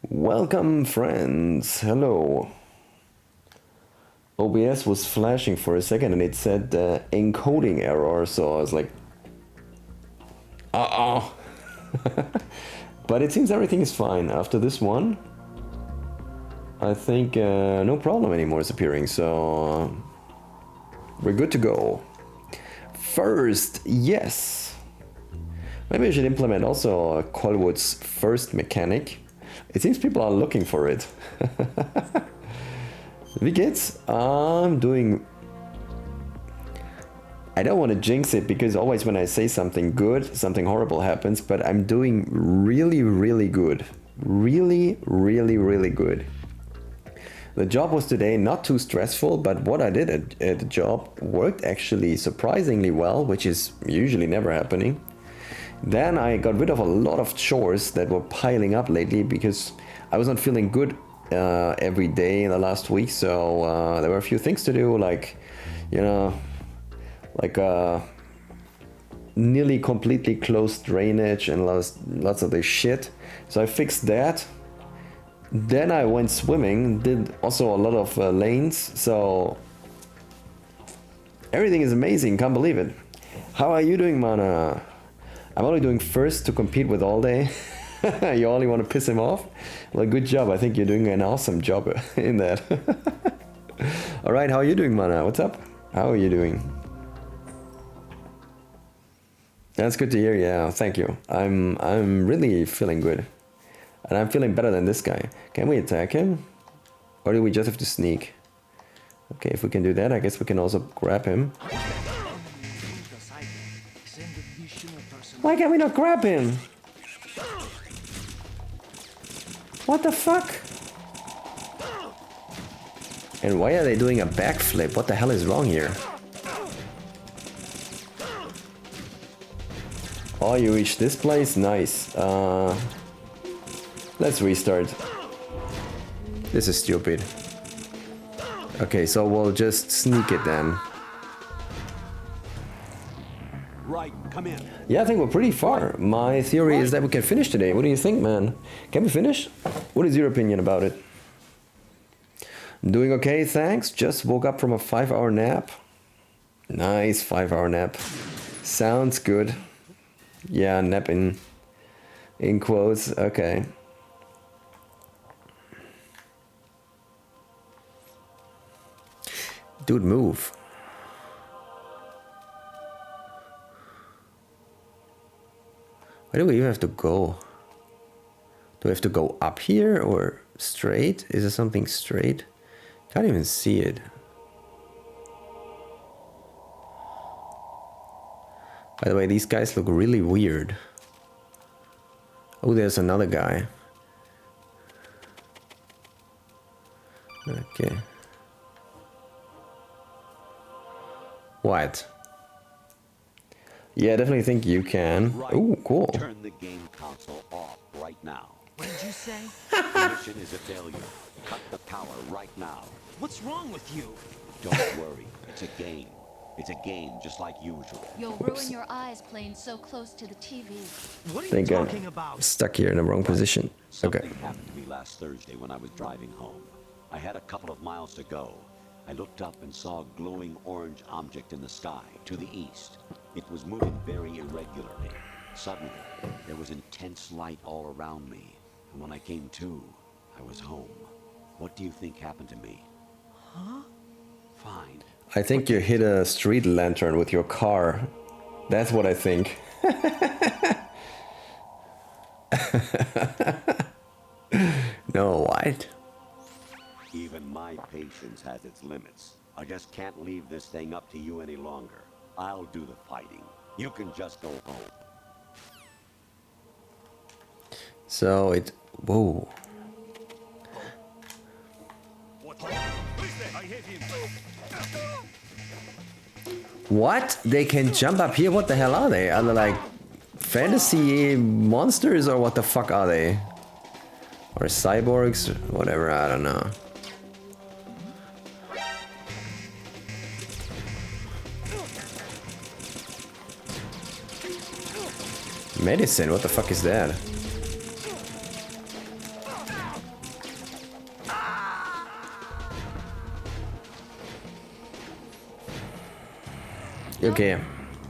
Welcome, friends. Hello. OBS was flashing for a second and it said encoding error, so I was like, uh-oh. But it seems everything is fine. After this one, I think no problem anymore is appearing, so we're good to go. First, yes. Maybe I should implement also Colwood's first mechanic. It seems people are looking for it. Wie geht's? I'm doing... I don't want to jinx it because always when I say something good, something horrible happens, but I'm doing really, really good. Really, really, really good. The job was today not too stressful, but what I did at the job worked actually surprisingly well, which is usually never happening. Then I got rid of a lot of chores that were piling up lately because I was not feeling good every day in the last week. So there were a few things to do, like, you know, like nearly completely closed drainage and lots of this shit. So I fixed that. Then I went swimming, did also a lot of lanes. So everything is amazing, can't believe it. How are you doing, Mana? I'm only doing first to compete with all day. You only want to piss him off? Well, good job. I think you're doing an awesome job in that. Alright, how are you doing, Mana? What's up? How are you doing? That's good to hear, yeah, thank you. I'm really feeling good. And I'm feeling better than this guy. Can we attack him? Or do we just have to sneak? Okay, if we can do that, I guess we can also grab him. Why can we not grab him? What the fuck? And why are they doing a backflip? What the hell is wrong here? Oh, you reached this place? Nice. Let's restart. This is stupid. Okay, so we'll just sneak it then. Right, come in. Yeah, I think we're pretty far. My theory is that we can finish today. What do you think, man? Can we finish? What is your opinion about it? Doing okay, thanks. Just woke up from a 5-hour nap. Nice 5-hour nap. Sounds good. Yeah, napping in quotes. Okay. Dude, move. Where do we even have to go? Do we have to go up here or straight? Is there something straight? Can't even see it. By the way, these guys look really weird. Oh, there's another guy. Okay. What? Yeah, I definitely think you can. Right. Ooh, cool. Turn the game console off right now. What did you say? The mission is a failure. Cut the power right now. What's wrong with you? Don't worry. It's a game. It's a game just like usual. You'll ruin your eyes playing so close to the TV. What are you Think talking I'm about? stuck here in the wrong position. Something Okay. happened to me last Thursday when I was driving home. I had a couple of miles to go. I looked up and saw a glowing orange object in the sky to the east. It was moving very irregularly. Suddenly, there was intense light all around me. And when I came to, I was home. What do you think happened to me? Huh? Fine. I think you hit a street lantern with your car. That's what I think. No, what? Even my patience has its limits. I just can't leave this thing up to you any longer. I'll do the fighting. You can just go home. So it... Whoa. What? They can jump up here? What the hell are they? Are they like fantasy monsters or what the fuck are they? Or cyborgs? Whatever, I don't know. Medicine? What the fuck is that? Okay,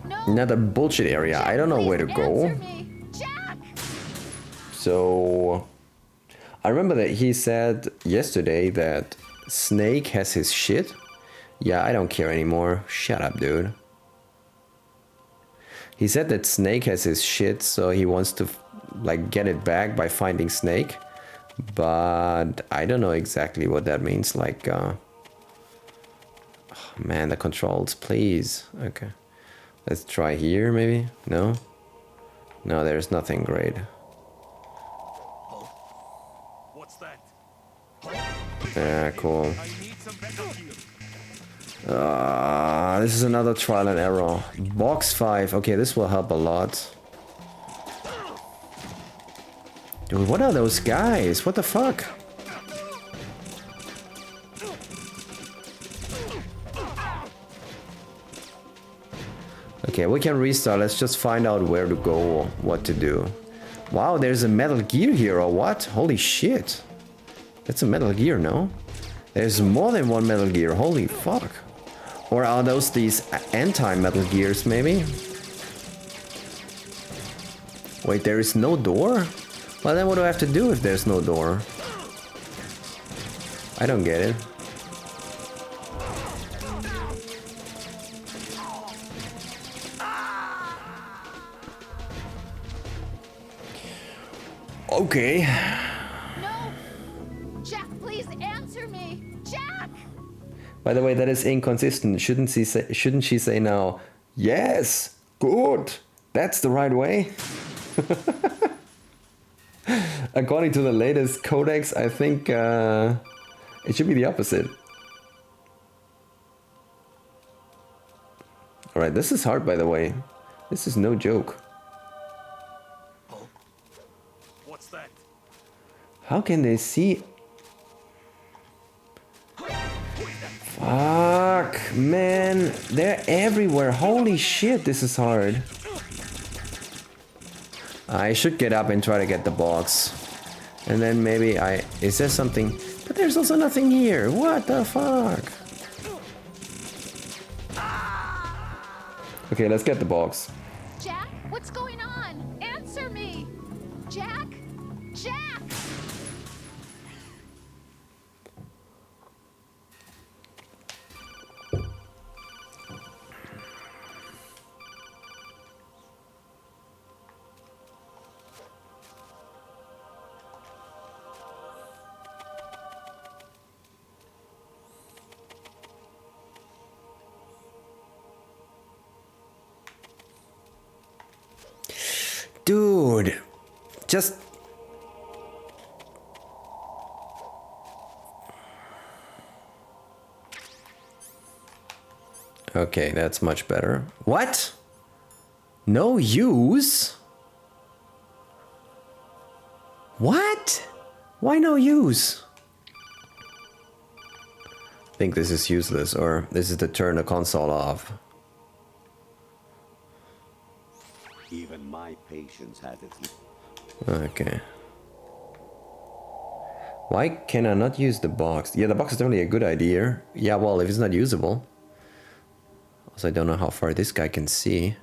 No. another bullshit area. Jack, I don't know please where to go. answer me. Jack! So I remember that he said yesterday that Snake has his shit. Yeah, I don't care anymore. Shut up, dude. He said that Snake has his shit, so he wants to like get it back by finding Snake. But I don't know exactly what that means. Like, oh, man, the controls, please. Okay, let's try here, maybe. No, no, there's nothing great. What's that? Yeah, cool. I need some better gear. This is another trial and error. Box 5. Okay, this will help a lot. Dude, what are those guys? What the fuck? Okay, we can restart. Let's just find out where to go or what to do. Wow, there's a Metal Gear here or what? Holy shit. That's a Metal Gear, no? There's more than one Metal Gear. Holy fuck. Or are those these anti-Metal Gears, maybe? Wait, there is no door? Well, then what do I have to do if there's no door? I don't get it. Okay. No! Jack, please answer me! Jack! By the way, that is inconsistent. Shouldn't she say now, yes, good, that's the right way? According to the latest codex, I think it should be the opposite. Alright, this is hard, by the way. This is no joke. What's that? How can they see? Fuck, man. They're everywhere. Holy shit, this is hard. I should get up and try to get the box. And then maybe is there something? But there's also nothing here. What the fuck? Okay, let's get the box. Jack, what's going on? Answer me! Jack! Jack! Dude, just... Okay, that's much better. What? No use? What? Why no use? I think this is useless, or this is to turn the console off. Even my patience has its... Okay. Why can I not use the box? Yeah, the box is definitely a good idea. Yeah, well, if it's not usable. Also, I don't know how far this guy can see.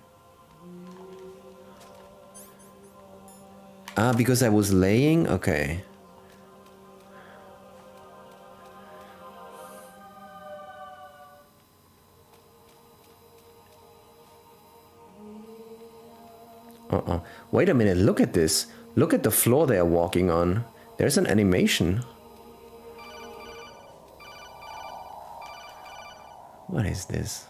Ah, because I was laying? Okay. Wait a minute, look at this. Look at the floor they are walking on. There's an animation. What is this?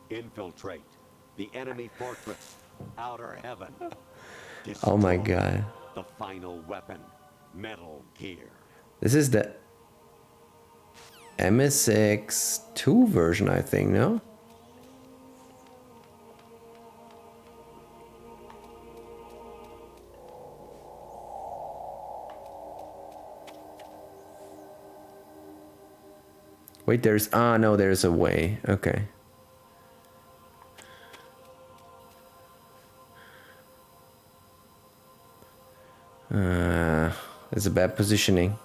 Infiltrate the enemy fortress. Outer heaven. Oh my Destroy god. the final weapon. Metal Gear. This is the MSX2 version, I think, no? Wait, there's... Ah, no, there's a way. Okay. It's a bad positioning.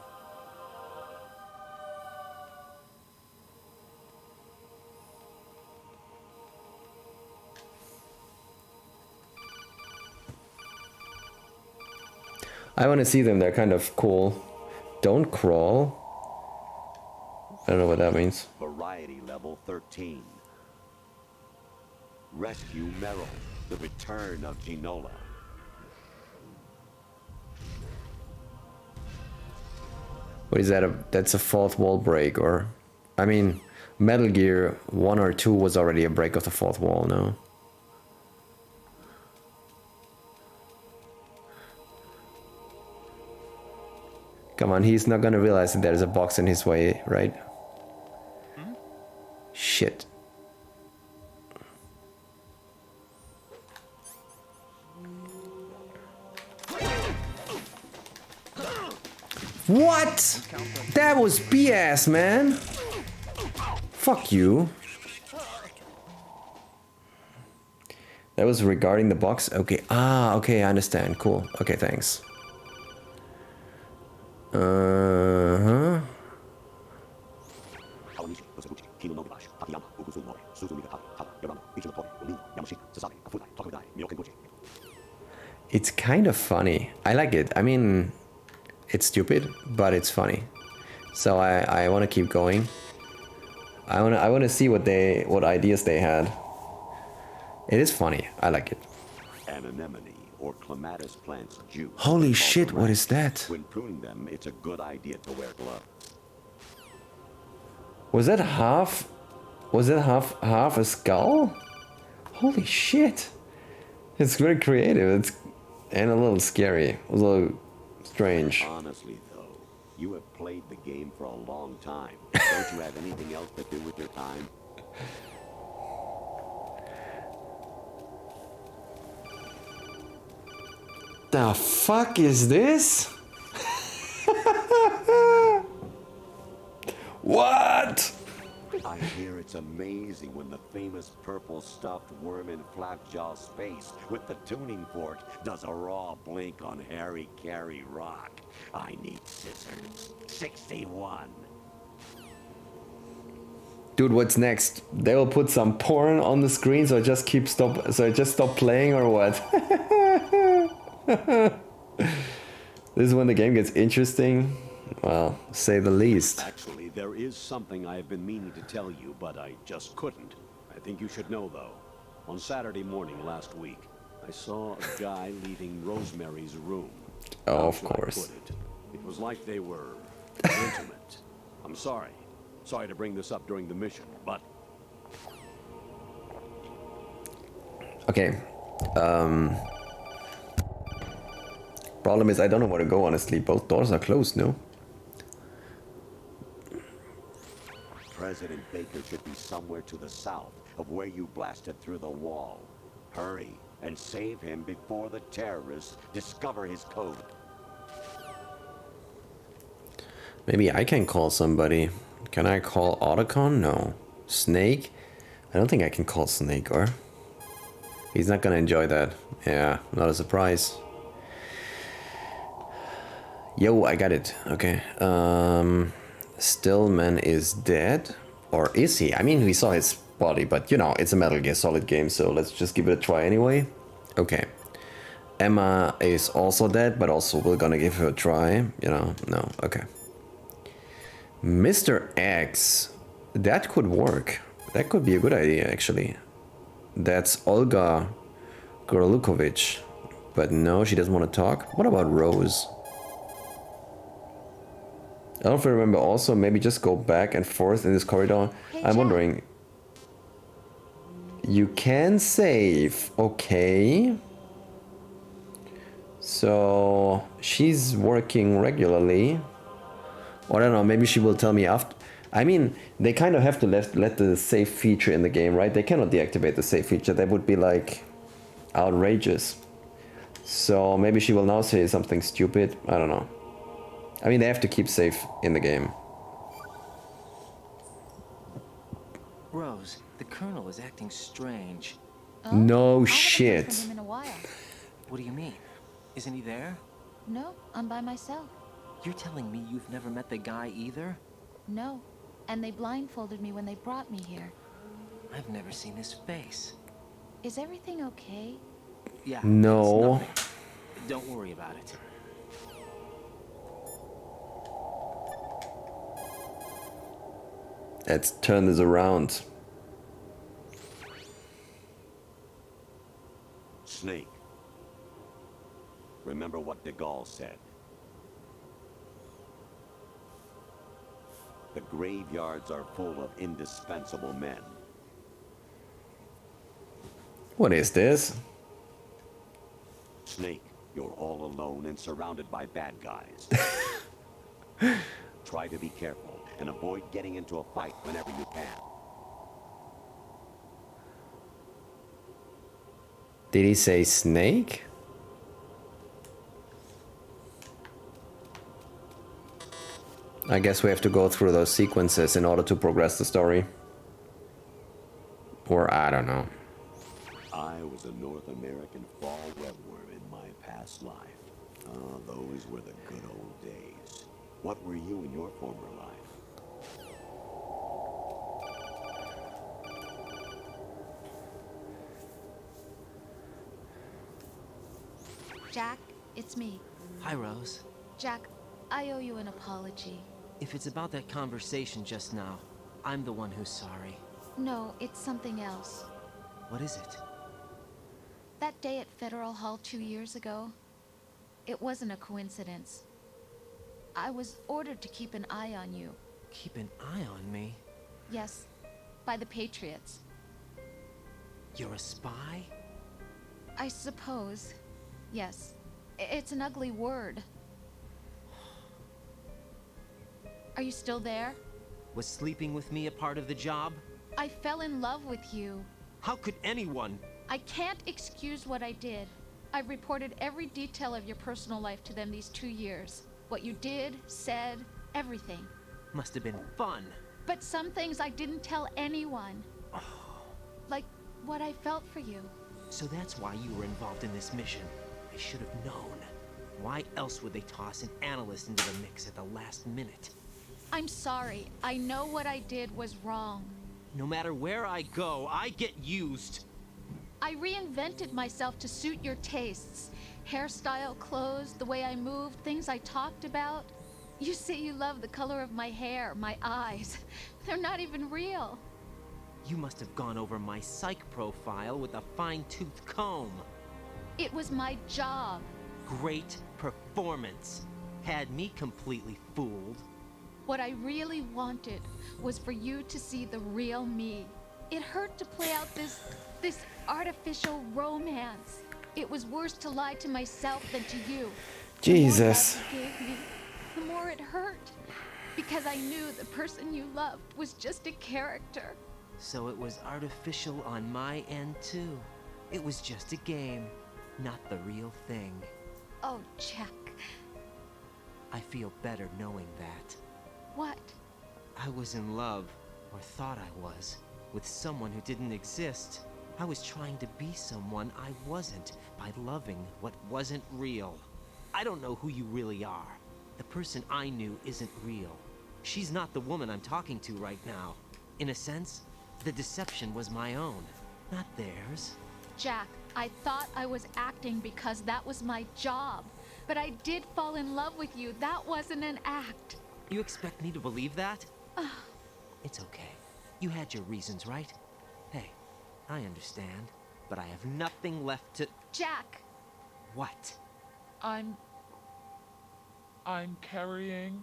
I want to see them. They're kind of cool. Don't crawl. I don't know what that means. Variety level 13. Rescue Merrill. The return of Ginola. What is that? That's a fourth wall break, or... I mean, Metal Gear 1 or 2 was already a break of the fourth wall, no? Come on, he's not gonna realize that there's a box in his way, right? Shit. What? That was BS, man. Fuck you. That was regarding the box? Okay. Ah, okay, I understand. Cool. Okay, thanks. Uh-huh. It's kind of funny. I like it. I mean, it's stupid, but it's funny. So I want to keep going. I want to see what ideas they had. It is funny. I like it. Anemone or clematis plants juice. Holy shit, what is that? When pruning them, it's a good idea to wear gloves. Was that half a skull? Holy shit. It's very creative. It's and a little scary. A little strange. Honestly though, you have played the game for a long time. Don't you have anything else to do with your time? The fuck is this? What? I hear it's amazing when the famous purple stuffed worm in Flapjaw's space with the tuning fork does a raw blink on Harry Carey Rock. I need scissors. 61. Dude, what's next? They will put some porn on the screen, so I just stop playing, or what? This is when the game gets interesting. Well, say the least. Actually, there is something I have been meaning to tell you, but I just couldn't. I think you should know, though. On Saturday morning last week, I saw a guy leaving Rosemary's room. Oh, How of should I course. put it? It was like they were intimate. I'm sorry. Sorry to bring this up during the mission, but... Okay. Problem is, I don't know where to go, honestly. Both doors are closed, no? President Baker should be somewhere to the south of where you blasted through the wall. Hurry and save him before the terrorists discover his code. Maybe I can call somebody. Can I call Otacon? No. Snake? I don't think I can call Snake, or... He's not gonna enjoy that. Yeah, not a surprise. Yo, I got it. Okay. Stillman is dead? Or is he? I mean, we saw his body, but you know, it's a Metal Gear Solid game, so let's just give it a try anyway. Okay. Emma is also dead, but also we're gonna give her a try. You know, no, okay. Mr. X. That could work. That could be a good idea, actually. That's Olga Gorlukovich. But no, she doesn't want to talk. What about Rose? I don't remember also, maybe just go back and forth in this corridor. Hey, I'm Jack. wondering. You can save. Okay. So she's working regularly. Or I don't know, maybe she will tell me after. I mean, they kind of have to let the save feature in the game, right? They cannot deactivate the save feature. That would be like outrageous. So maybe she will now say something stupid. I don't know. I mean, they have to keep safe in the game. Rose, the Colonel is acting strange. Oh, No I haven't heard shit. from him in a while. What do you mean? Isn't he there? No, I'm by myself. You're telling me you've never met the guy either? No, and they blindfolded me when they brought me here. I've never seen his face. Is everything okay? Yeah. No. It's nothing. Don't worry about it. Let's turn this around. Snake. Remember what de Gaulle said. The graveyards are full of indispensable men. What is this? Snake, you're all alone and surrounded by bad guys. Try to be careful and avoid getting into a fight whenever you can. Did he say snake? I guess we have to go through those sequences in order to progress the story. Or I don't know. I was a North American fall webworm in my past life. Ah, those were the good old days. What were you in your former life? Jack, it's me. Hi, Rose. Jack, I owe you an apology. If it's about that conversation just now, I'm the one who's sorry. No, it's something else. What is it? That day at Federal Hall 2 years ago, it wasn't a coincidence. I was ordered to keep an eye on you. Keep an eye on me? Yes, by the Patriots. You're a spy? I suppose. Yes. It's an ugly word. Are you still there? Was sleeping with me a part of the job? I fell in love with you. How could anyone? I can't excuse what I did. I've reported every detail of your personal life to them these 2 years. What you did, said, everything. Must have been fun. But some things I didn't tell anyone. Like what I felt for you. So that's why you were involved in this mission. I should have known. Why else would they toss an analyst into the mix at the last minute? I'm sorry. I know what I did was wrong. No matter where I go, I get used. I reinvented myself to suit your tastes. Hairstyle, clothes, the way I moved, things I talked about. You say you love the color of my hair, my eyes. They're not even real. You must have gone over my psych profile with a fine-tooth comb. It was my job. Great performance. Had me completely fooled. What I really wanted was for you to see the real me. It hurt to play out this artificial romance. It was worse to lie to myself than to you. Jesus. The more love you gave me, the more it hurt. Because I knew the person you loved was just a character. So it was artificial on my end too. It was just a game, not the real thing. Oh, Jack. I feel better knowing that. What? I was in love, or thought I was, with someone who didn't exist. I was trying to be someone I wasn't by loving what wasn't real. I don't know who you really are. The person I knew isn't real. She's not the woman I'm talking to right now. In a sense, the deception was my own, not theirs. Jack, I thought I was acting because that was my job. But I did fall in love with you. That wasn't an act. You expect me to believe that? It's okay. You had your reasons, right? Hey, I understand, but I have nothing left to... Jack! What? I'm carrying.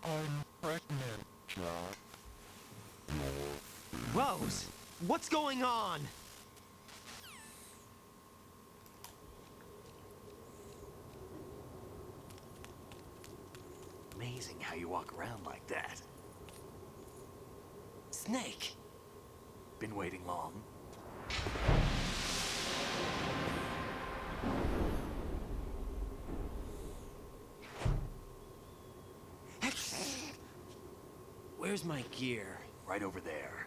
I'm pregnant, Jack. Rose! What's going on? Amazing how you walk around like that. Snake! Been waiting long? Where's my gear? Right over there.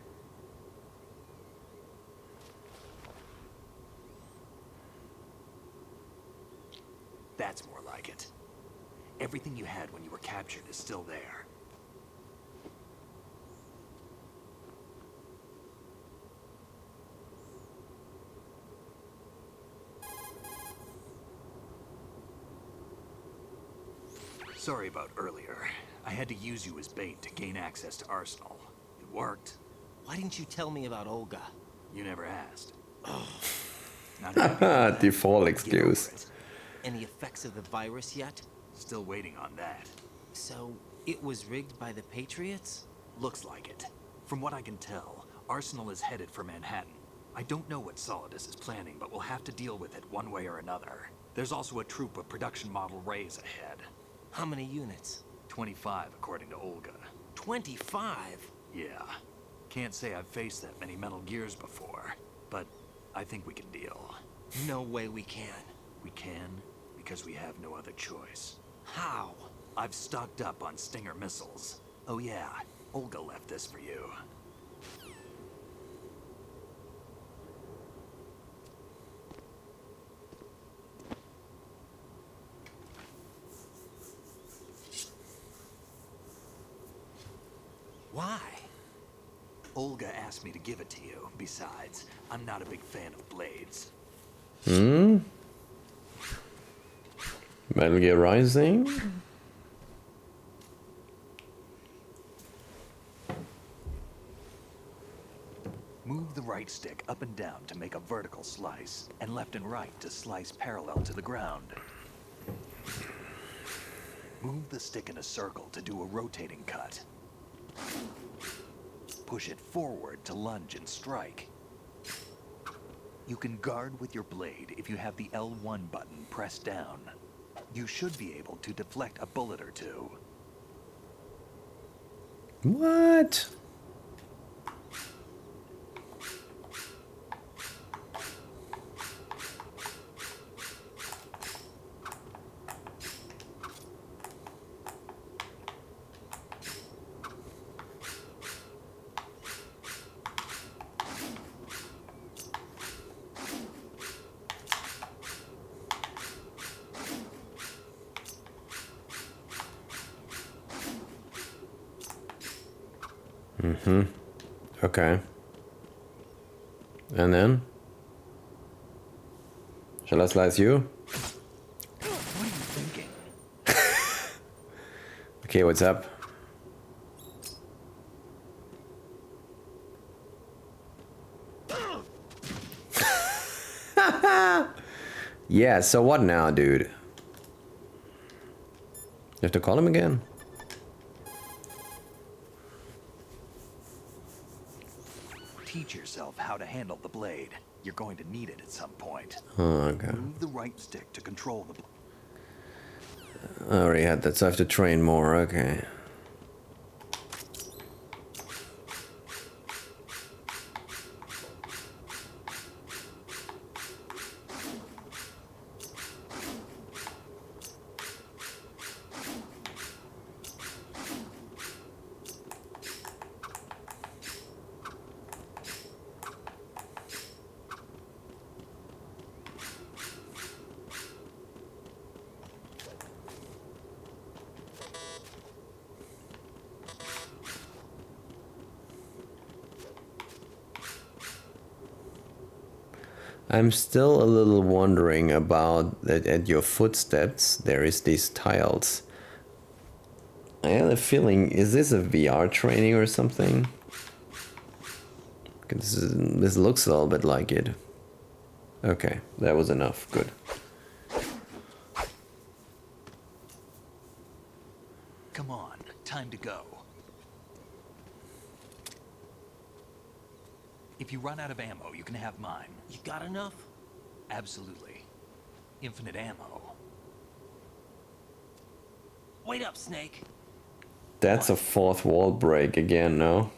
That's more like it. Everything you had when you were captured is still there. Sorry about earlier. I had to use you as bait to gain access to Arsenal. It worked. Why didn't you tell me about Olga? You never asked. Not happy with that? Default Get excuse. over it. Any effects of the virus yet? Still waiting on that. So, it was rigged by the Patriots? Looks like it. From what I can tell, Arsenal is headed for Manhattan. I don't know what Solidus is planning, but we'll have to deal with it one way or another. There's also a troop of production model Rays ahead. How many units? 25, according to Olga. 25? Yeah. Can't say I've faced that many Metal Gears before, but I think we can deal. No way we can. We can, because we have no other choice. How? I've stocked up on Stinger missiles. Oh yeah, Olga left this for you. Why? Olga asked me to give it to you. Besides, I'm not a big fan of blades. Hmm? Metal Gear Rising? Move the right stick up and down to make a vertical slice, and left and right to slice parallel to the ground. Move the stick in a circle to do a rotating cut. Push it forward to lunge and strike. You can guard with your blade if you have the L1 button pressed down. You should be able to deflect a bullet or two. What? Mm-hmm. Okay. And then? Shall I slice you? What are you thinking? Okay, what's up? Yeah, so what now, dude? You have to call him again? Teach yourself how to handle the blade. You're going to need it at some point. Oh, okay. Move the right stick to control the blade. I already had that, so I have to train more, okay. I'm still a little wondering about that at your footsteps there is these tiles. I have a feeling, is this a VR training or something? This looks a little bit like it. Okay, that was enough, good. Come on, time to go. If you run out of ammo, you can have mine. You got enough? Absolutely. Infinite ammo. Wait up, Snake. That's a fourth wall break again, no?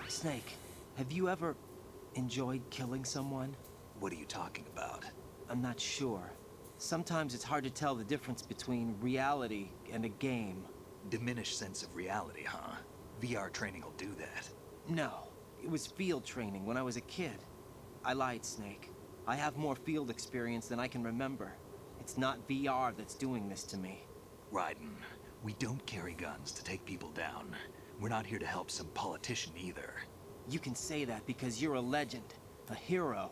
Snake, have you ever enjoyed killing someone? What are you talking about? I'm not sure. Sometimes it's hard to tell the difference between reality and a game. Diminished sense of reality, huh? VR training will do that. No, it was field training when I was a kid. I lied, Snake. I have more field experience than I can remember. It's not VR that's doing this to me. Raiden, we don't carry guns to take people down. We're not here to help some politician either. You can say that because you're a legend, a hero.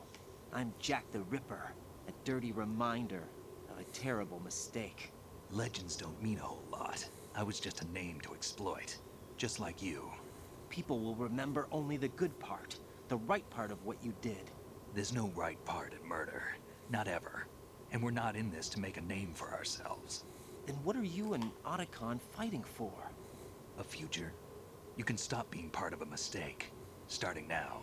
I'm Jack the Ripper, a dirty reminder of a terrible mistake. Legends don't mean a whole lot. I was just a name to exploit. Just like you. People will remember only the good part, the right part of what you did. There's no right part in murder. Not ever. And we're not in this to make a name for ourselves. Then what are you and Otacon fighting for? A future? You can stop being part of a mistake. Starting now.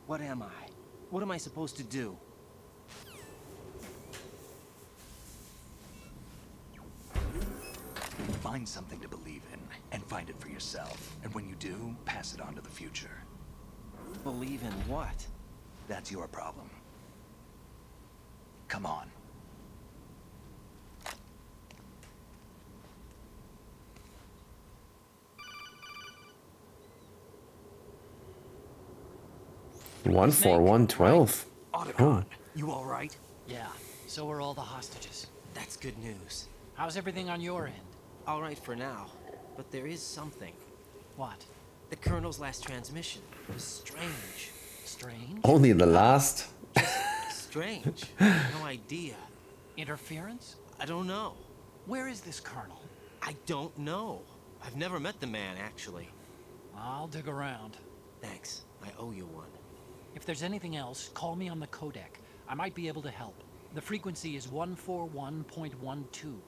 What am I? What am I supposed to do? Find something to believe in, and find it for yourself. And when you do, pass it on to the future. Believe in what? That's your problem. Come on. One for 112. Otacon, you all right? Yeah, so are all the hostages. That's good news. How's everything on your end? All right for now, but there is something. What? The Colonel's last transmission was strange. Strange? Only the last. Strange. No idea. Interference? I don't know. Where is this Colonel? I don't know. I've never met the man, actually. I'll dig around. Thanks. I owe you one. If there's anything else, call me on the codec. I might be able to help. The frequency is 141.12.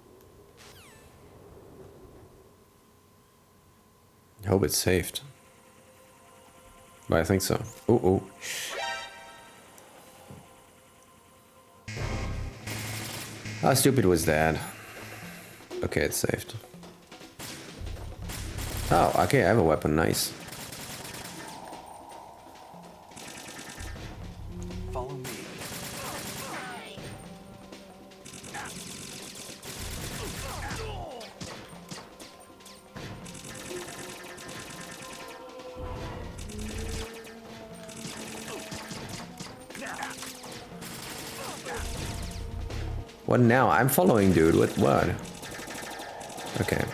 I hope it's saved. But I think so. Oh. How stupid was that? Okay, it's saved. Oh, okay, I have a weapon, nice. Follow me. What now? I'm following, dude. What? Okay.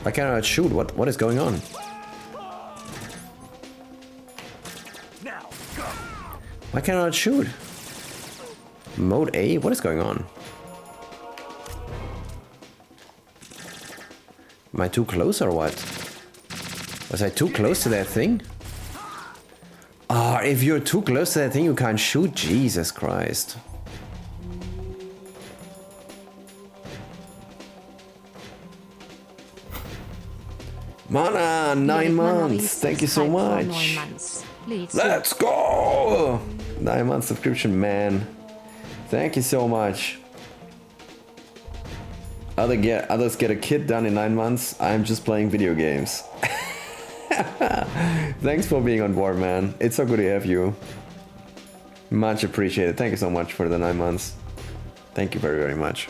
I cannot shoot. What is going on? Now, go. Why cannot I shoot? Mode A? What is going on? Am I too close or what? Was I too close to that thing? Ah, if you're too close to that thing, you can't shoot. Jesus Christ. Mana, 9 months. Thank you so much. Let's go! 9 month subscription, man. Thank you so much. Others get a kid done in 9 months. I'm just playing video games. Thanks for being on board, man. It's so good to have you. Much appreciated. Thank you so much for the 9 months. Thank you very, very much.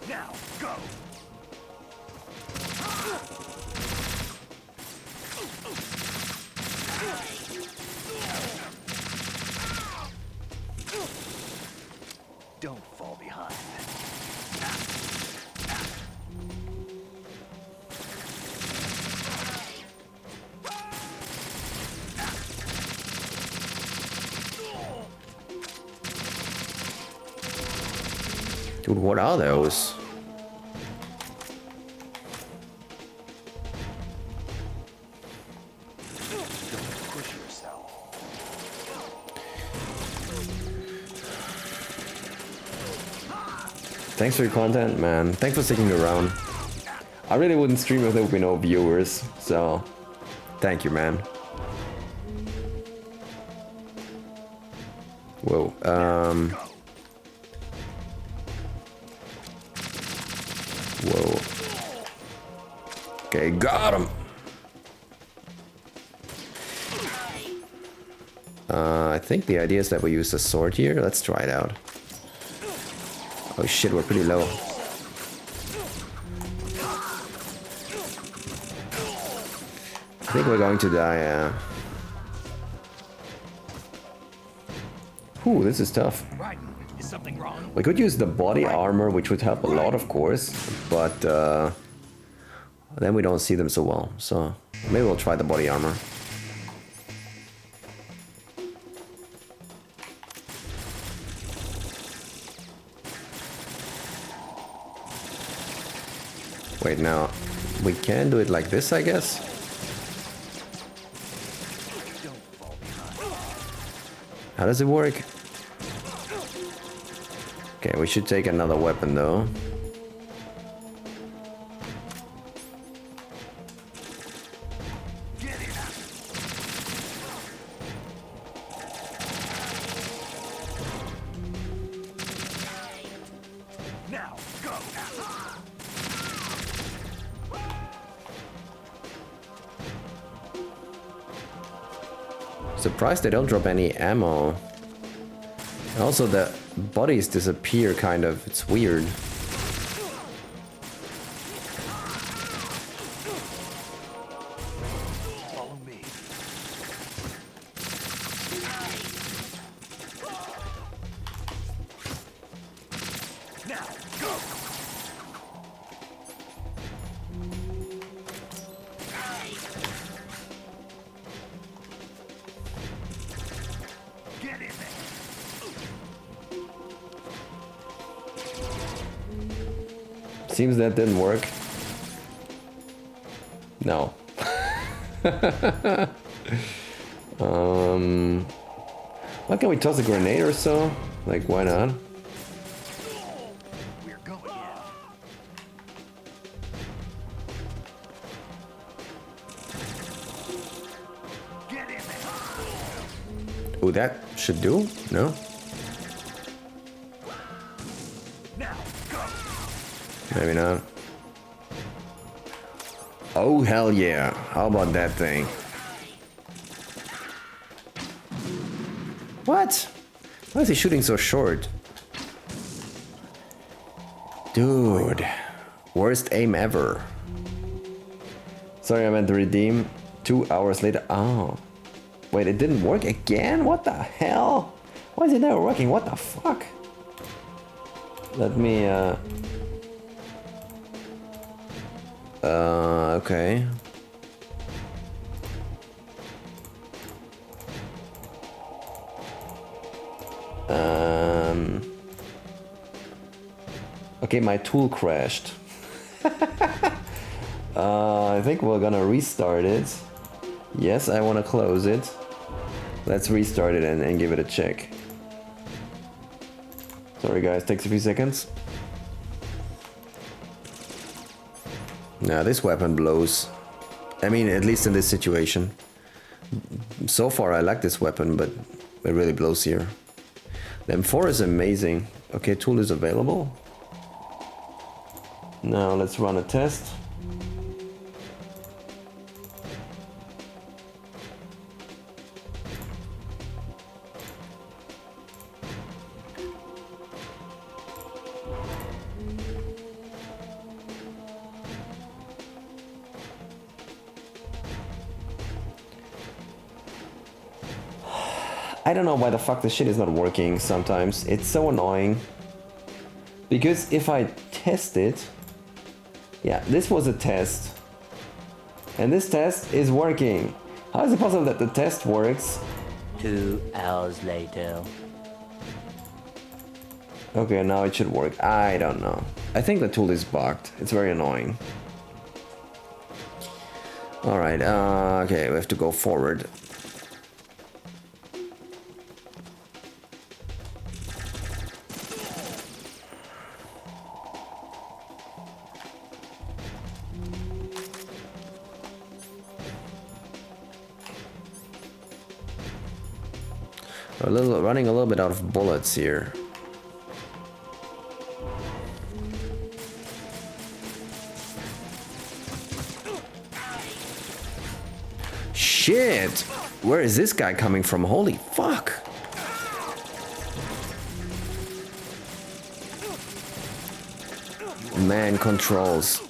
Now, go. Don't fall behind. Dude, what are those? Don't push yourself. Thanks for your content, man. Thanks for sticking around. I really wouldn't stream if there would be no viewers, so thank you, man. Whoa, whoa. Okay, got him. I think the idea is that we use the sword here. Let's try it out. Oh shit, we're pretty low. I think we're going to die, yeah. Ooh, this is tough. Raiden, is something wrong? We could use the body armor, which would help a lot, of course, but then we don't see them so well. So maybe we'll try the body armor. Wait, now we can do it like this, I guess. How does it work? Okay, we should take another weapon though. Now, go! Surprised they don't drop any ammo. And also the bodies disappear kind of. It's weird. Follow me. Now, go! Get in there! Seems that didn't work. No. Why can't we toss a grenade or so? Like, why not? We're going in. Get in there! Oh, that should do? No? Now, go! Maybe not. Oh, hell yeah. How about that thing? What? Why is he shooting so short? Dude. Worst aim ever. Sorry, I meant to redeem. 2 hours later. Oh. Wait, it didn't work again? What the hell? Why is it never working? What the fuck? Let me, okay. Okay, my tool crashed. I think we're gonna restart it. Yes, I wanna close it. Let's restart it and give it a check. Sorry guys, takes a few seconds. Now this weapon blows. I mean, at least in this situation. So far I like this weapon, but it really blows here. The M4 is amazing. Okay, tool is available. Now let's run a test. I don't know why the fuck this shit is not working sometimes. It's so annoying. Because if I test it... Yeah, this was a test. And this test is working. How is it possible that the test works? 2 hours later. Okay, now it should work. I don't know. I think the tool is bugged. It's very annoying. Alright, okay, we have to go forward. Running a little bit out of bullets here. Shit! Where is this guy coming from? Holy fuck! Man controls.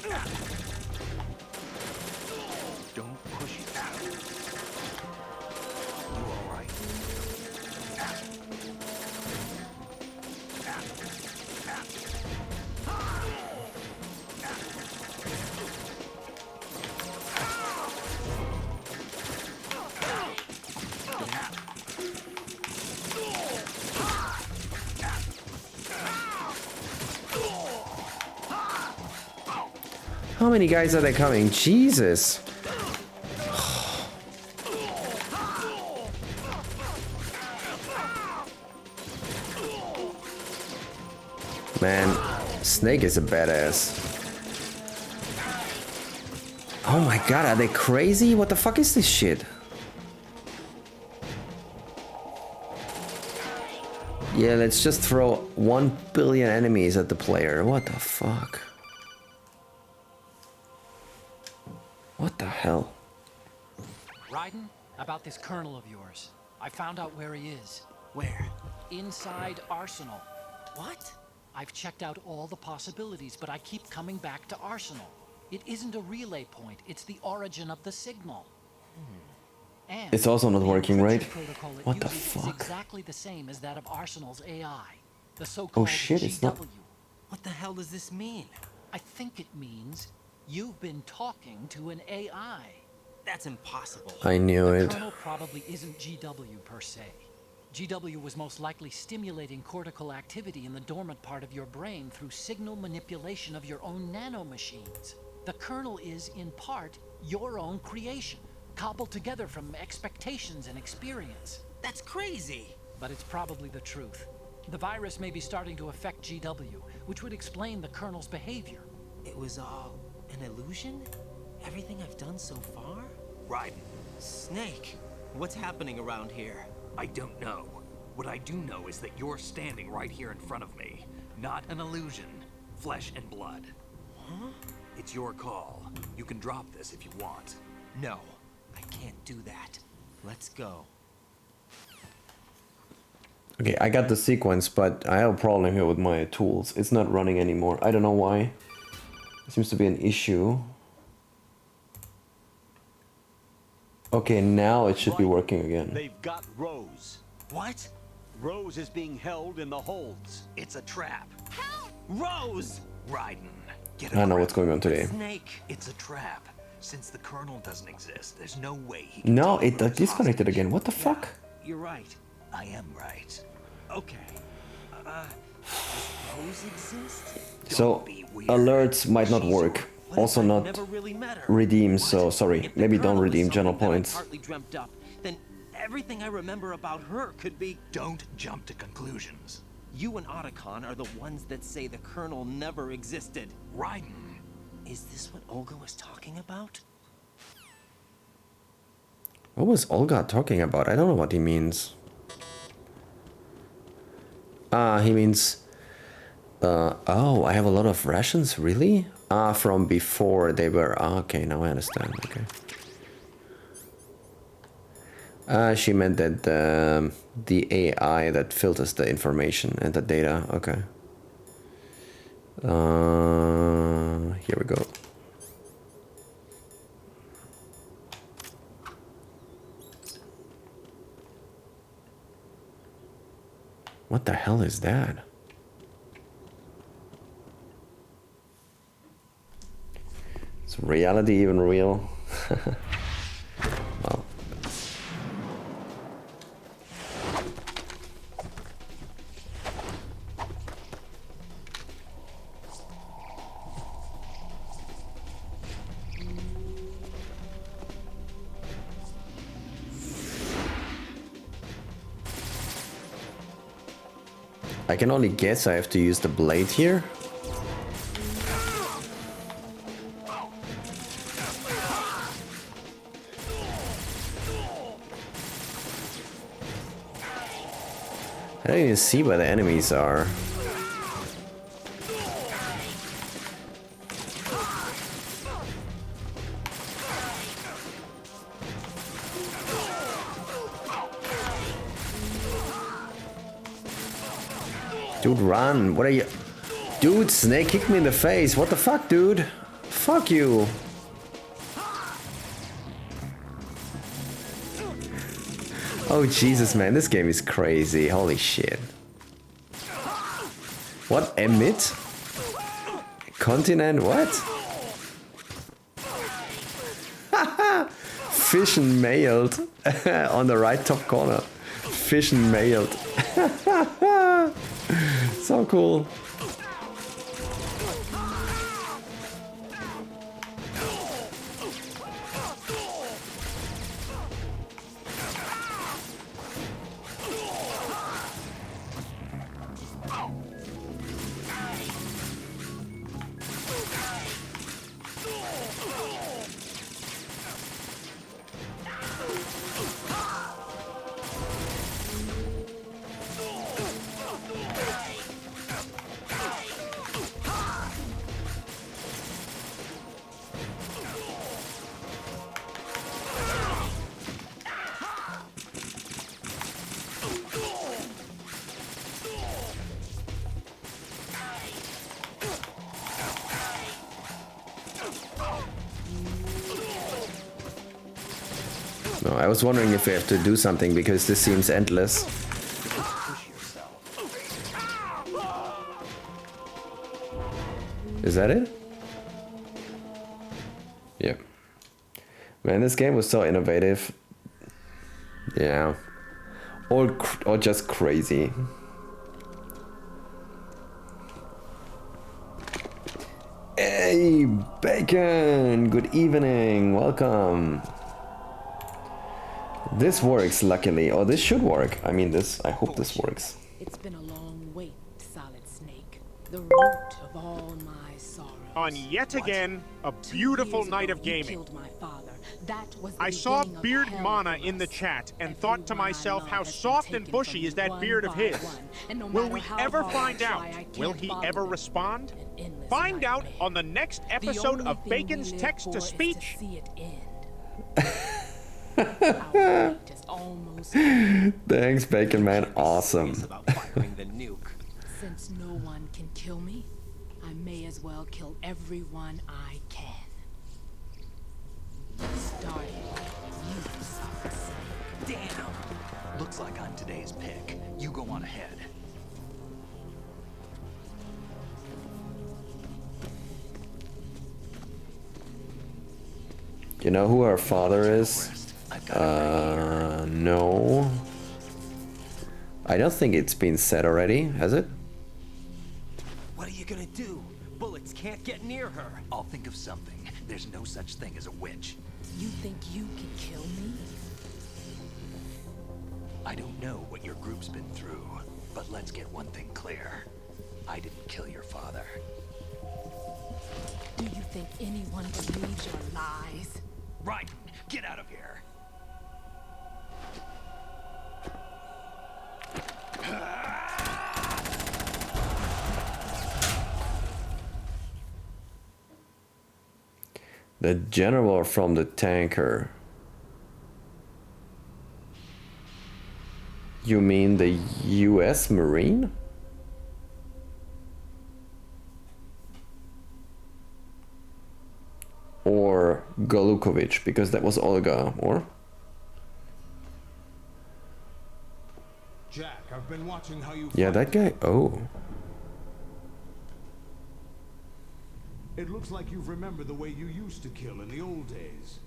Don't push it out. You all right? How many guys are there coming? Jesus. Man, Snake is a badass. Oh my god, are they crazy? What the fuck is this shit? Yeah, let's just throw 1 billion enemies at the player. What the fuck? What the hell? Raiden, about this colonel of yours. I found out where he is. Where? Inside Arsenal. What? I've checked out all the possibilities, but I keep coming back to Arsenal. It isn't a relay point, it's the origin of the signal. And It's also not the working, encryption right? protocol it What the uses fuck? is exactly the same as that of Arsenal's AI. The so-called Oh shit, it's not... GW. What the hell does this mean? I think it means you've been talking to an AI. That's impossible. I knew The it. kernel probably isn't GW per se. GW was most likely stimulating cortical activity in the dormant part of your brain through signal manipulation of your own nanomachines. The kernel is, in part, your own creation, cobbled together from expectations and experience. That's crazy. But it's probably the truth. The virus may be starting to affect GW, which would explain the kernel's behavior. It was all an illusion? Everything I've done so far? Raiden, Snake, what's happening around here? I don't know. What I do know is that you're standing right here in front of me. Not an illusion. Flesh and blood. Huh? It's your call. You can drop this if you want. No, I can't do that. Let's go. Okay, I got the sequence, but I have a problem here with my tools. It's not running anymore. I don't know why. It seems to be an issue. Okay, now it should be working again. They've got Rose. What? Rose is being held in the holds. It's a trap. Rose! Raiden, get I don't know what's going on today. Snake! It's a trap. Since the kernel doesn't exist, there's no way he can No, tell it Rose disconnected hostage. again. What the fuck? You're right. I am right. Okay. Does Rose exist? So, be weird. alerts might not work. What Also if I not never really met her? redeem, so sorry. If the Maybe don't kernel is redeem general something that I points. partly dreamt up, then everything I remember about her could be... Don't jump to conclusions. You and Otacon are the ones that say the Colonel never existed. Raiden, Is this what Olga was talking about? What was Olga talking about? I don't know what he means. Ah, he means... oh, I have a lot of rations, really? Ah, from before they were... Ah, okay, now I understand, okay. She meant that the AI that filters the information and the data, okay. Here we go. What the hell is that? Is reality even real? Well. I can only guess I have to use the blade here. I don't even see where the enemies are. Dude, run. What are you... Dude, Snake kicked me in the face. What the fuck, dude? Fuck you. Oh, Jesus, man. This game is crazy. Holy shit. What? Emit? Continent? What? Fission mailed on the right top corner. Fission mailed. So cool. No, I was wondering if we have to do something because this seems endless. Is that it? Yep. Man, this game was so innovative. Yeah. Or just crazy. Hey, Bacon! Good evening, welcome. This works, luckily. Or this should work. I mean, I hope this works. It's been a long wait, Solid Snake. The root of all my sorrows. On yet again, a beautiful night of gaming. I saw Beard Mana in the chat and thought to myself, how soft and bushy is that beard of his? Will we ever find out? Will he ever respond? Find out on the next episode of Bacon's Text-to-Speech. Thanks, Bacon Man. Awesome. Since no one can kill me, I may as well kill everyone I can. Starting with you, Solid Snake. Damn! Looks like I'm today's pick. You go on ahead. You know who our father is? No. I don't think it's been said already, has it? What are you gonna do? Bullets can't get near her. I'll think of something. There's no such thing as a witch. You think you can kill me? I don't know what your group's been through, but let's get one thing clear. I didn't kill your father. Do you think anyone believes your lies? Right! Get out of here! The general from the tanker. You mean the US Marine? Or Golukovich, because that was Olga, or? Jack, I've been watching how you Yeah, that guy. Oh. It looks like you've remembered the way you used to kill in the old days.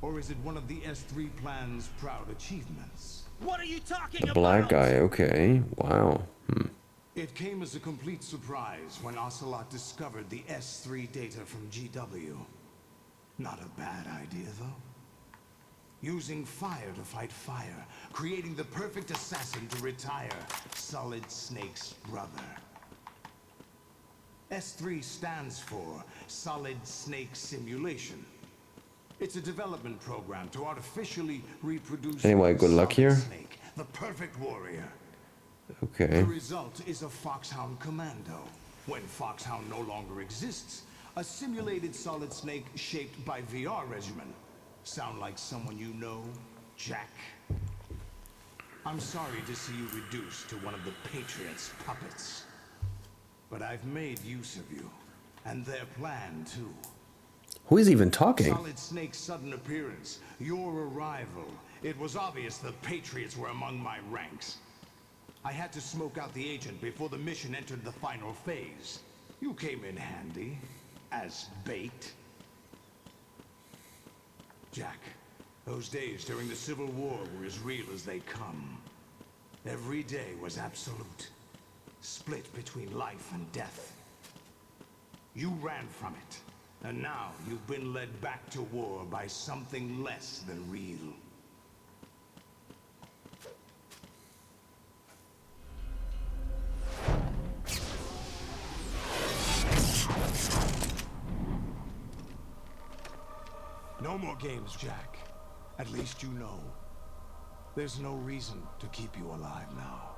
Or is it one of the S3 plan's proud achievements? What are you talking The about? black guy, okay. Wow. It came as a complete surprise when Ocelot discovered the S3 data from GW. Not a bad idea, though. Using fire to fight fire, creating the perfect assassin to retire Solid Snake's brother. S3 stands for Solid Snake Simulation. It's a development program to artificially reproduce Anyway, good luck Solid here. Snake, the perfect warrior. Okay. The result is a Foxhound Commando. When Foxhound no longer exists, a simulated Solid Snake shaped by VR regimen. Sound like someone you know, Jack? I'm sorry to see you reduced to one of the Patriots' puppets. But I've made use of you, and their plan too. Who is even talking? Solid Snake's sudden appearance, your arrival. It was obvious the Patriots were among my ranks. I had to smoke out the agent before the mission entered the final phase. You came in handy, as bait. Jack, those days during the Civil War were as real as they come. Every day was absolute, split between life and death. You ran from it, and now you've been led back to war by something less than real. No more games, Jack. At least you know. There's no reason to keep you alive now.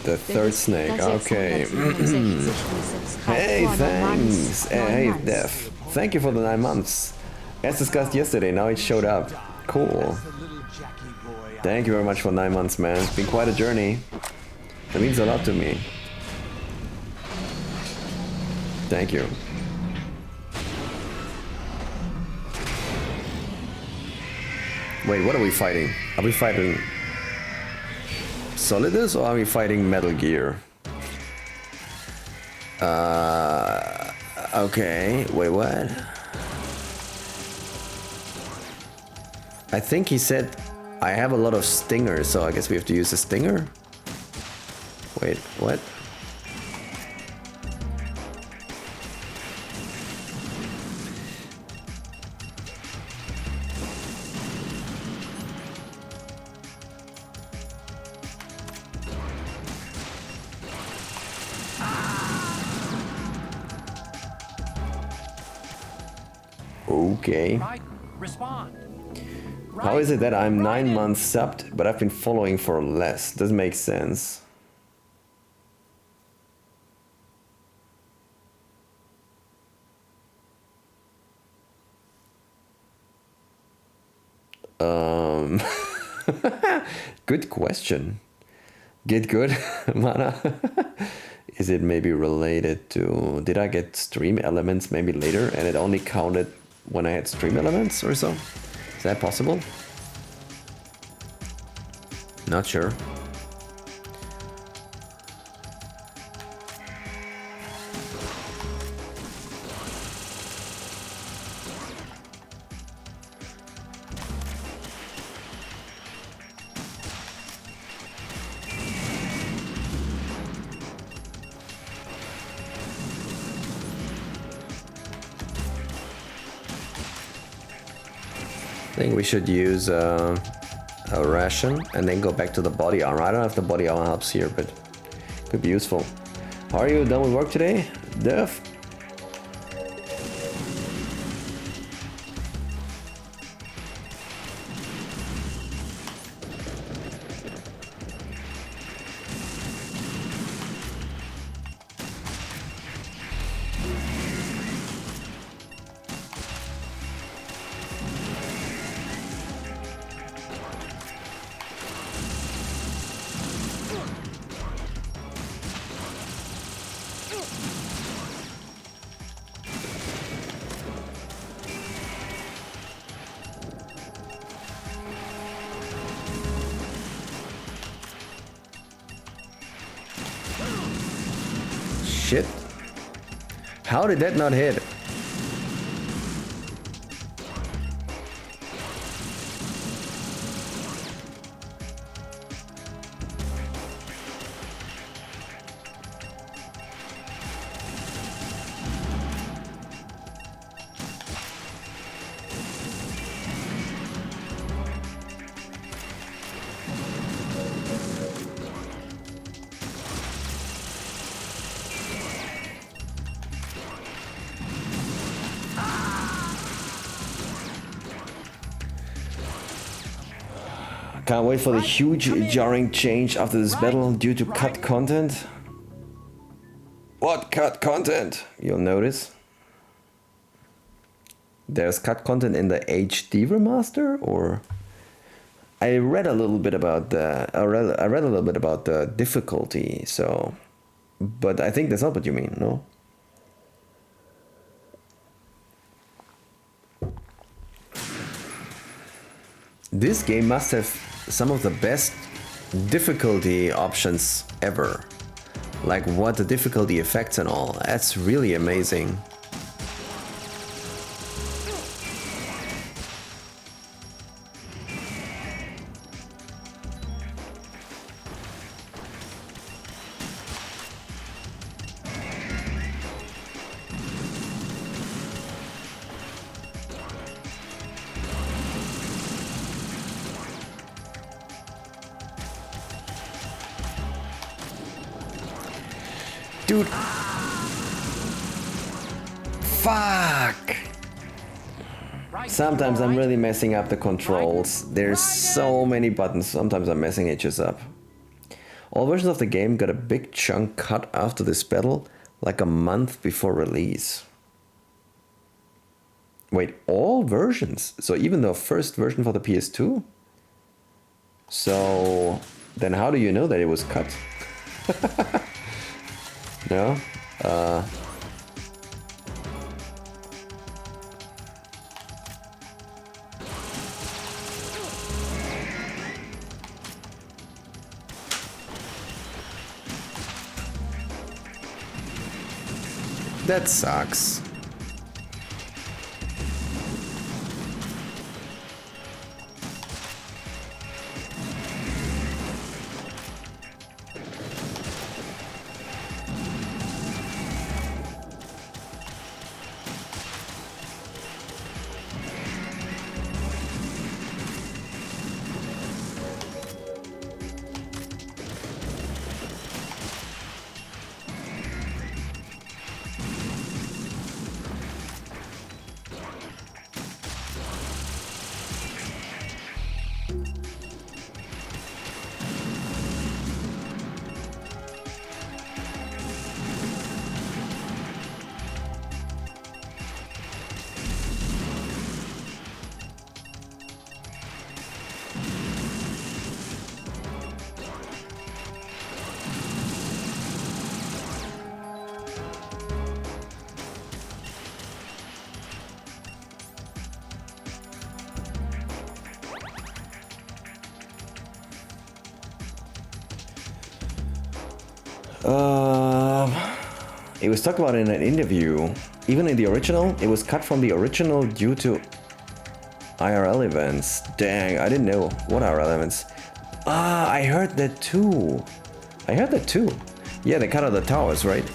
The third snake, okay. Hey, thanks. Hey, Def. Thank you for the 9 months. As discussed yesterday, now it showed up. Cool. Thank you very much for 9 months, man. It's been quite a journey. That means a lot to me. Thank you. Wait, what are we fighting? Are we fighting Solidus or are we fighting Metal Gear? Okay, wait, what? I think he said I have a lot of stingers, so I guess we have to use a stinger? Wait, what? Okay. Respond. How is it that I'm 9 months subbed, but I've been following for less? Doesn't make sense. Good question. Get good, Mana. Is it maybe related to... Did I get stream elements maybe later and it only counted when I had stream elements or so? Is that possible? Not sure. I think we should use a ration and then go back to the body armor. I don't know if the body armor helps here, but could be useful. How are you done with work today, Dev? Shit. How did that not hit? Can't wait for the huge jarring change after this battle due to cut content. What cut content? You'll notice. There's cut content in the HD remaster, or I read a little bit about the I read a little bit about the difficulty, so but I think that's not what you mean, no? This game must have some of the best difficulty options ever. Like what the difficulty affects and all. That's really amazing. Dude. Fuck. Sometimes I'm really messing up the controls. There's so many buttons. Sometimes I'm messing edges up. All versions of the game got a big chunk cut after this battle, like a month before release. Wait, all versions? So even the first version for the PS2? So then how do you know that it was cut? No? That sucks. It was talked about in an interview. Even in the original, it was cut from the original due to IRL events. Dang, I didn't know. What IRL events? Ah, I heard that too. I heard that too. Yeah, they cut out the towers, right?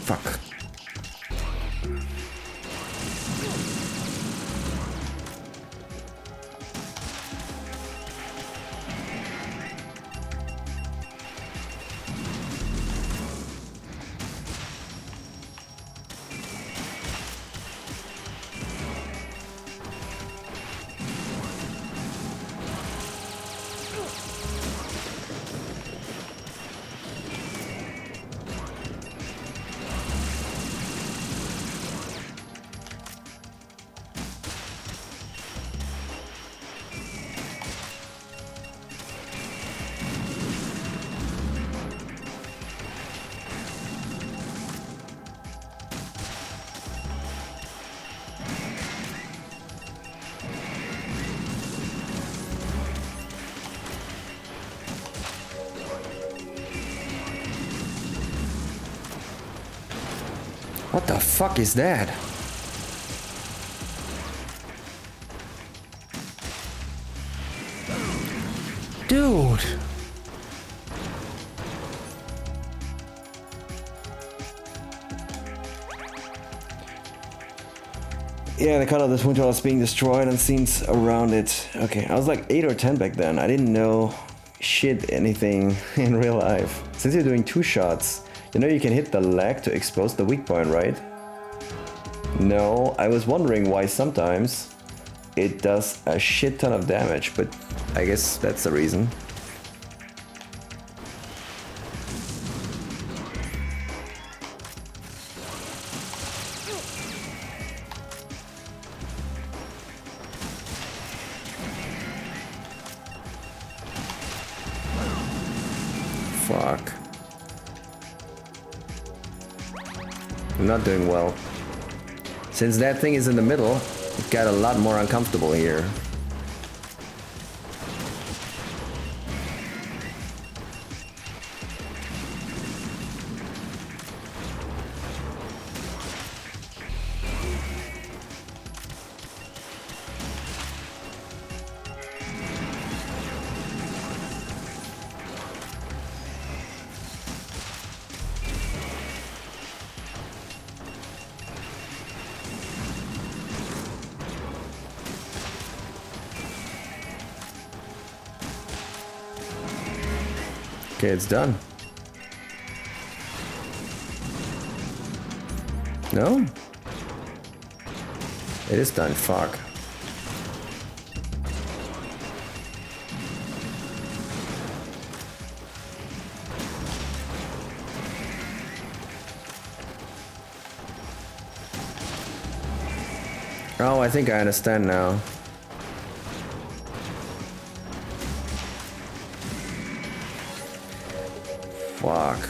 Fuck. What the fuck is that? Dude! Yeah, the cut of this winter was being destroyed and scenes around it. Okay, I was like 8 or 10 back then. I didn't know shit anything in real life. Since you're doing 2 shots, you know you can hit the leg to expose the weak point, right? No, I was wondering why sometimes it does a shit ton of damage, but I guess that's the reason. I'm not doing well. Since that thing is in the middle, it got a lot more uncomfortable here. Okay, it's done. No? It is done, fuck. Oh, I think I understand now. Fuck.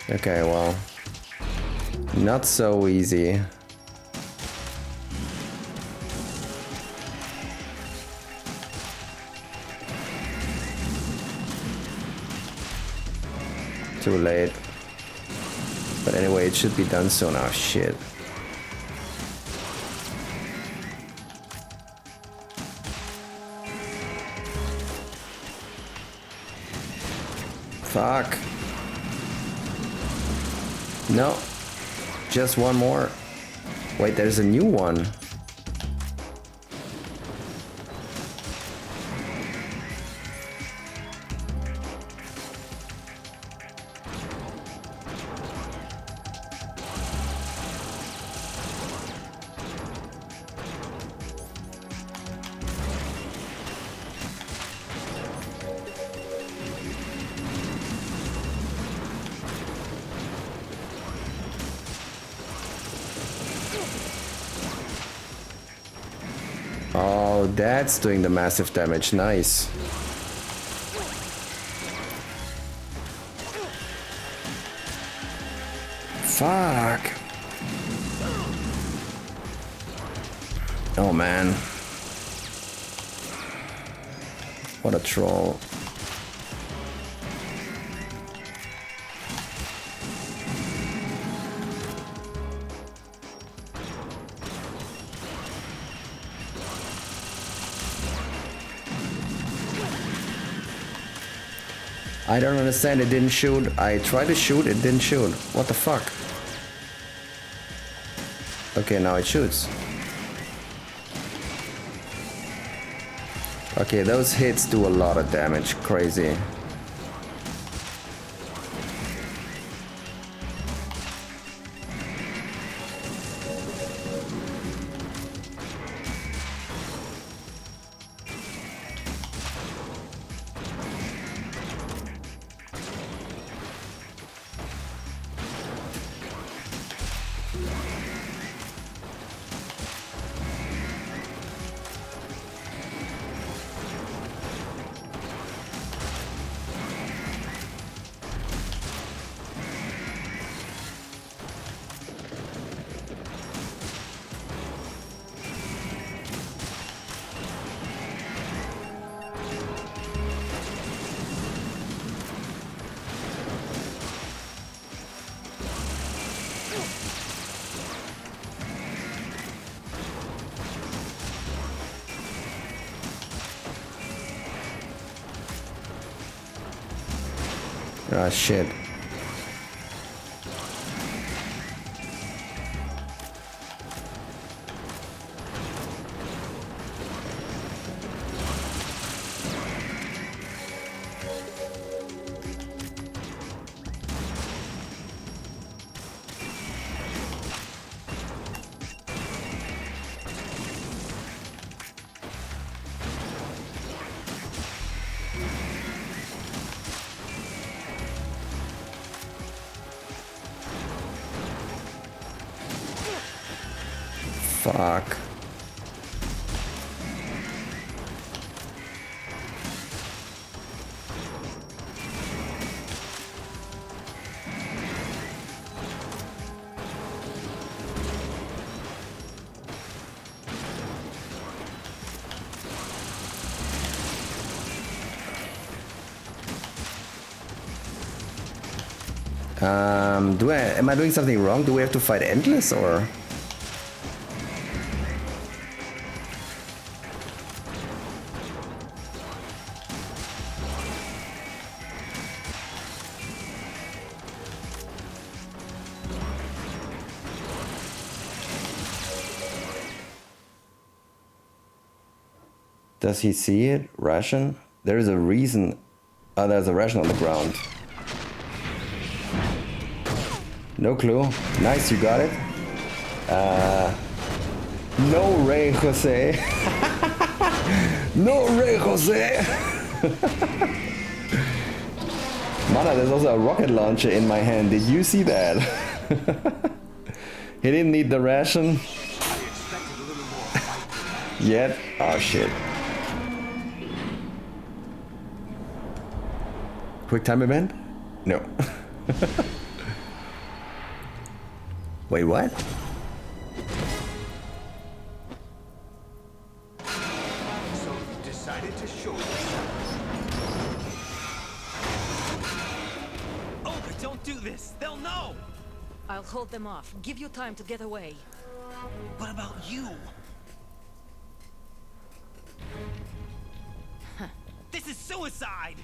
Okay, well, not so easy. Too late. But anyway, it should be done soon. Oh shit. Fuck. No. Just one more. Wait, there's a new one. Oh, that's doing the massive damage. Nice. Fuck. Oh man. What a troll. I don't understand, it didn't shoot. I tried to shoot, it didn't shoot. What the fuck? Okay, now it shoots. Okay, those hits do a lot of damage. Crazy. Ah, shit. Fuck. Am I doing something wrong? Do we have to fight Endless or? Does he see it? Ration? There is a reason. Oh, there's a ration on the ground. No clue. Nice, you got it. No way, Jose. No way, Jose. Mana, there's also a rocket launcher in my hand. Did you see that? He didn't need the ration. Yet. Oh shit. Quick time event? No. Wait, what? So you decided to show yourself. Oh, but don't do this. They'll know. I'll hold them off. Give you time to get away. What about you? This is suicide!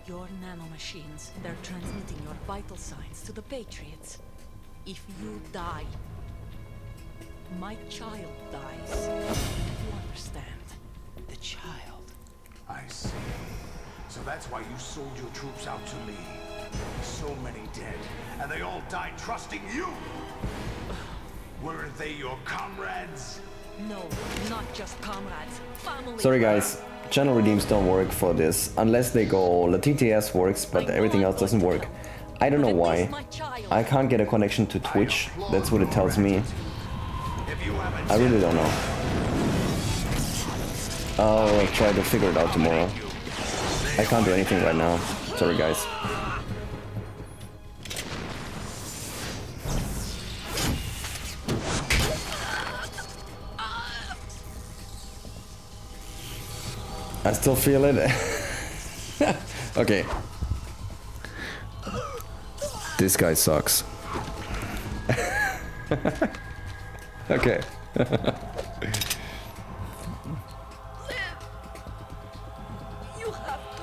Your nanomachines, they're transmitting your vital signs to the Patriots. If you die, my child dies. You understand? The child. I see. So that's why you sold your troops out to me. So many dead, and they all died trusting you! Weren't they your comrades? No, not just comrades. Family. Sorry guys, channel redeems don't work for this, unless they go LaTTS works, but everything else doesn't work. I don't know why. I can't get a connection to Twitch, that's what it tells me. I really don't know. I'll try to figure it out tomorrow. I can't do anything right now. Sorry guys. I still feel it. Okay. This guy sucks. Okay. You have to.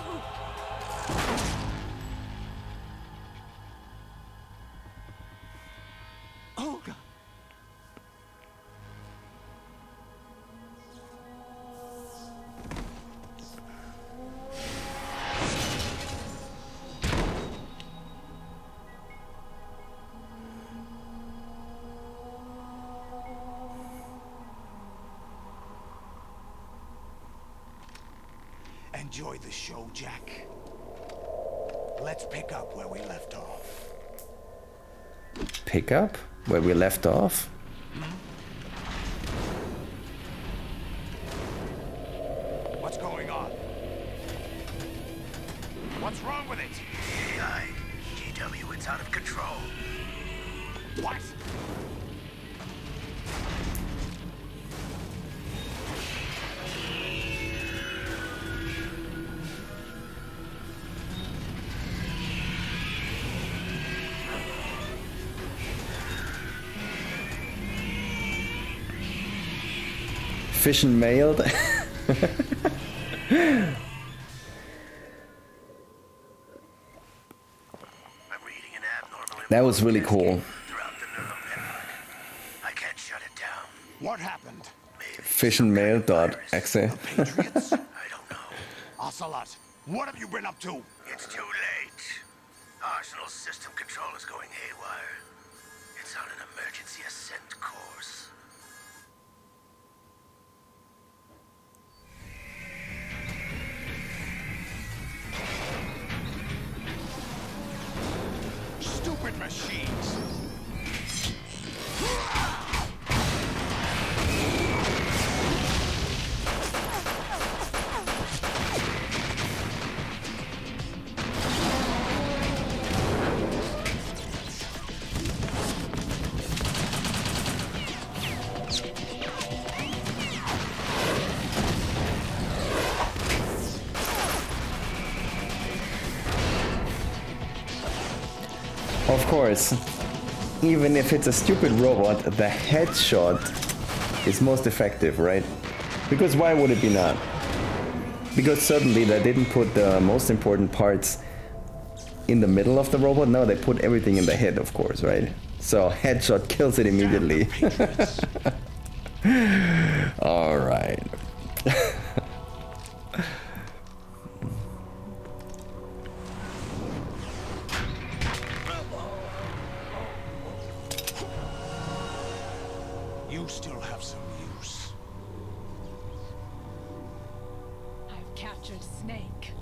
Oh God. Enjoy the show, Jack. Let's pick up where we left off. Pick up where we left off? What's going on? What's wrong with it? AI, GW, it's out of control. What? Fish and mailed. That was really cool. I can't shut it down. What happened? Fishandmail.exe. Patriots? I don't know. Ocelot, what have you been up to? It's too late. Arsenal system control is going haywire. It's on an emergency ascent course. Stupid machines! course, even if it's a stupid robot, the headshot is most effective, right? Because why would it be not? Because suddenly they didn't put the most important parts in the middle of the robot. No, they put everything in the head, of course, right? So headshot kills it immediately. All right. You still have some use. I've captured Snake.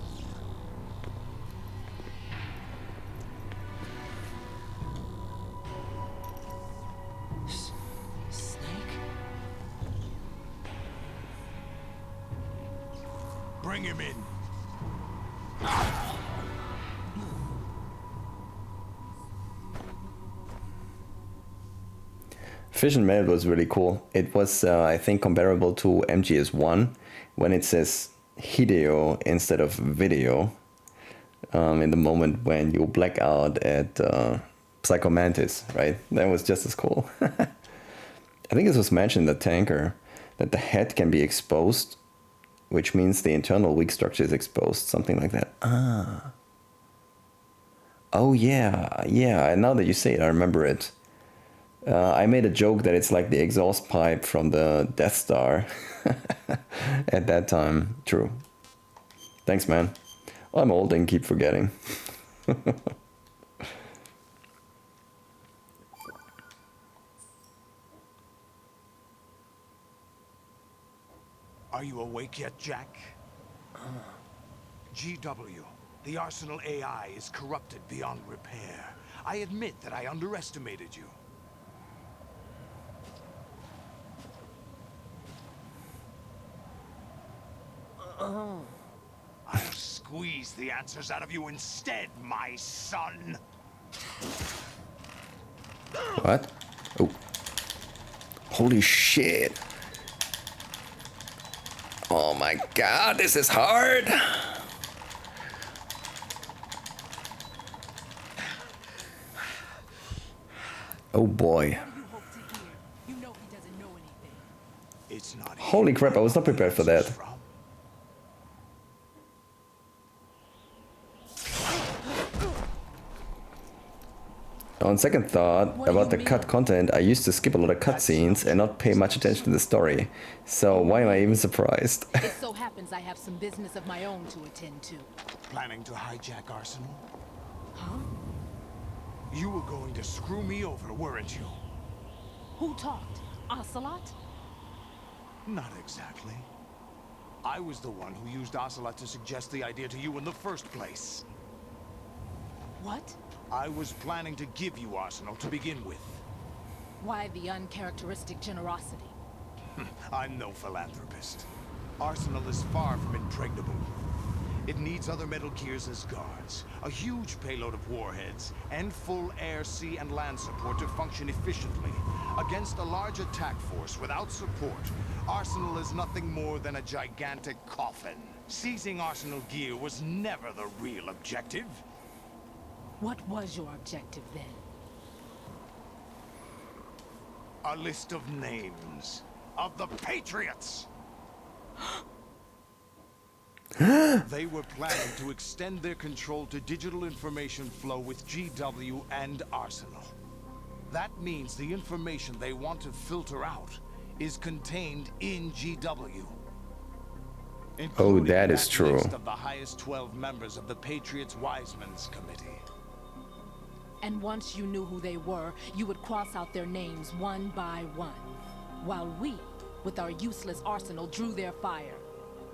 Snake? Bring him in. Vision Meld was really cool. It was, I think, comparable to MGS1 when it says Hideo instead of video. In the moment when you black out at Psycho Mantis, right? That was just as cool. I think this was mentioned in the tanker that the head can be exposed, which means the internal weak structure is exposed, something like that. Ah. Oh yeah, yeah. Now that you say it, I remember it. I made a joke that it's like the exhaust pipe from the Death Star at that time. True. Thanks, man. I'm old and keep forgetting. Are you awake yet, Jack? GW, the Arsenal AI is corrupted beyond repair. I admit that I underestimated you. I'll squeeze the answers out of you instead, my son. What? Oh. Holy shit. Oh my god, this is hard. Oh boy. It's not Holy crap, I was not prepared for that. On second thought, about the cut content, I used to skip a lot of cutscenes and not pay much attention to the story. So why am I even surprised? It so happens I have some business of my own to attend to. Planning to hijack Arsenal? Huh? You were going to screw me over, weren't you? Who talked? Ocelot? Not exactly. I was the one who used Ocelot to suggest the idea to you in the first place. What? I was planning to give you Arsenal to begin with. Why the uncharacteristic generosity? I'm no philanthropist. Arsenal is far from impregnable. It needs other Metal Gears as guards, a huge payload of warheads, and full air, sea, and land support to function efficiently. Against a large attack force without support, Arsenal is nothing more than a gigantic coffin. Seizing Arsenal gear was never the real objective. What was your objective then? A list of names of the Patriots. They were planning to extend their control to digital information flow with GW and Arsenal. That means the information they want to filter out is contained in GW. Oh, that is true. List of the highest 12 members of the Patriots Wiseman's Committee. And once you knew who they were, you would cross out their names one by one, while we, with our useless arsenal, drew their fire.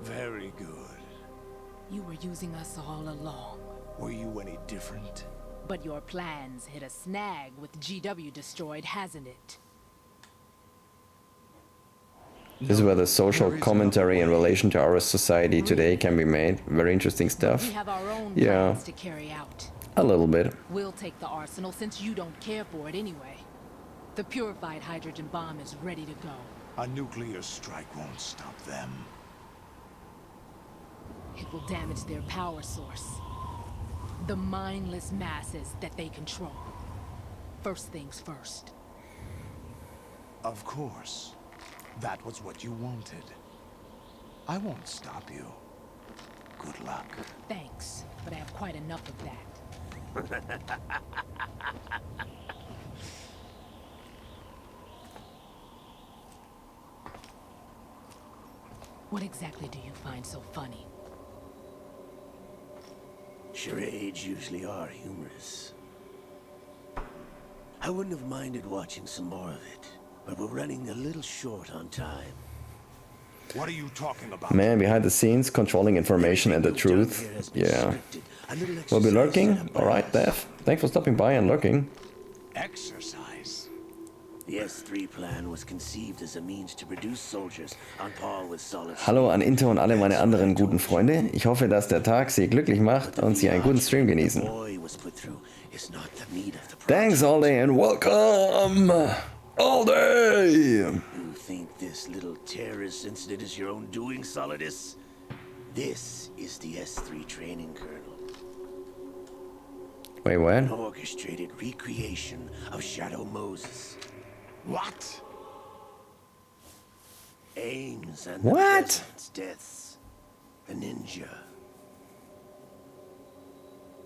Very good. You were using us all along. Were you any different? But your plans hit a snag with GW destroyed, hasn't it? This is where the social commentary in relation to our society today can be made. Very interesting stuff. We have our own Yeah, plans to carry out. a little bit. We'll take the arsenal since you don't care for it anyway. The purified hydrogen bomb is ready to go. A nuclear strike won't stop them. It will damage their power source. The mindless masses that they control. First things first. Of course. That was what you wanted. I won't stop you. Good luck. Thanks, but I have quite enough of that. What exactly do you find so funny? Charades usually are humorous. I wouldn't have minded watching some more of it, but we're running a little short on time. What are you talking about? Man behind the scenes, controlling information and the truth. Yeah. We'll be lurking? Alright, Dev. Thanks for stopping by and lurking. Exercise. The S3 plan was conceived as a means to produce soldiers on par with solid. Hallo an Inte und alle meine anderen guten Freunde. Ich hoffe, dass der Tag Sie glücklich macht und Sie einen guten Stream genießen. Thanks all day and welcome! All day! You think this little terrorist incident is your own doing, Solidus? This is the S3 training kernel. Wait, what? An orchestrated recreation of Shadow Moses. What? Ames and what? The president's deaths. The ninja.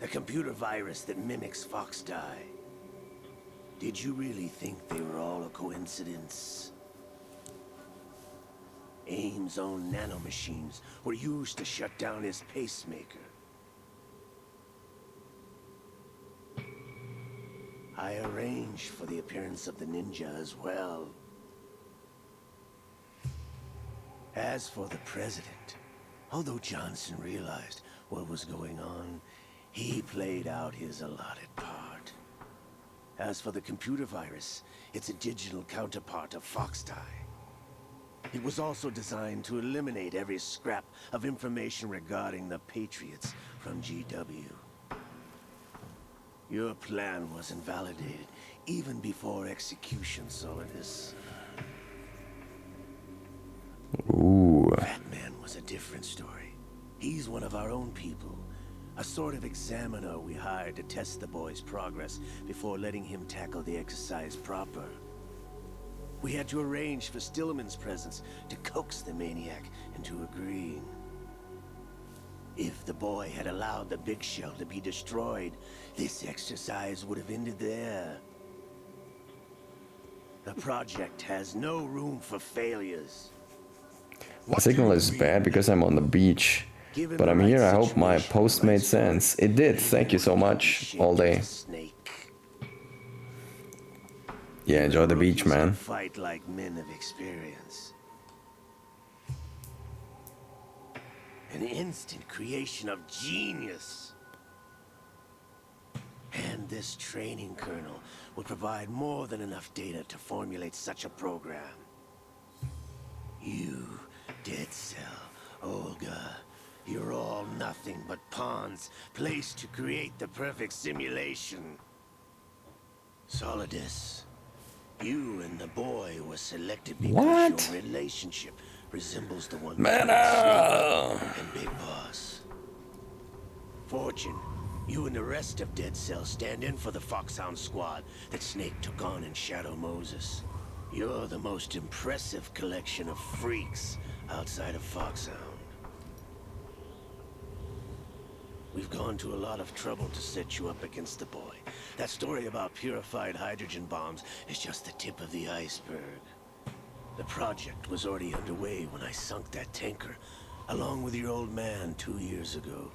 The computer virus that mimics Fox Die. Did you really think they were all a coincidence? Ames' own nanomachines were used to shut down his pacemaker. I arranged for the appearance of the ninja as well. As for the president, although Johnson realized what was going on, he played out his allotted part. As for the computer virus, it's a digital counterpart of Fox Die. It was also designed to eliminate every scrap of information regarding the Patriots from GW. Your plan was invalidated even before execution, Solidus. Ooh. Batman was a different story. He's one of our own people. A sort of examiner we hired to test the boy's progress before letting him tackle the exercise proper. We had to arrange for Stillman's presence to coax the maniac into agreeing. If the boy had allowed the big shell to be destroyed, this exercise would have ended there. The project has no room for failures. The signal is bad because I'm on the beach. But I'm here, I hope my post made sense. It did, thank you so much, all day. Yeah, enjoy the beach, man. Fight like men of experience. An instant creation of genius. And this training kernel will provide more than enough data to formulate such a program. You, Dead Cell, Olga, you're all nothing but pawns placed to create the perfect simulation. Solidus, you and the boy were selected because your relationship resembles the one between Snake and Big Boss. Fortune, you and the rest of Dead Cell stand in for the Foxhound squad that Snake took on in Shadow Moses. You're the most impressive collection of freaks outside of Foxhound. We've gone to a lot of trouble to set you up against the boy. That story about purified hydrogen bombs is just the tip of the iceberg. The project was already underway when I sunk that tanker, along with your old man 2 years ago.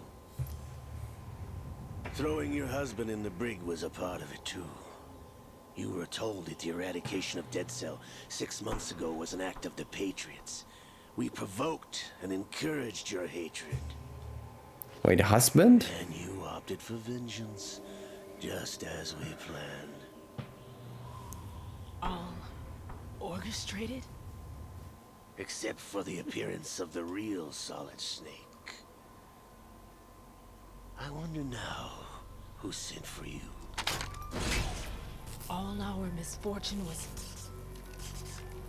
Throwing your husband in the brig was a part of it too. You were told that the eradication of Dead Cell 6 months ago was an act of the Patriots. We provoked and encouraged your hatred. Wait, husband? And you opted for vengeance, just as we planned. All orchestrated? Except for the appearance of the real Solid Snake. I wonder now who sent for you. All our misfortune was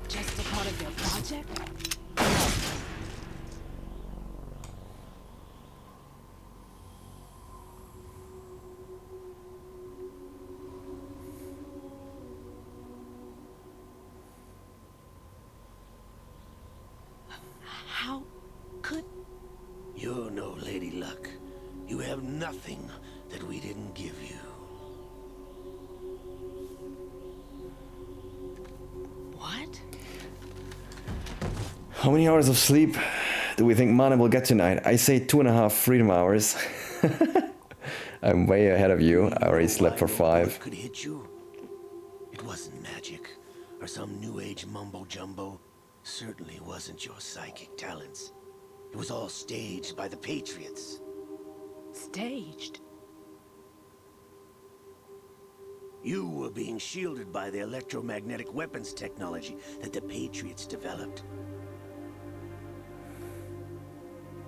just a part of their project? have nothing that we didn't give you. What? How many hours of sleep do we think Mana will get tonight? I say 2.5 freedom hours. I'm way ahead of you. I already slept for 5. Could hit you. It wasn't magic or some new age mumbo jumbo. Certainly wasn't your psychic talents. It was all staged by the Patriots. Staged? You were being shielded by the electromagnetic weapons technology that the Patriots developed.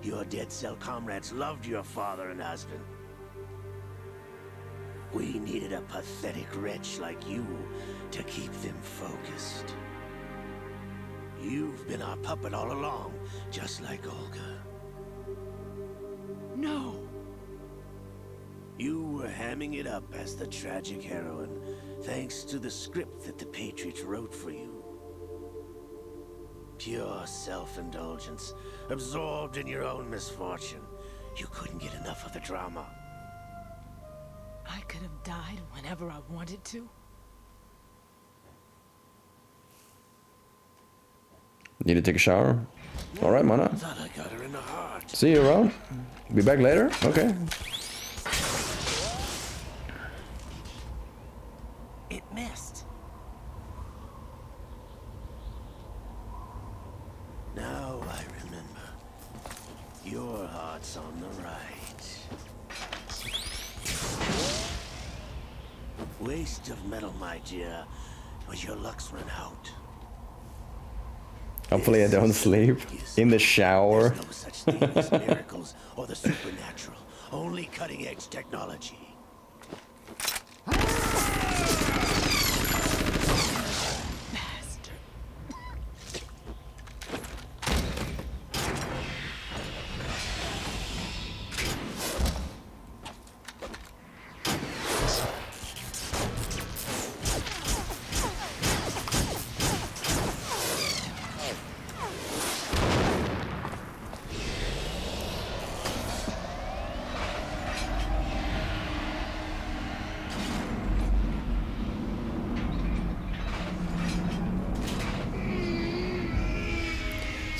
Your dead cell comrades loved your father and husband. We needed a pathetic wretch like you to keep them focused. You've been our puppet all along, just like Olga. No. You were hamming it up as the tragic heroine, thanks to the script that the Patriots wrote for you. Pure self-indulgence, absorbed in your own misfortune. You couldn't get enough of the drama. I could have died whenever I wanted to. Need to take a shower? Alright, Mana. Thought I got her in the heart. See you around. Be back later? Okay. It missed. Now I remember. Your heart's on the right. Waste of metal, my dear, but your luck's run out. Hopefully I don't sleep in the shower. There's no such thing as miracles or the supernatural. Only cutting-edge technology.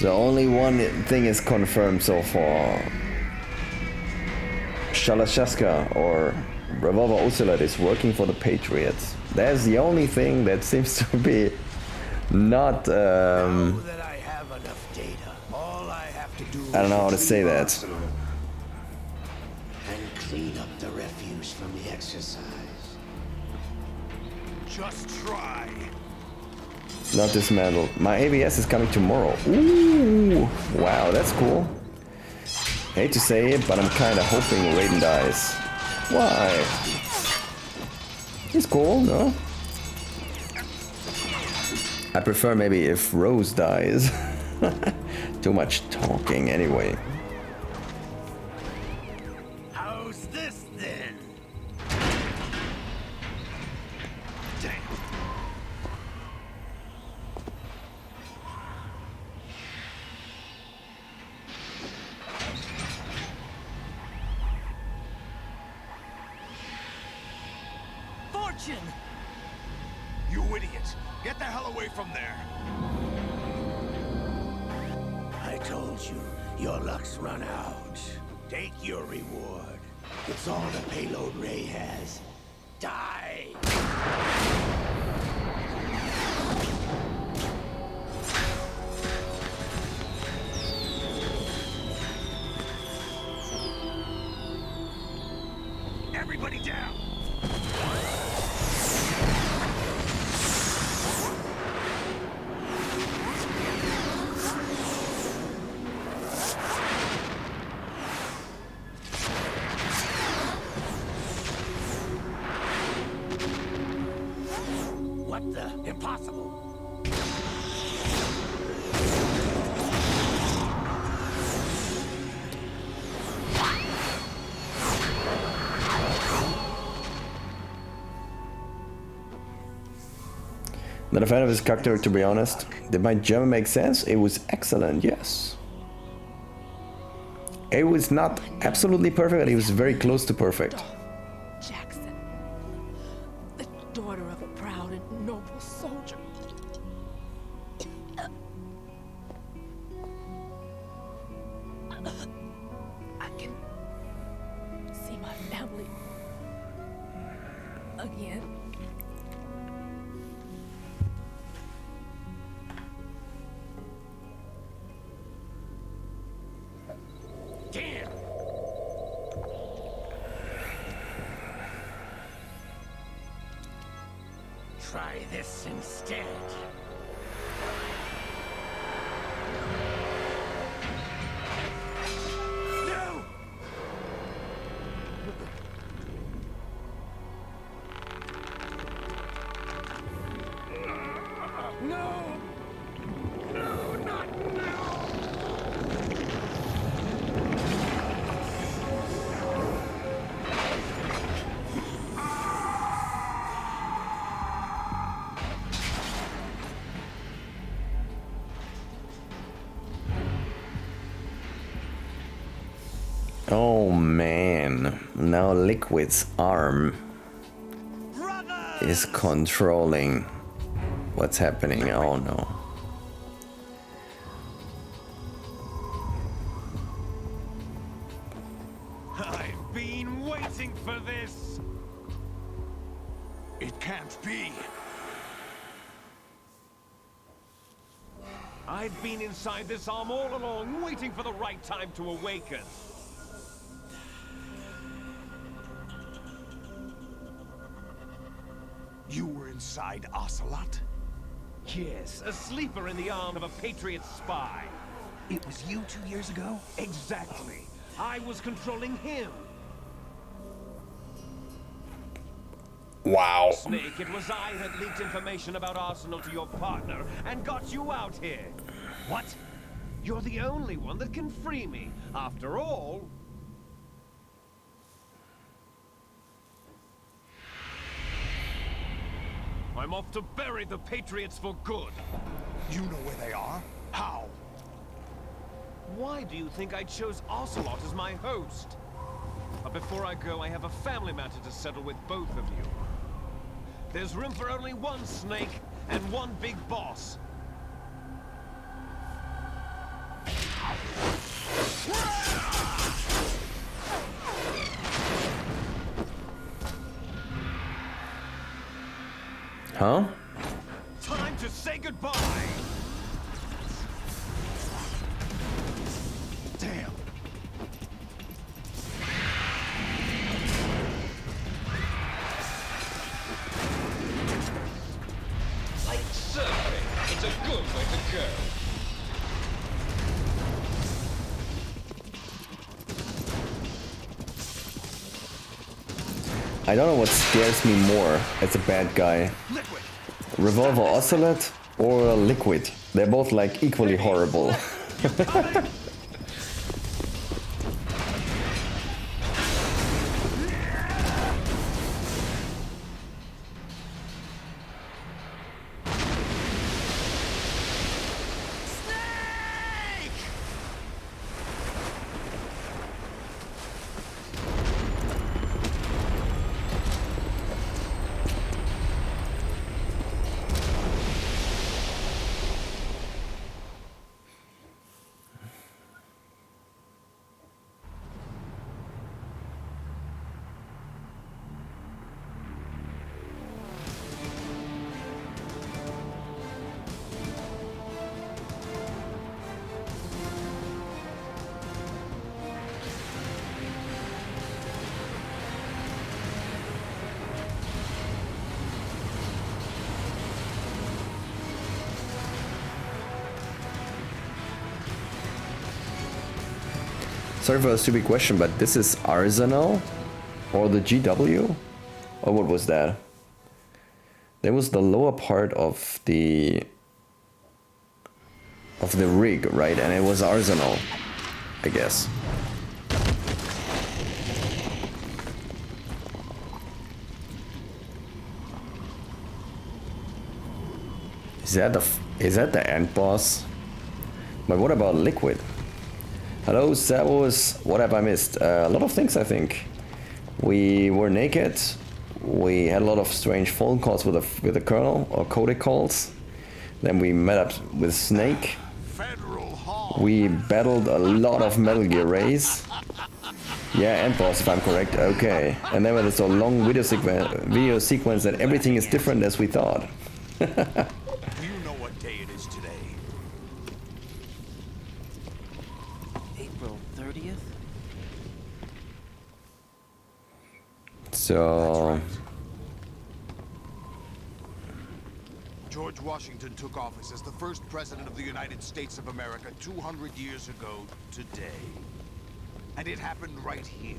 So only one thing is confirmed so far. Shalashaska or Revolver Ocelot is working for the Patriots. That's the only thing that seems to be not That I have enough data. All I have to do I don't know how to say that. and clean up the refuse from the exercise. Just try. Not dismantled. My ABS is coming tomorrow. Ooh, wow, that's cool. Hate to say it, but I'm kind of hoping Raiden dies. Why? He's cool, no? I prefer maybe if Rose dies. Too much talking anyway. How's this then? Damn. Fortune! You idiot. Get the hell away from there. I told you, your luck's run out. Take your reward. It's all the payload Ray has. Die! Everybody down. What the? Impossible! Not a fan of his character, to be honest. Did my German make sense? It was excellent, yes. It was not absolutely perfect, but it was very close to perfect. Jackson, the daughter of a proud and noble soldier. I can see my family again. Damn! Try this instead. No! No! No, not now! Oh man, now Liquid's arm is controlling what's happening. Oh no. I've been waiting for this! It can't be. I've been inside this arm all along, waiting for the right time to awaken. You were inside Ocelot? Yes, a sleeper in the arm of a Patriot spy. It was you 2 years ago? Exactly. I was controlling him. Wow. Snake, it was I that leaked information about Arsenal to your partner and got you out here. What? You're the only one that can free me. After all... I'm off to bury the Patriots for good. You know where they are? How? Why do you think I chose Ocelot as my host? But before I go, I have a family matter to settle with both of you. There's room for only one Snake and one big boss. Huh? Time to say goodbye! Damn. Like surfing, it's a good way to go. I don't know what scares me more as a bad guy. Revolver Ocelot or Liquid. They're both like equally horrible. Sorry for a stupid question, but this is Arsenal? Or the GW? Or what was that? That was the lower part of the rig, right? And it was Arsenal, I guess. Is that the end boss? But what about Liquid? Hello, servus. What have I missed? A lot of things, I think. We were naked. We had a lot of strange phone calls with the colonel, or codec calls. Then we met up with Snake. We battled a lot of Metal Gear Rays. Yeah, and boss, if I'm correct. Okay. And then there's a long video sequence that everything is different as we thought. Do you know what day it is today? April 30th? So... George Washington took office as the first president of the United States of America 200 years ago today. And it happened right here.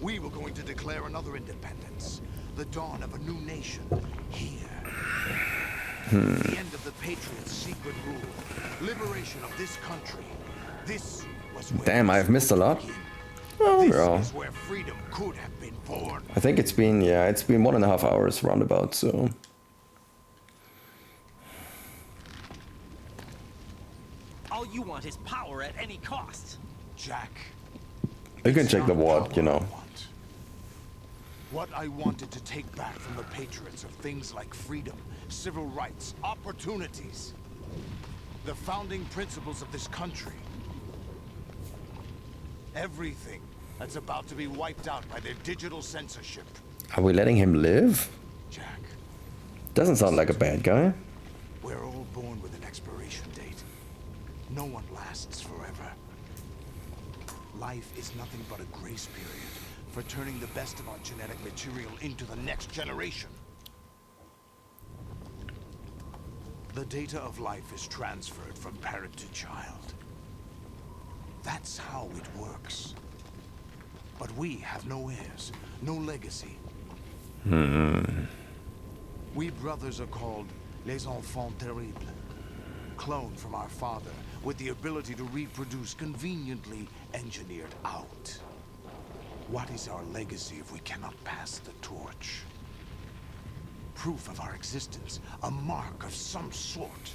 We were going to declare another independence. The dawn of a new nation. Here. The end of the Patriots' secret rule. Liberation of this country. This was where... Damn, I've missed a lot. Oh, bro. This is where freedom could have been born. I think it's been 1.5 hours roundabout, so... All you want is power at any cost. Jack. You can check the ward, you know. What I wanted to take back from the Patriots are things like freedom, civil rights, opportunities. The founding principles of this country. Everything that's about to be wiped out by their digital censorship. Are we letting him live? Jack. Doesn't sound like a bad guy. We're all born with an expiration date. No one lasts forever. Life is nothing but a grace period for turning the best of our genetic material into the next generation. The data of life is transferred from parent to child. That's how it works. But we have no heirs, no legacy. We brothers are called les enfants terribles. Cloned from our father, with the ability to reproduce conveniently engineered out. What is our legacy if we cannot pass the torch? Proof of our existence, a mark of some sort.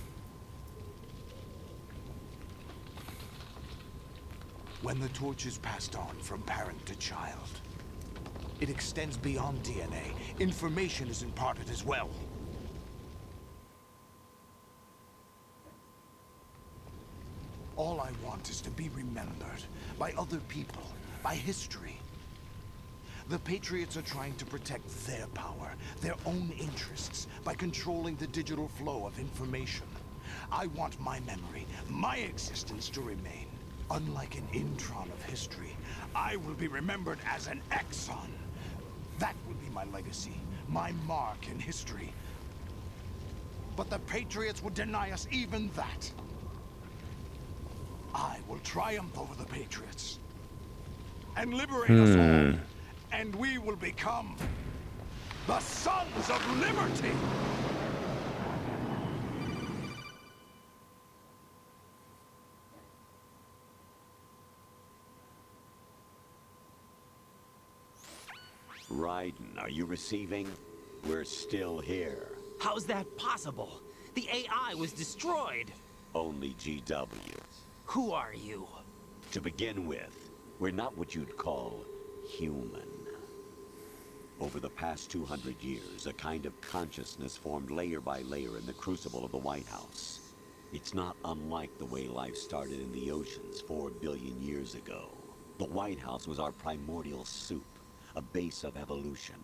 When the torch is passed on from parent to child, it extends beyond DNA. Information is imparted as well. All I want is to be remembered by other people, by history. The Patriots are trying to protect their power, their own interests, by controlling the digital flow of information. I want my memory, my existence to remain. Unlike an intron of history, I will be remembered as an exon. That will be my legacy, my mark in history. But the Patriots would deny us even that. I will triumph over the Patriots and liberate us all, and we will become the Sons of Liberty! Raiden, are you receiving? We're still here. How's that possible? The AI was destroyed. Only GW. Who are you? To begin with, we're not what you'd call human. Over the past 200 years, a kind of consciousness formed layer by layer in the crucible of the White House. It's not unlike the way life started in the oceans 4 billion years ago. The White House was our primordial soup, a base of evolution.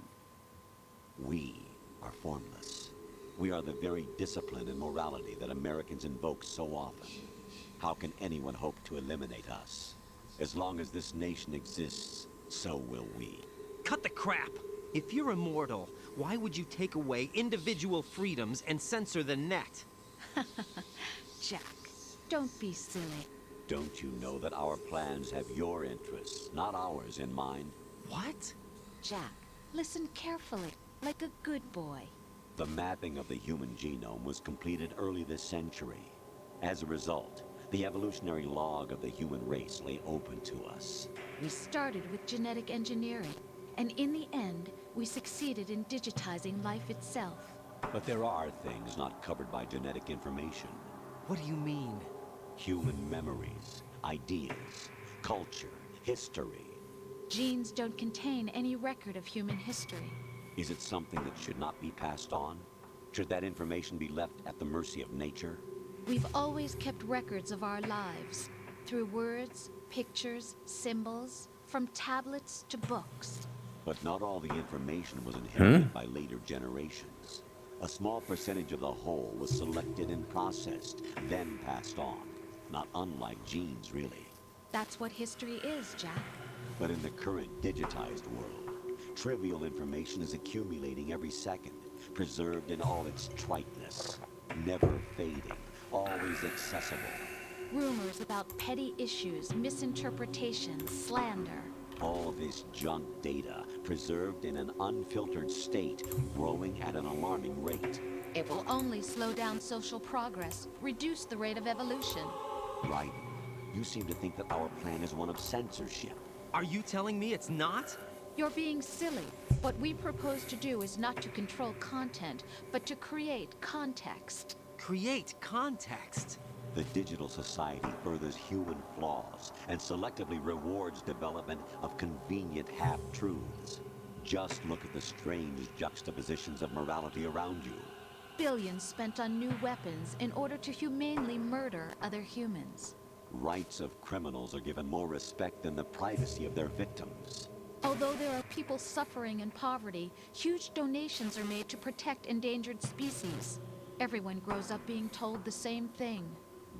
We are formless. We are the very discipline and morality that Americans invoke so often. How can anyone hope to eliminate us? As long as this nation exists, so will we. Cut the crap! If you're immortal, why would you take away individual freedoms and censor the net? Jack, don't be silly. Don't you know that our plans have your interests, not ours, in mind? What? Jack, listen carefully, like a good boy. The mapping of the human genome was completed early this century. As a result, the evolutionary log of the human race lay open to us. We started with genetic engineering, and in the end, we succeeded in digitizing life itself. But there are things not covered by genetic information. What do you mean? Human memories, ideas, culture, history. Genes don't contain any record of human history. Is it something that should not be passed on? Should that information be left at the mercy of nature? We've always kept records of our lives, through words, pictures, symbols, from tablets to books. But not all the information was inherited by later generations. A small percentage of the whole was selected and processed, then passed on. Not unlike genes, really. That's what history is, Jack. But in the current digitized world, trivial information is accumulating every second, preserved in all its triteness, never fading, always accessible. Rumors about petty issues, misinterpretations, slander. All this junk data, preserved in an unfiltered state, growing at an alarming rate. It will only slow down social progress, reduce the rate of evolution. Right. You seem to think that our plan is one of censorship. Are you telling me it's not? You're being silly. What we propose to do is not to control content, but to create context. Create context? The digital society furthers human flaws and selectively rewards development of convenient half-truths. Just look at the strange juxtapositions of morality around you. Billions spent on new weapons in order to humanely murder other humans. Rights of criminals are given more respect than the privacy of their victims. Although there are people suffering in poverty, huge donations are made to protect endangered species. Everyone grows up being told the same thing.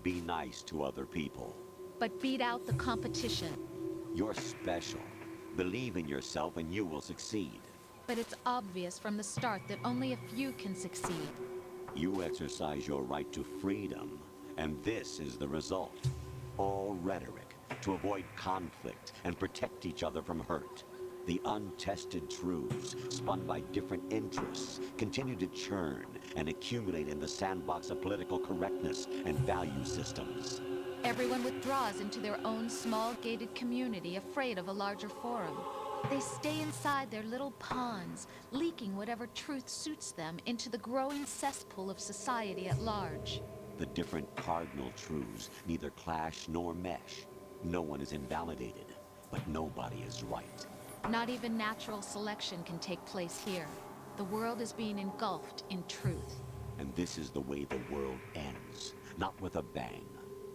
Be nice to other people. But beat out the competition. You're special. Believe in yourself and you will succeed. But it's obvious from the start that only a few can succeed. You exercise your right to freedom, and this is the result. All rhetoric to avoid conflict and protect each other from hurt. The untested truths, spun by different interests, continue to churn and accumulate in the sandbox of political correctness and value systems. Everyone withdraws into their own small gated community, afraid of a larger forum. They stay inside their little ponds, leaking whatever truth suits them into the growing cesspool of society at large. The different cardinal truths neither clash nor mesh. No one is invalidated, but nobody is right. Not even natural selection can take place here. The world is being engulfed in truth. And this is the way the world ends. Not with a bang,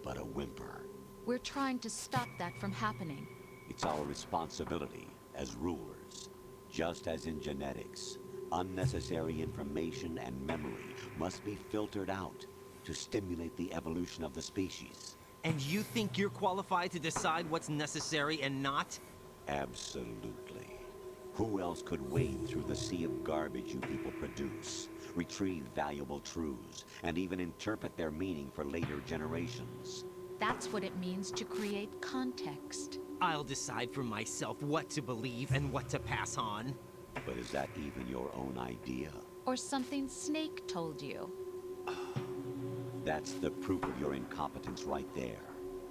but a whimper. We're trying to stop that from happening. It's our responsibility as rulers. Just as in genetics, unnecessary information and memory must be filtered out to stimulate the evolution of the species. And you think you're qualified to decide what's necessary and not? Absolutely. Who else could wade through the sea of garbage you people produce, retrieve valuable truths, and even interpret their meaning for later generations? That's what it means to create context. I'll decide for myself what to believe and what to pass on. But is that even your own idea? Or something Snake told you? That's the proof of your incompetence right there.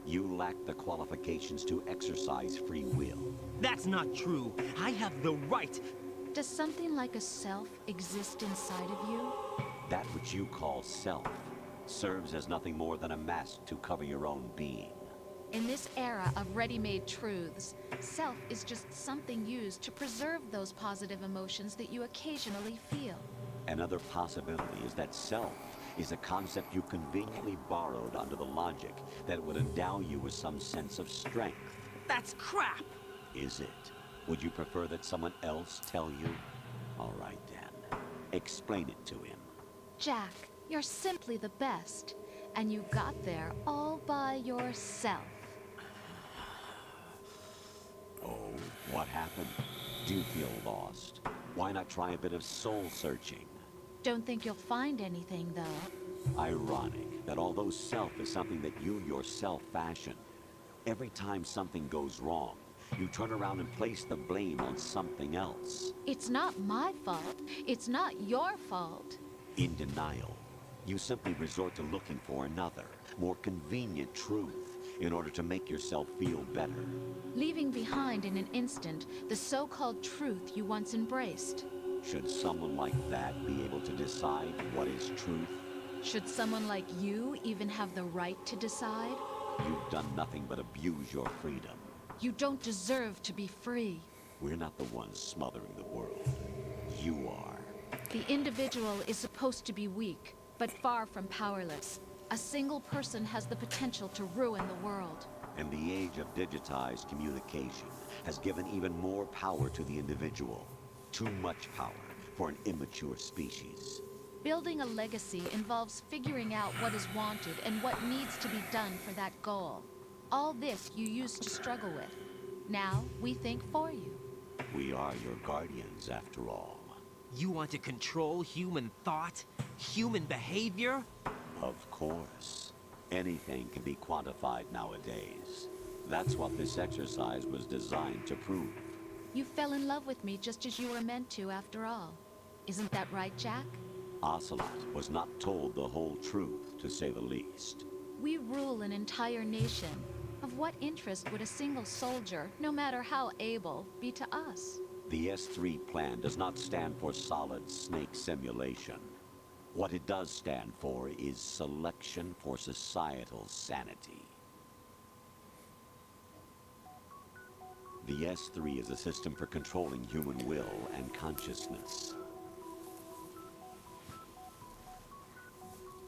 You lack the qualifications to exercise free will. That's not true. I have the right. Does something like a self exist inside of you? That which you call self serves as nothing more than a mask to cover your own being. In this era of ready-made truths, self is just something used to preserve those positive emotions that you occasionally feel. Another possibility is that self is a concept you conveniently borrowed under the logic that would endow you with some sense of strength. That's crap! Is it? Would you prefer that someone else tell you? All right then. Explain it to him. Jack, you're simply the best. And you got there all by yourself. Oh, what happened? Do you feel lost? Why not try a bit of soul searching? Don't think you'll find anything, though. Ironic that although self is something that you yourself fashion, every time something goes wrong, you turn around and place the blame on something else. It's not my fault. It's not your fault. In denial, you simply resort to looking for another, more convenient truth in order to make yourself feel better. Leaving behind in an instant the so-called truth you once embraced. Should someone like that be able to decide what is truth? Should someone like you even have the right to decide? You've done nothing but abuse your freedom. You don't deserve to be free. We're not the ones smothering the world. You are. The individual is supposed to be weak, but far from powerless. A single person has the potential to ruin the world. And the age of digitized communication has given even more power to the individual. Too much power for an immature species. Building a legacy involves figuring out what is wanted and what needs to be done for that goal. All this you used to struggle with. Now, we think for you. We are your guardians, after all. You want to control human thought? Human behavior? Of course. Anything can be quantified nowadays. That's what this exercise was designed to prove. You fell in love with me just as you were meant to, after all. Isn't that right, Jack? Ocelot was not told the whole truth, to say the least. We rule an entire nation. Of what interest would a single soldier, no matter how able, be to us? The S3 plan does not stand for solid snake simulation. What it does stand for is selection for societal sanity. The S3 is a system for controlling human will and consciousness.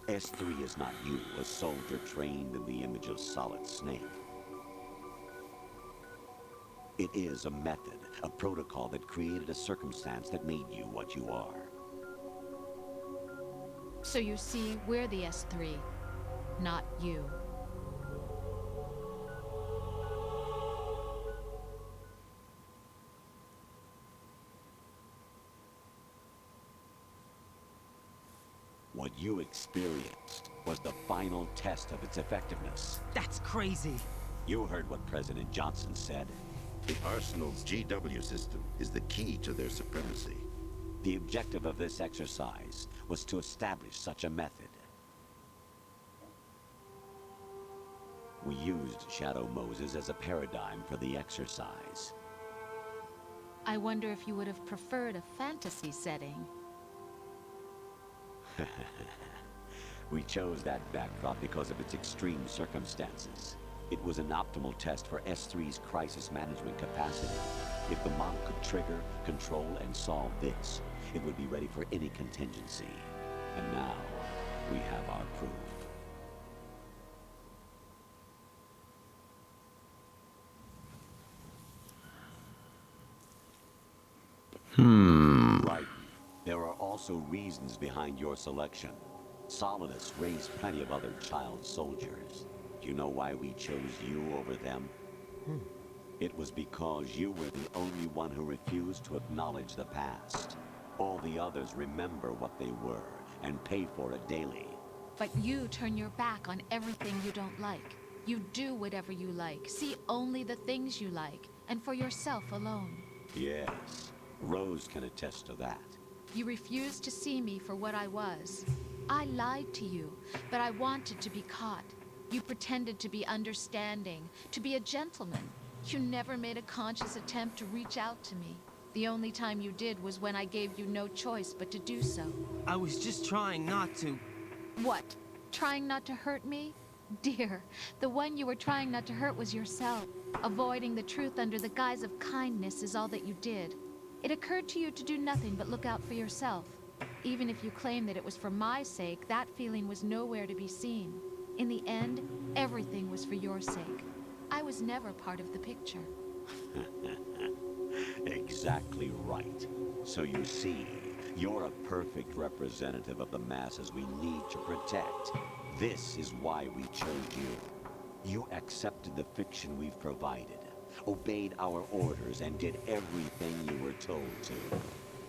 S3 is not you, a soldier trained in the image of Solid Snake. It is a method, a protocol that created a circumstance that made you what you are. So you see, we're the S3, not you. What you experienced was the final test of its effectiveness. That's crazy. You heard what President Johnson said. The Arsenal's GW system is the key to their supremacy. The objective of this exercise was to establish such a method. We used Shadow Moses as a paradigm for the exercise. I wonder if you would have preferred a fantasy setting. We chose that backdrop because of its extreme circumstances. It was an optimal test for S3's crisis management capacity. If the model could trigger, control, and solve this, it would be ready for any contingency. And now, we have our proof. Right. There are also reasons behind your selection. Solidus raised plenty of other child soldiers. Do you know why we chose you over them? It was because you were the only one who refused to acknowledge the past. All the others remember what they were and pay for it daily. But you turn your back on everything you don't like. You do whatever you like, see only the things you like, and for yourself alone. Yes, Rose can attest to that. You refused to see me for what I was. I lied to you, but I wanted to be caught. You pretended to be understanding, to be a gentleman. You never made a conscious attempt to reach out to me. The only time you did was when I gave you no choice but to do so. I was just trying not to... What? Trying not to hurt me? Dear, the one you were trying not to hurt was yourself. Avoiding the truth under the guise of kindness is all that you did. It occurred to you to do nothing but look out for yourself. Even if you claim that it was for my sake, that feeling was nowhere to be seen. In the end, everything was for your sake. I was never part of the picture. Exactly right. So you see, you're a perfect representative of the masses we need to protect. This is why we chose you. You accepted the fiction we've provided, obeyed our orders, and did everything you were told to.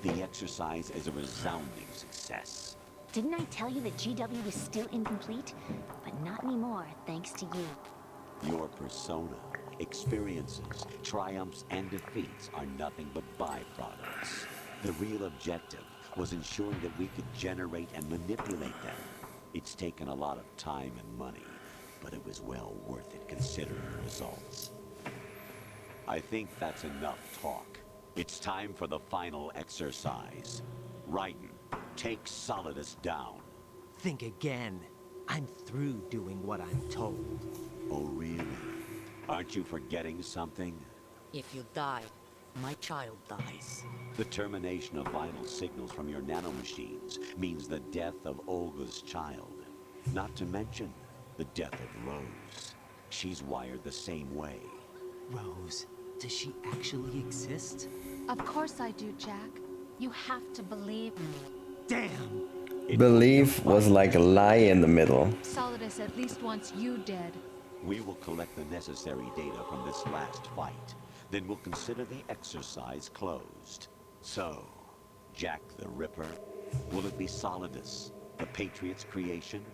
The exercise is a resounding success. Didn't I tell you that GW was still incomplete? But not anymore, thanks to you. Your persona, experiences, triumphs, and defeats are nothing but byproducts. The real objective was ensuring that we could generate and manipulate them. It's taken a lot of time and money, but it was well worth it considering the results. I think that's enough talk. It's time for the final exercise. Raiden, take Solidus down. Think again. I'm through doing what I'm told. Oh, really? Aren't you forgetting something? If you die, my child dies. The termination of vital signals from your nanomachines means the death of Olga's child. Not to mention the death of Rose. She's wired the same way. Rose, does she actually exist? Of course I do, Jack. You have to believe me. Damn! Believe was like a lie in the middle. Solidus at least wants you dead. We will collect the necessary data from this last fight. Then we'll consider the exercise closed. So, Jack the Ripper, will it be Solidus, the Patriot's creation,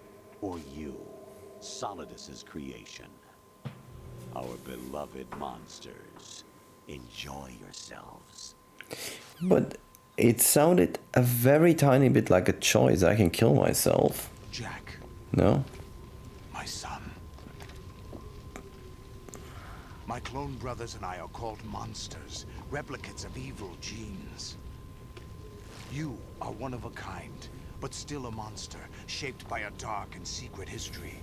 or you, Solidus's creation? Our beloved monsters, enjoy yourselves. But it sounded a very tiny bit like a choice. I can kill myself. Jack. No? My son. My clone brothers and I are called monsters, replicates of evil genes. You are one of a kind, but still a monster, shaped by a dark and secret history.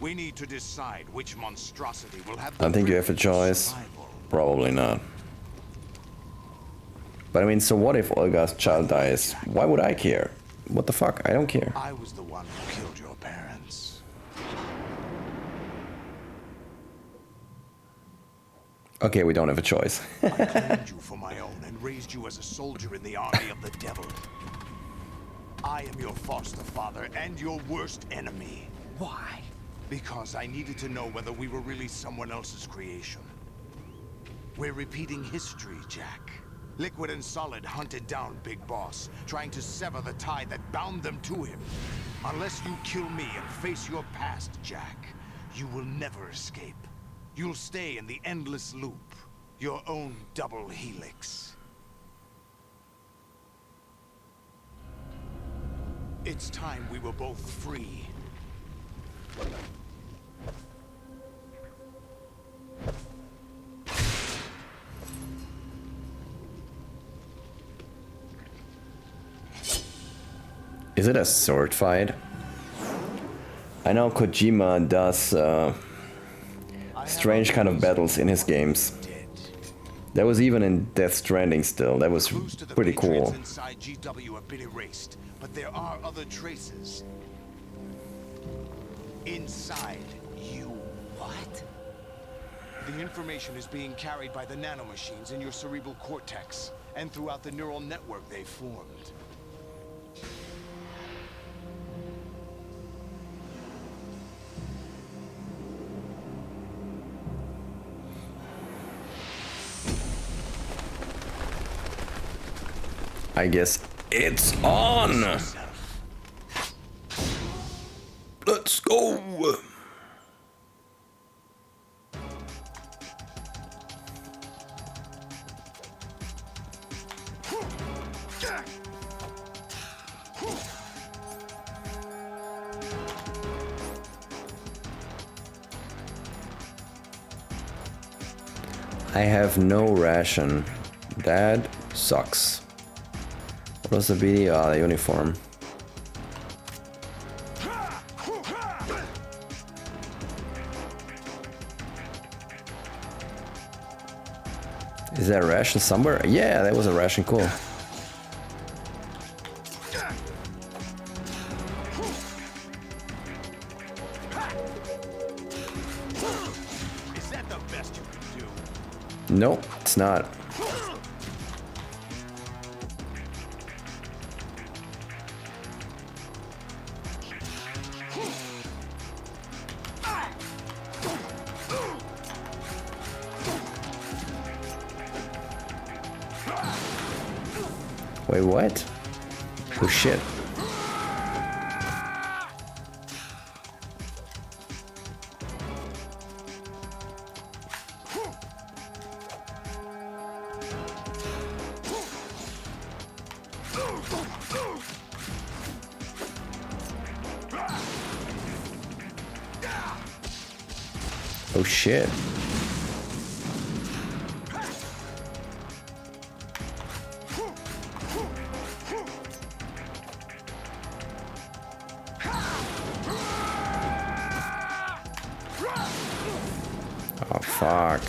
We need to decide which monstrosity will have the I think you have a choice. Probably not. But I mean, so what if Olga's child dies? Why would I care? What the fuck? I don't care. I was the one who killed your parents. Okay, we don't have a choice. I claimed you for my own and raised you as a soldier in the army of the devil. I am your foster father and your worst enemy. Why? Because I needed to know whether we were really someone else's creation. We're repeating history, Jack. Liquid and Solid hunted down Big Boss, trying to sever the tie that bound them to him. Unless you kill me and face your past, Jack, you will never escape. You'll stay in the endless loop, your own double helix. It's time we were both free. Is it a sword fight? I know Kojima does strange kind of battles in his games. That was even in Death Stranding still. That was pretty cool. Inside GW have been erased, but there are other traces. Inside you. What? The information is being carried by the nanomachines in your cerebral cortex and throughout the neural network they formed. I guess it's on! Let's go! I have no ration. That sucks. What was the BD? Ah, the uniform. Is there a ration somewhere? Yeah, there was a ration, cool. Is that the best you can do? Nope, it's not. Wait, what? Oh shit. Oh shit. Fuck.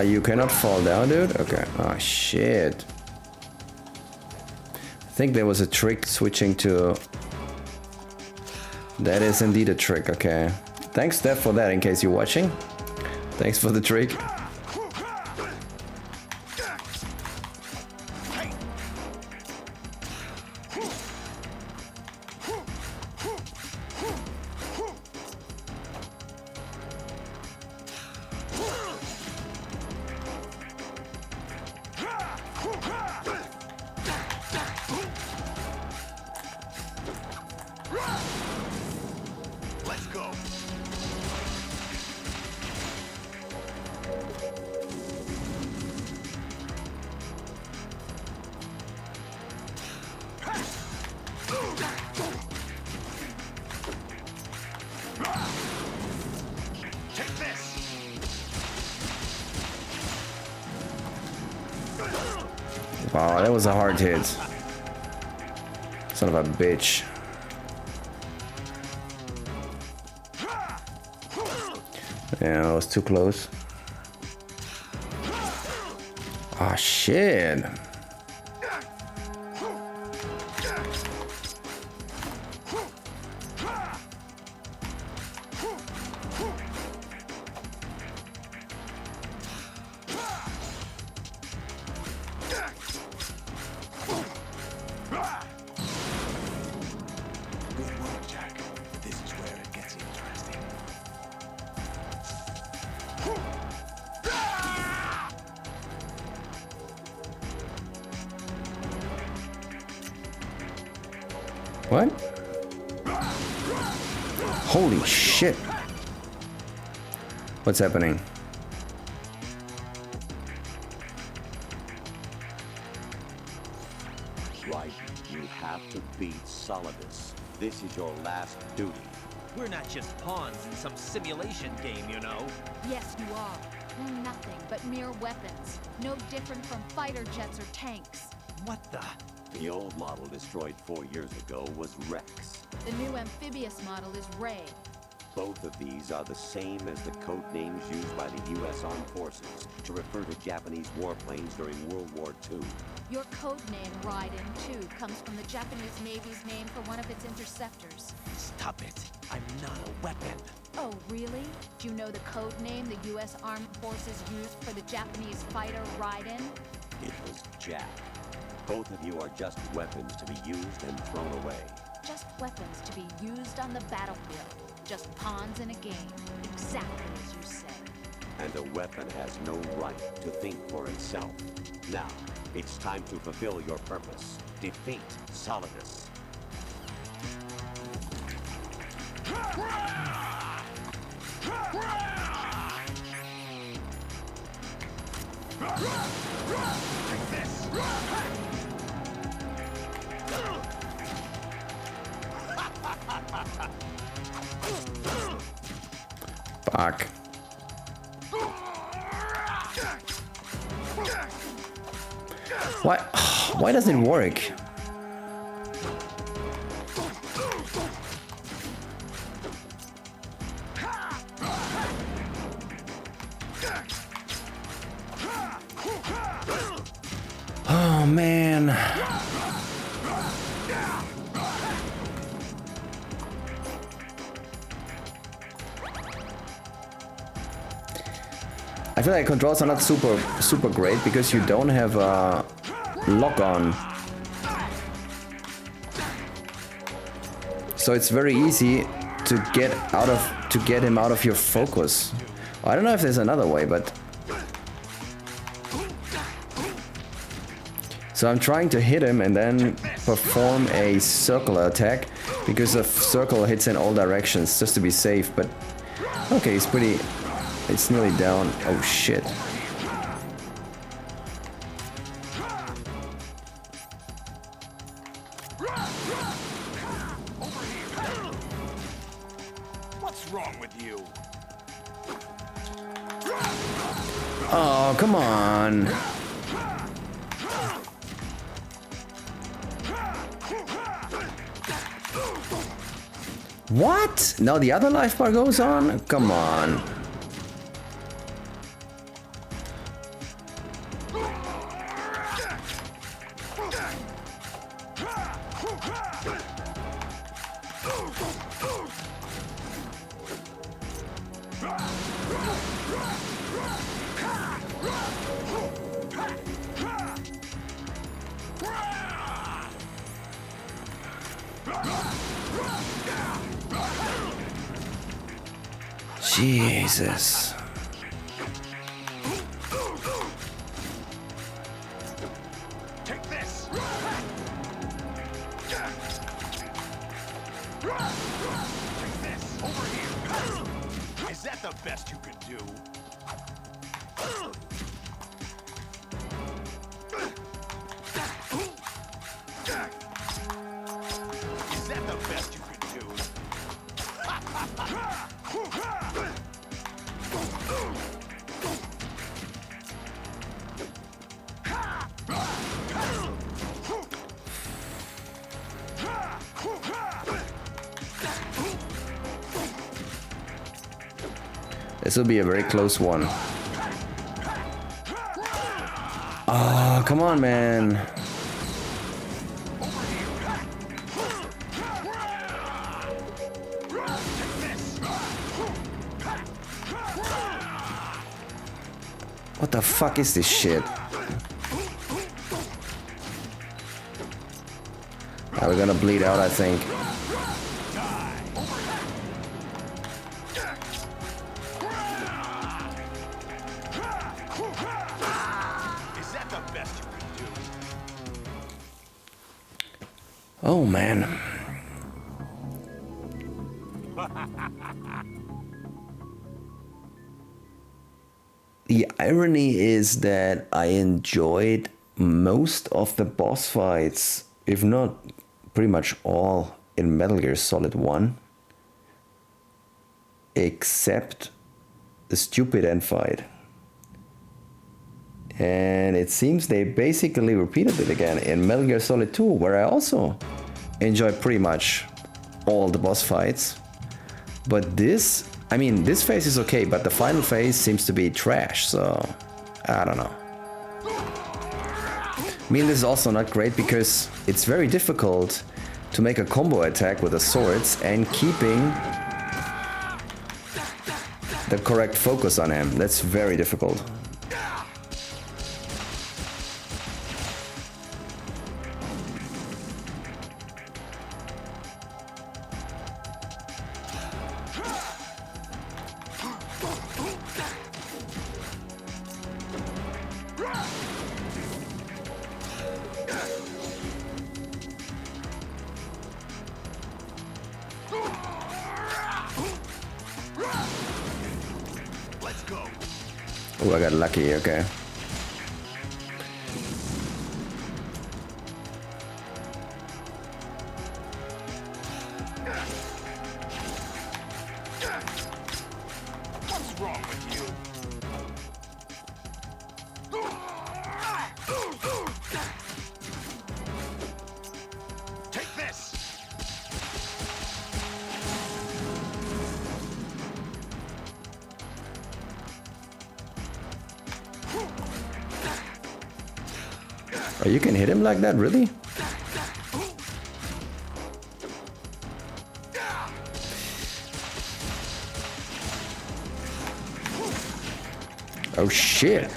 You cannot fall down, dude? Okay. Oh, shit. I think there was a trick switching to... That is indeed a trick, okay. Thanks, Steph, for that, in case you're watching. Thanks for the trick. Wow, that was a hard hit. Son of a bitch. Yeah, that was too close. Ah, shit. What? Holy shit. What's happening? Right, you have to beat Solidus. This is your last duty. We're not just pawns in some simulation game, you know. Yes, you are. We're nothing but mere weapons. No different from fighter jets or tanks. What the? The old model destroyed 4 years ago was Rex. The new amphibious model is Ray. Both of these are the same as the code names used by the U.S. Armed Forces to refer to Japanese warplanes during World War II. Your code name, Raiden, too, comes from the Japanese Navy's name for one of its interceptors. Stop it. I'm not a weapon. Oh, really? Do you know the code name the U.S. Armed Forces used for the Japanese fighter Raiden? It was Jack. Both of you are just weapons to be used and thrown away. Just weapons to be used on the battlefield. Just pawns in a game. Exactly as you said. And a weapon has no right to think for itself. Now, it's time to fulfill your purpose. Defeat Solidus. Take this! Fuck. Why? Why does it work? Oh man. I feel like controls are not super great because you don't have a lock on. So it's very easy to get him out of your focus. I don't know if there's another way, but so I'm trying to hit him and then perform a circular attack because the circle hits in all directions just to be safe, but okay, it's nearly down. Oh shit. Oh, come on. What? Now the other life bar goes on? Come on. Jesus. Take this. Take this. Over here. Is that the best you could do? Is that the best you could do? This will be a very close one. Oh, come on, man. What the fuck is this shit? Now we're gonna bleed out, I think. Oh man. The irony is that I enjoyed most of the boss fights, if not pretty much all, in Metal Gear Solid 1, except the stupid end fight. And it seems they basically repeated it again in Metal Gear Solid 2, where I also enjoyed pretty much all the boss fights. But this, I mean, this phase is okay, but the final phase seems to be trash, so I don't know. I mean, this is also not great because it's very difficult to make a combo attack with the swords and keeping the correct focus on him. That's very difficult. Oh, I got lucky, okay. What's wrong with you? Take this. Oh, you can hit him like that, really? Oh shit.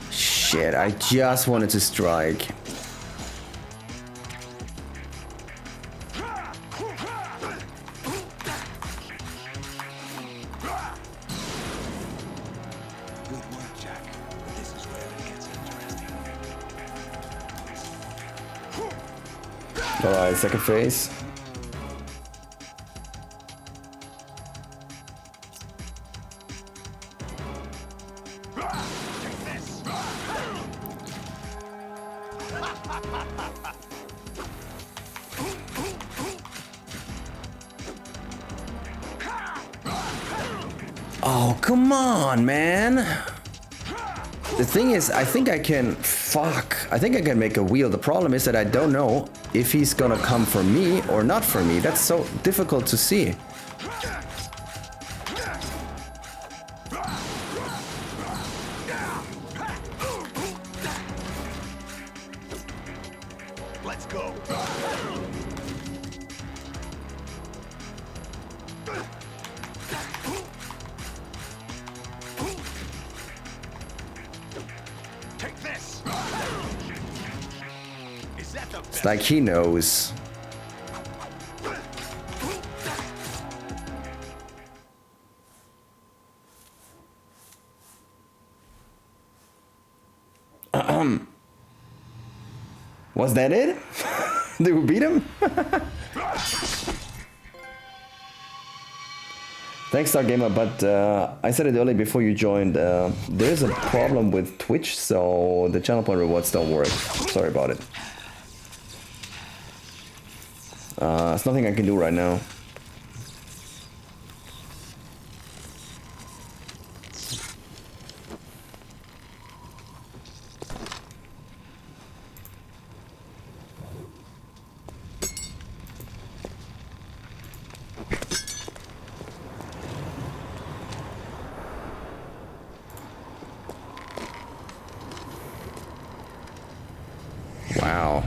Shit, I just wanted to strike. Alright, second phase. Oh, come on, man. The thing is, I think I can... Fuck. I think I can make a wheel. The problem is that I don't know if he's gonna come for me or not for me. That's so difficult to see. Let's go. Take this. Is that the It's like he knows. Was that it? Did we beat him? Thanks, Stargamer, but I said it earlier before you joined. There's a problem with Twitch, so the channel point rewards don't work. Sorry about it. There's nothing I can do right now. Wow.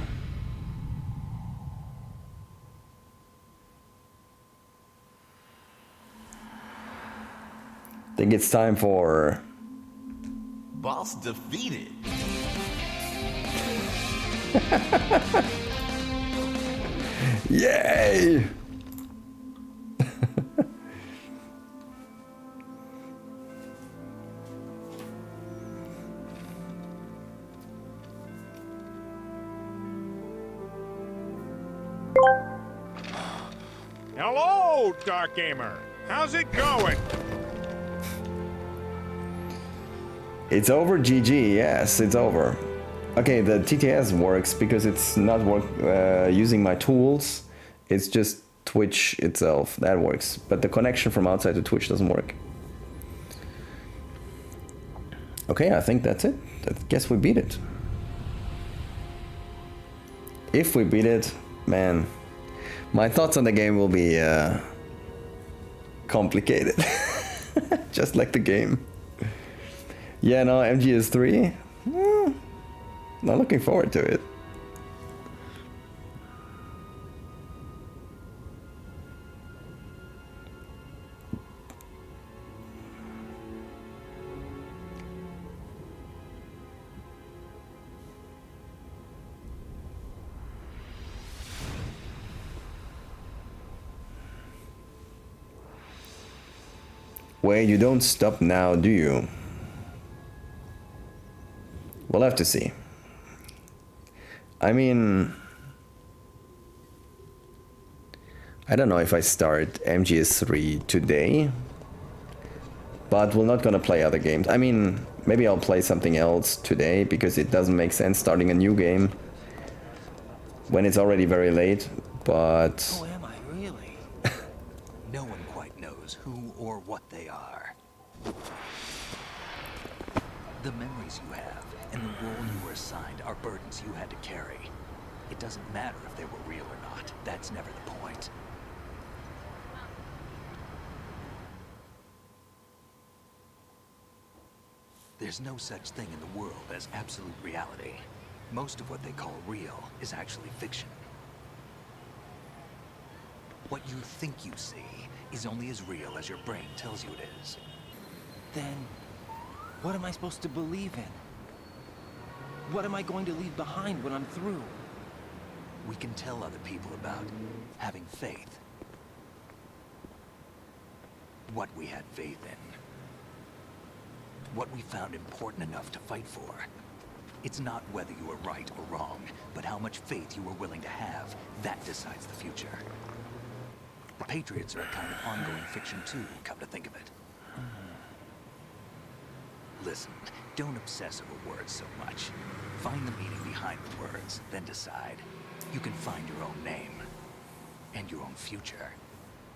Think it's time for... Boss defeated. Yay! Hello, Dark Gamer. How's it going? It's over, GG. Yes, it's over. Okay, the TTS works because it's not using my tools. It's just Twitch itself. That works. But the connection from outside to Twitch doesn't work. Okay, I think that's it. I guess we beat it. If we beat it, man, my thoughts on the game will be complicated. Just like the game. Yeah, no, MGS3. Not looking forward to it. Wait, you don't stop now, do you? We'll have to see. I mean, I don't know if I start MGS3 today, but we're not gonna play other games. I mean, maybe I'll play something else today because it doesn't make sense starting a new game when it's already very late, but... Who am I, really? No one quite knows who or what they are. The memories you have and the role you were assigned are burdens you had to carry. It doesn't matter if they were real or not. That's never the point. There's no such thing in the world as absolute reality. Most of what they call real is actually fiction. What you think you see is only as real as your brain tells you it is. Then, what am I supposed to believe in? What am I going to leave behind when I'm through? We can tell other people about having faith. What we had faith in. What we found important enough to fight for. It's not whether you were right or wrong, but how much faith you were willing to have. That decides the future. The Patriots are a kind of ongoing fiction too, come to think of it. Listen, don't obsess over words so much. Find the meaning behind the words, then decide. You can find your own name. And your own future.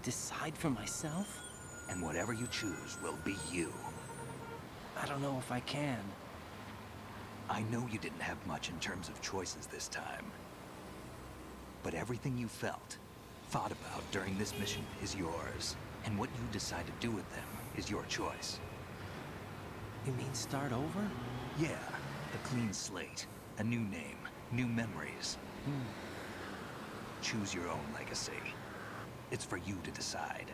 Decide for myself? And whatever you choose will be you. I don't know if I can. I know you didn't have much in terms of choices this time. But everything you felt, thought about during this mission is yours. And what you decide to do with them is your choice. You mean start over? Yeah, a clean slate, a new name, new memories. Choose your own legacy. It's for you to decide.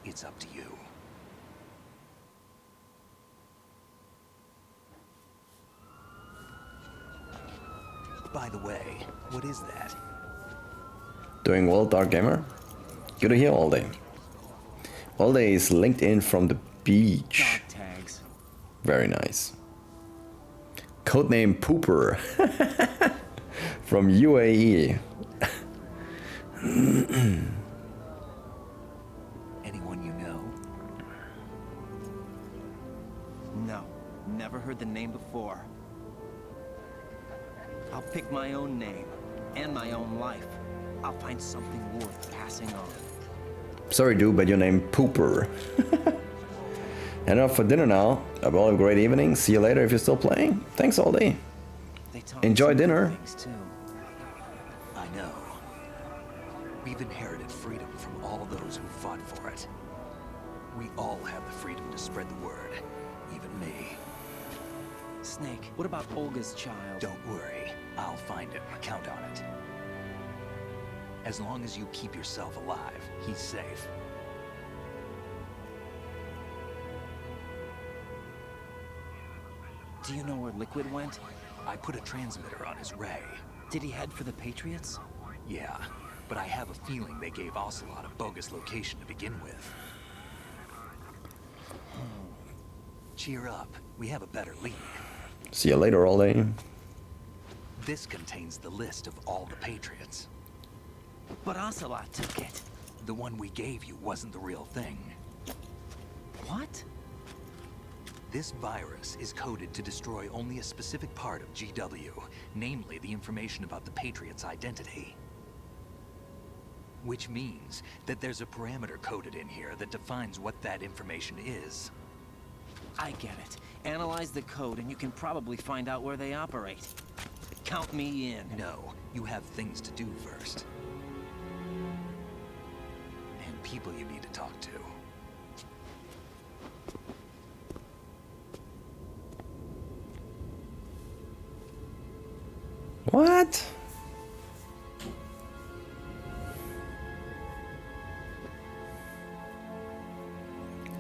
It's up to you. By the way, what is that? Doing well, Dark Gamer? Good to hear, All Day. All Day is linked in from the beach. Dog tags. Very nice. Codename Pooper from UAE. Anyone you know? No, never heard the name before. I'll pick my own name and my own life. I'll find something worth passing on. Sorry, dude, but your name Pooper. Heading off for dinner now. Have all a great evening. See you later if you're still playing. Thanks, All Day. Enjoy dinner. I know. We've inherited freedom from all those who fought for it. We all have the freedom to spread the word, even me. Snake, what about Olga's child? Don't worry, I'll find him. Count on it. As long as you keep yourself alive, he's safe. Do you know where Liquid went? I put a transmitter on his ray. Did he head for the Patriots? Yeah, but I have a feeling they gave Ocelot a bogus location to begin with. Cheer up, we have a better lead. See you later, All Day. This contains the list of all the Patriots. But Ocelot took it. The one we gave you wasn't the real thing. What? This virus is coded to destroy only a specific part of GW, namely the information about the Patriot's identity. Which means that there's a parameter coded in here that defines what that information is. I get it. Analyze the code and you can probably find out where they operate. Count me in. No, you have things to do first. And people you need to talk to. What?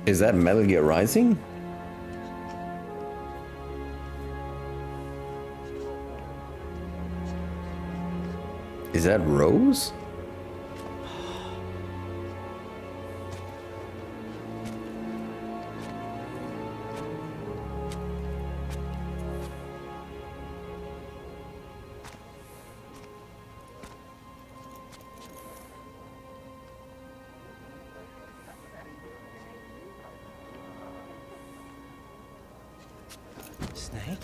Is that Metal Gear Rising? Is that Rose? Snake?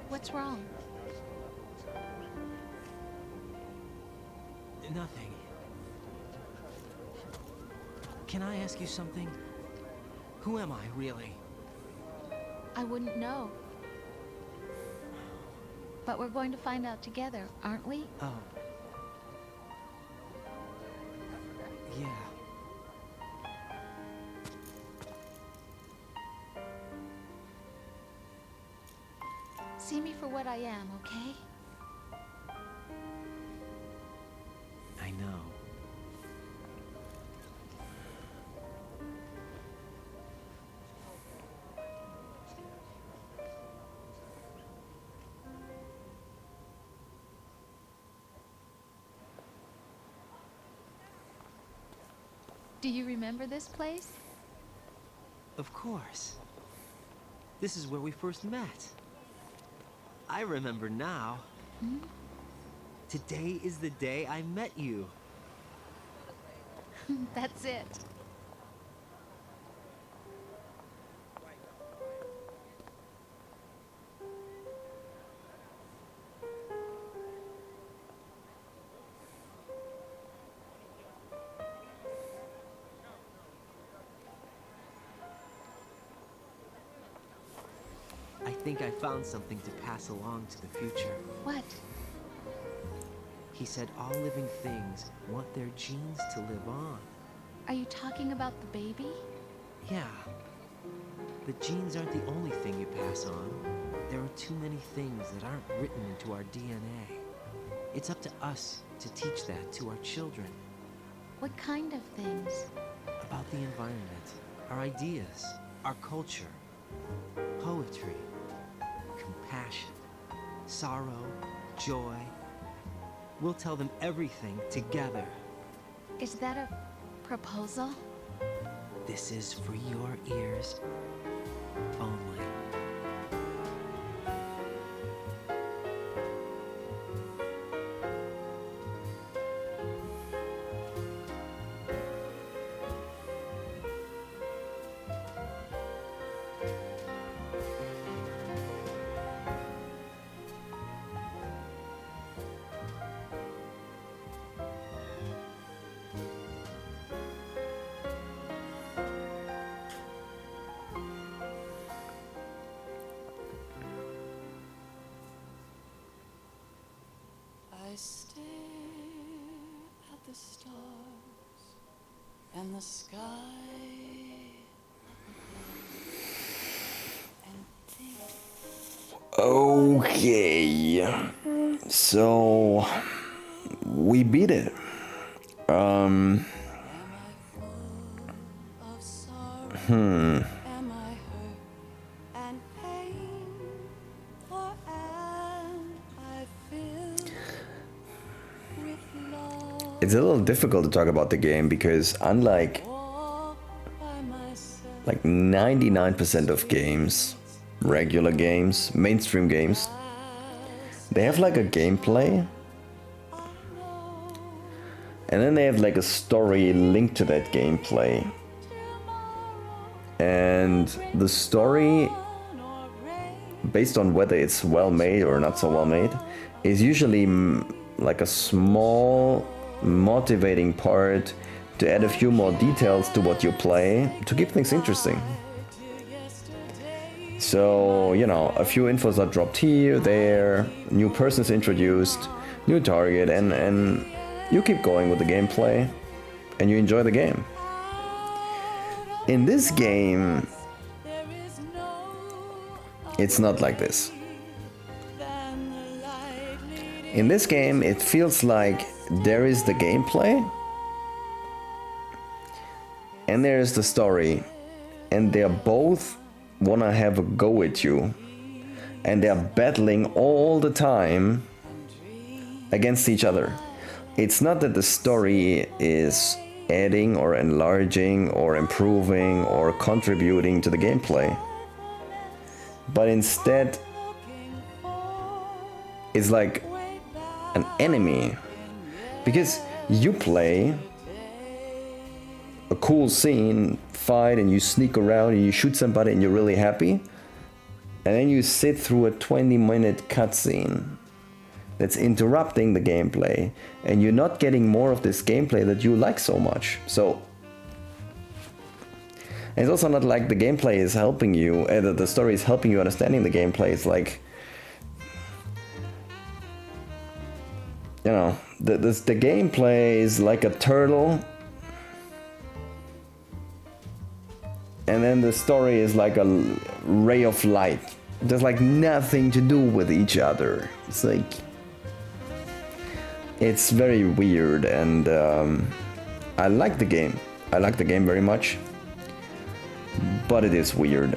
What's wrong? Nothing. Can I ask you something? Who am I, really? I wouldn't know. But we're going to find out together, aren't we? Oh. Yeah. See me for what I am, okay? I know. Do you remember this place? Of course. This is where we first met. I remember now. Hmm? Today is the day I met you. That's it. I think I found something to pass along to the future. What? He said all living things want their genes to live on. Are you talking about the baby? Yeah. But genes aren't the only thing you pass on. There are too many things that aren't written into our DNA. It's up to us to teach that to our children. What kind of things? About the environment, our ideas, our culture, poetry, compassion, sorrow, joy. We'll tell them everything together. Is that a proposal? This is for your ears only. I stare at the stars and the sky and think. Okay, so we beat it. Am I hurt and pain, or am I filled with love? It's a little difficult to talk about the game because unlike like 99% of games, regular games, mainstream games, they have like a gameplay and then they have like a story linked to that gameplay. And the story, based on whether it's well made or not so well made, is usually like a small motivating part to add a few more details to what you play to keep things interesting. So, you know, a few infos are dropped here, there, new persons introduced, new target, and you keep going with the gameplay and you enjoy the game. In this game, it's not like this. In this game, it feels like there is the gameplay and there is the story, and they're both wanna have a go at you, and they're battling all the time against each other. It's not that the story is adding or enlarging or improving or contributing to the gameplay, but instead it's like an enemy, because you play a cool scene, fight, and you sneak around and you shoot somebody and you're really happy, and then you sit through a 20-minute cutscene that's interrupting the gameplay, and you're not getting more of this gameplay that you like so much. So it's also not like the gameplay is helping you, the story is helping you understanding the gameplay. It's like, you know, the gameplay is like a turtle, and then the story is like a ray of light. There's like nothing to do with each other. It's like, it's very weird, and I like the game. I like the game very much, but it is weird.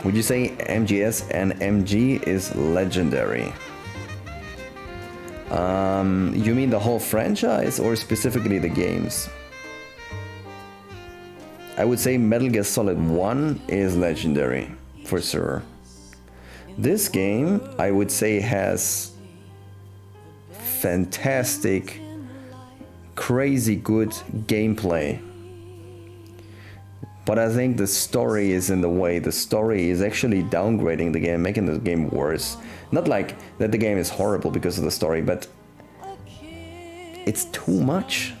Would you say MGS and MG is legendary? You mean the whole franchise or specifically the games? I would say Metal Gear Solid 1 is legendary, for sure. This game, I would say, has fantastic crazy good gameplay. But I think the story is in the way. The story is actually downgrading the game, making the game worse. Not like that the game is horrible because of the story, but it's too much.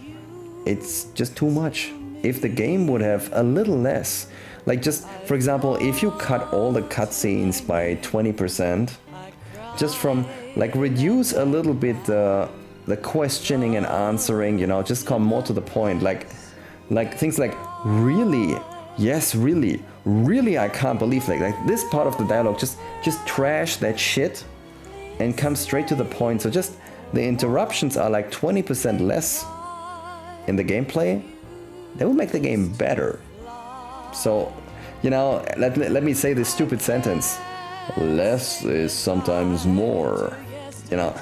It's just too much. If the game would have a little less, like just, for example, if you cut all the cutscenes by 20%, just from, like, reduce a little bit the questioning and answering, you know, just come more to the point, like things like, really, yes, really, I can't believe, like this part of the dialogue, just trash that shit and come straight to the point. So just the interruptions are like 20% less in the gameplay. That will make the game better. So, you know, let me say this stupid sentence. Less is sometimes more. You know,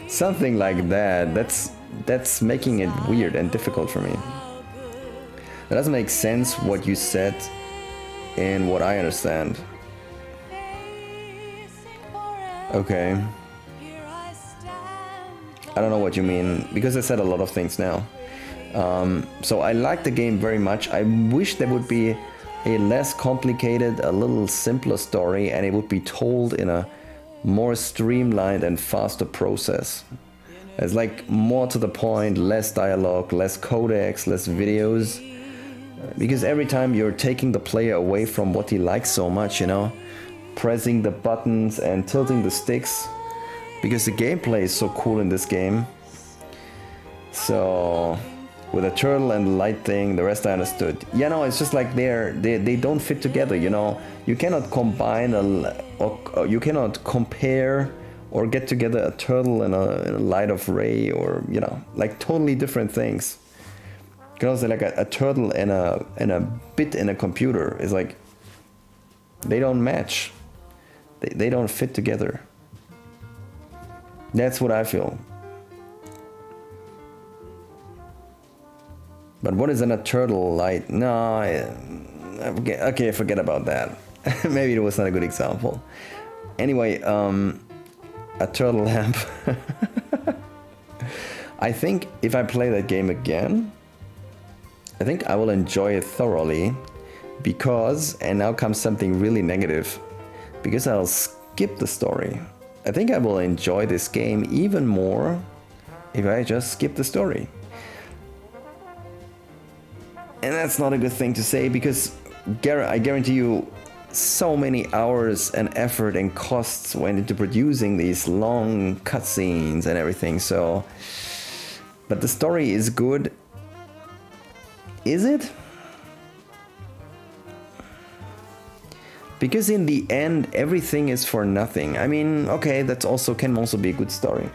something like that. That's making it weird and difficult for me. It doesn't make sense what you said and what I understand. Okay. I don't know what you mean, because I said a lot of things now. So I like the game very much. I wish there would be a less complicated, a little simpler story, and it would be told in a more streamlined and faster process. It's like more to the point, less dialogue, less codecs, less videos. Because every time you're taking the player away from what he likes so much, you know, pressing the buttons and tilting the sticks, because the gameplay is so cool in this game. So with a turtle and the light thing, the rest I understood. You know, it's just like they don't fit together, you know. You cannot combine or you cannot compare or get together a turtle and a light of ray, or, you know, like totally different things. Because like a turtle and a bit in a computer is like, they don't match. They don't fit together. That's what I feel. But what is in a turtle light? No, okay, forget about that. Maybe it was not a good example. Anyway, a turtle lamp. I think if I play that game again, I think I will enjoy it thoroughly, because, and now comes something really negative, because I'll skip the story. I think I will enjoy this game even more if I just skip the story. And that's not a good thing to say, because I guarantee you so many hours and effort and costs went into producing these long cutscenes and everything. So, but the story is good. Is it? Because in the end, everything is for nothing. I mean, okay, that can also be a good story.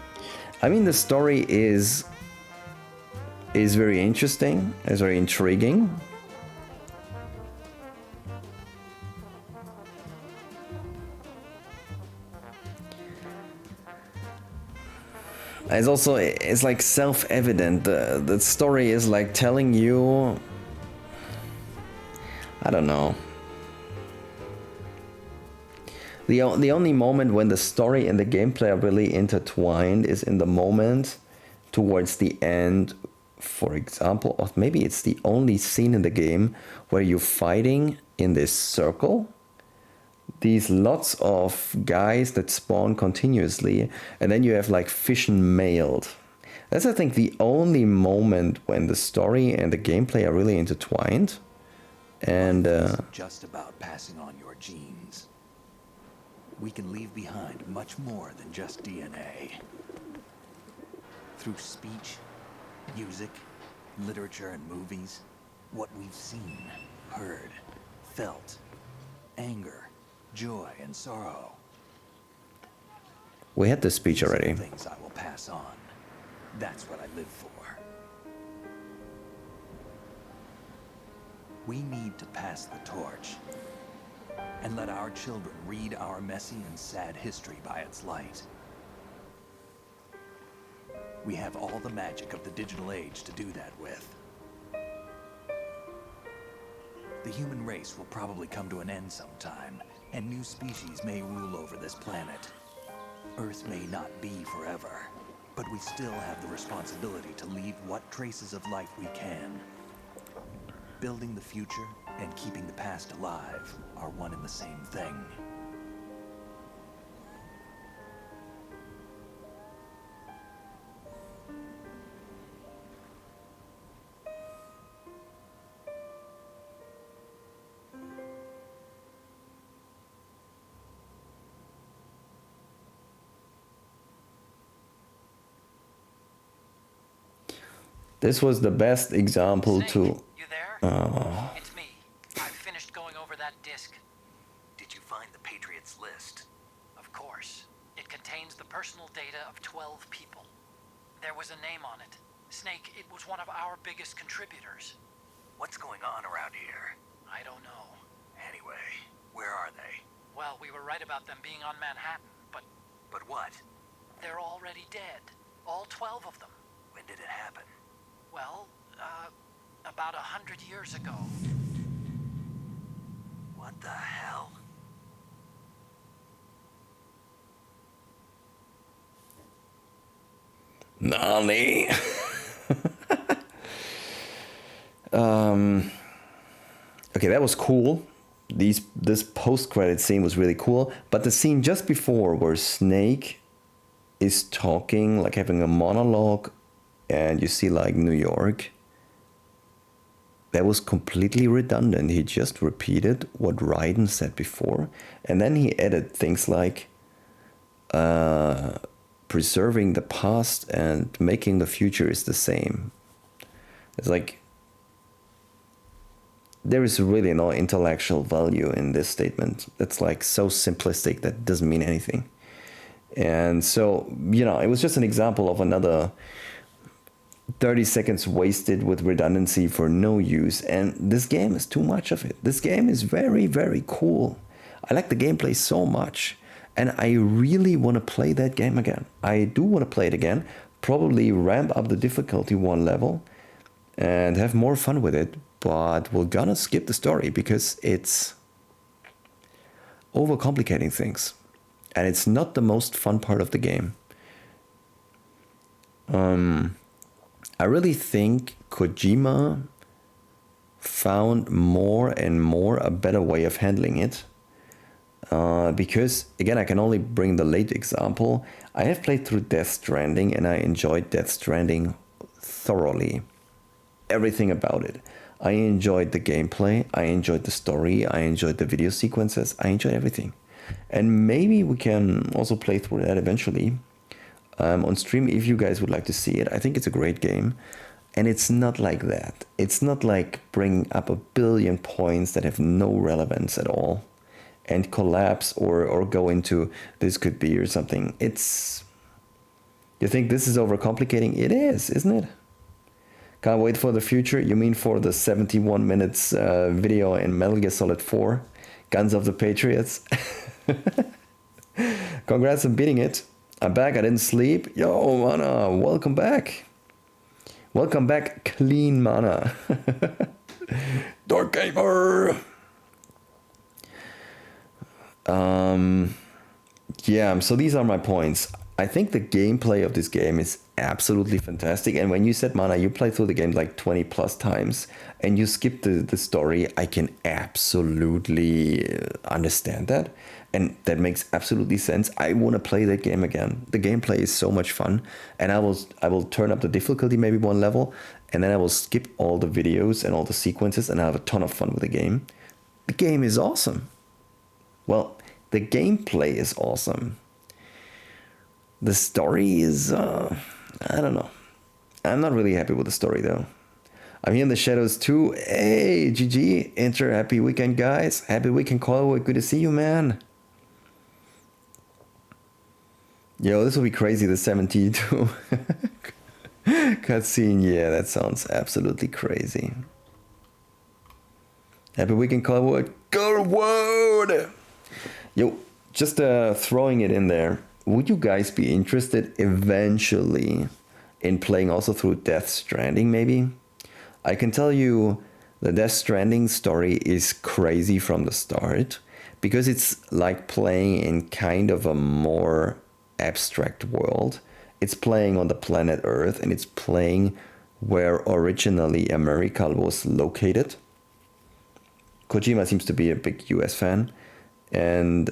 I mean, the story is very interesting, is very intriguing. It's like self-evident. The story is like telling you, I don't know. The only moment when the story and the gameplay are really intertwined is in the moment towards the end, for example, or maybe it's the only scene in the game where you're fighting in this circle. These lots of guys that spawn continuously, and then you have like fission mailed. That's, I think, the only moment when the story and the gameplay are really intertwined. And just about passing on your genes. We can leave behind much more than just DNA. Through speech, music, literature, and movies, what we've seen, heard, felt, anger, joy, and sorrow. We had this speech already. Things I will pass on. That's what I live for. We need to pass the torch and let our children read our messy and sad history by its light. We have all the magic of the digital age to do that with. The human race will probably come to an end sometime, and new species may rule over this planet. Earth may not be forever, But we still have the responsibility to leave what traces of life we can. Building the future and keeping the past alive are one and the same thing. This was the best example to... You there? It's me. I've finished going over that disc. Did you find the Patriots list? Of course. It contains the personal data of 12 people. There was a name on it. Snake, it was one of our biggest contributors. What's going on around here? I don't know. Anyway, where are they? Well, we were right about them being on Manhattan, but... But what? They're already dead. All 12 of them. When did it happen? Well, about 100 years ago. What the hell? Nani? Okay, that was cool. This post-credit scene was really cool, but the scene just before where Snake is talking, like having a monologue, and you see like New York, that was completely redundant. He just repeated what Raiden said before, and then he added things like preserving the past and making the future is the same. It's like there is really no intellectual value in this statement. It's like so simplistic that it doesn't mean anything. And so, you know, it was just an example of another 30 seconds wasted with redundancy for no use. And this game is too much of it. This game is very, very cool. I like the gameplay so much. And I really want to play that game again. I do want to play it again. Probably ramp up the difficulty one level and have more fun with it. But we're gonna skip the story because it's overcomplicating things. And it's not the most fun part of the game. I really think Kojima found more and more a better way of handling it. Because, again, I can only bring the late example. I have played through Death Stranding and I enjoyed Death Stranding thoroughly. Everything about it. I enjoyed the gameplay, I enjoyed the story, I enjoyed the video sequences, I enjoyed everything. And maybe we can also play through that eventually on stream if you guys would like to see it. I think it's a great game. And it's not like that. It's not like bringing up a billion points that have no relevance at all and collapse or go into this could be or something. It's... You think this is overcomplicating? It is, isn't it? Can't wait for the future. You mean for the 71 minutes video in Metal Gear Solid 4? Guns of the Patriots? Congrats on beating it. I'm back. I didn't sleep. Yo, Mana, welcome back. Welcome back, Clean Mana. Dark Gamer. Yeah, so these are my points. I think the gameplay of this game is absolutely fantastic. And when you said, Mana, you played through the game like 20 plus times and you skipped the story, I can absolutely understand that. And that makes absolutely sense. I want to play that game again. The gameplay is so much fun. And I will turn up the difficulty maybe one level. And then I will skip all the videos and all the sequences and have a ton of fun with the game. The game is awesome. Well, the gameplay is awesome. The story is, I don't know. I'm not really happy with the story though. I'm here in the shadows too. Hey, GG, enter, happy weekend guys. Happy weekend, Colwood, good to see you, man. Yo, this will be crazy, the 72 cutscene. Yeah, that sounds absolutely crazy. Happy weekend, Colwood. Colwood! Yo, just throwing it in there. Would you guys be interested eventually in playing also through Death Stranding maybe? I can tell you the Death Stranding story is crazy from the start because it's like playing in kind of a more abstract world it's playing on the planet Earth, and it's playing where originally America was located. Kojima seems to be a big US fan, and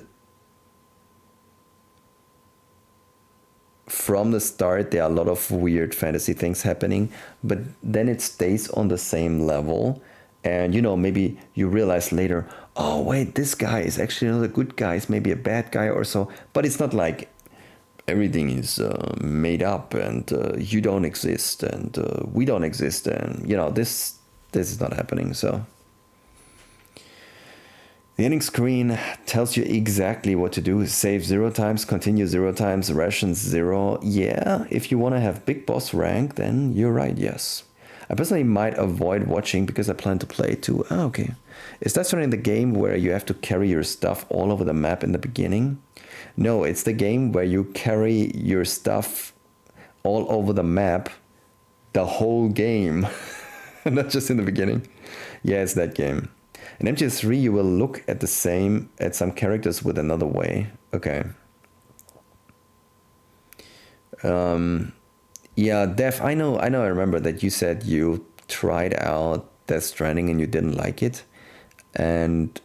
from the start there are a lot of weird fantasy things happening, but then it stays on the same level. And you know, maybe you realize later, oh wait, this guy is actually not a good guy, he's maybe a bad guy or so. But it's not like everything is made up, and you don't exist, and we don't exist, and you know, this is not happening. So the ending screen tells you exactly what to do. Save 0 times, continue 0 times, rations 0. Yeah, if you want to have big boss rank, then you're right, yes. I personally might avoid watching because I plan to play too. Oh, okay. Is that sort of the game where you have to carry your stuff all over the map in the beginning? No, it's the game where you carry your stuff all over the map the whole game. Not just in the beginning. Yeah, it's that game. In MGS3, you will look at some characters with another way. Okay. Yeah, Dev, I remember that you said you tried out Death Stranding and you didn't like it. And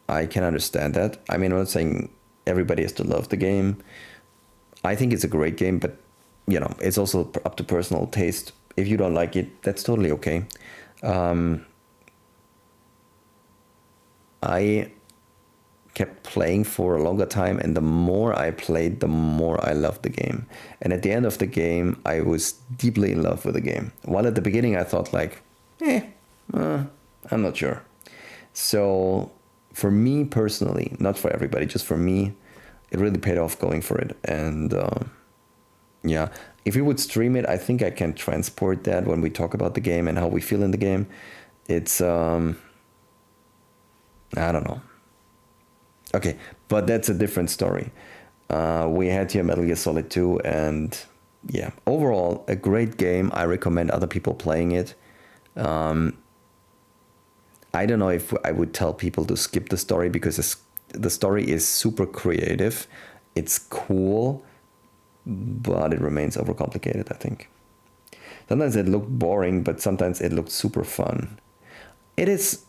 I can understand that. I mean, I'm not saying everybody has to love the game. I think it's a great game, but, you know, it's also up to personal taste. If you don't like it, that's totally okay. I kept playing for a longer time, and the more I played, the more I loved the game. And at the end of the game, I was deeply in love with the game. While at the beginning I thought like, I'm not sure. So for me personally, not for everybody, just for me, it really paid off going for it. And yeah, if we would stream it, I think I can transport that when we talk about the game and how we feel in the game. It's I don't know. Okay, but that's a different story. We had here Metal Gear Solid 2, and yeah, overall a great game. I recommend other people playing it. I don't know if I would tell people to skip the story, because the story is super creative. It's cool, but it remains overcomplicated, I think. Sometimes it looked boring, but sometimes it looked super fun. It is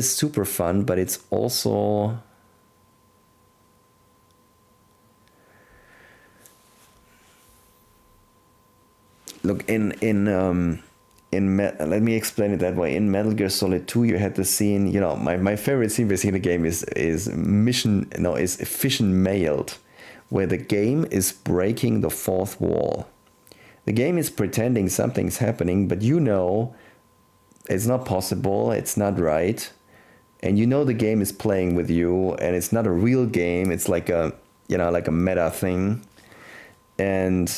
super fun, but it's also look let me explain it that way. In Metal Gear Solid 2, you had the scene, you know, my favorite scene basically in the game is Fission Mailed, where the game is breaking the fourth wall. The game is pretending something's happening, but you know it's not possible, it's not right. And you know the game is playing with you, and it's not a real game, it's like a, you know, like a meta thing. And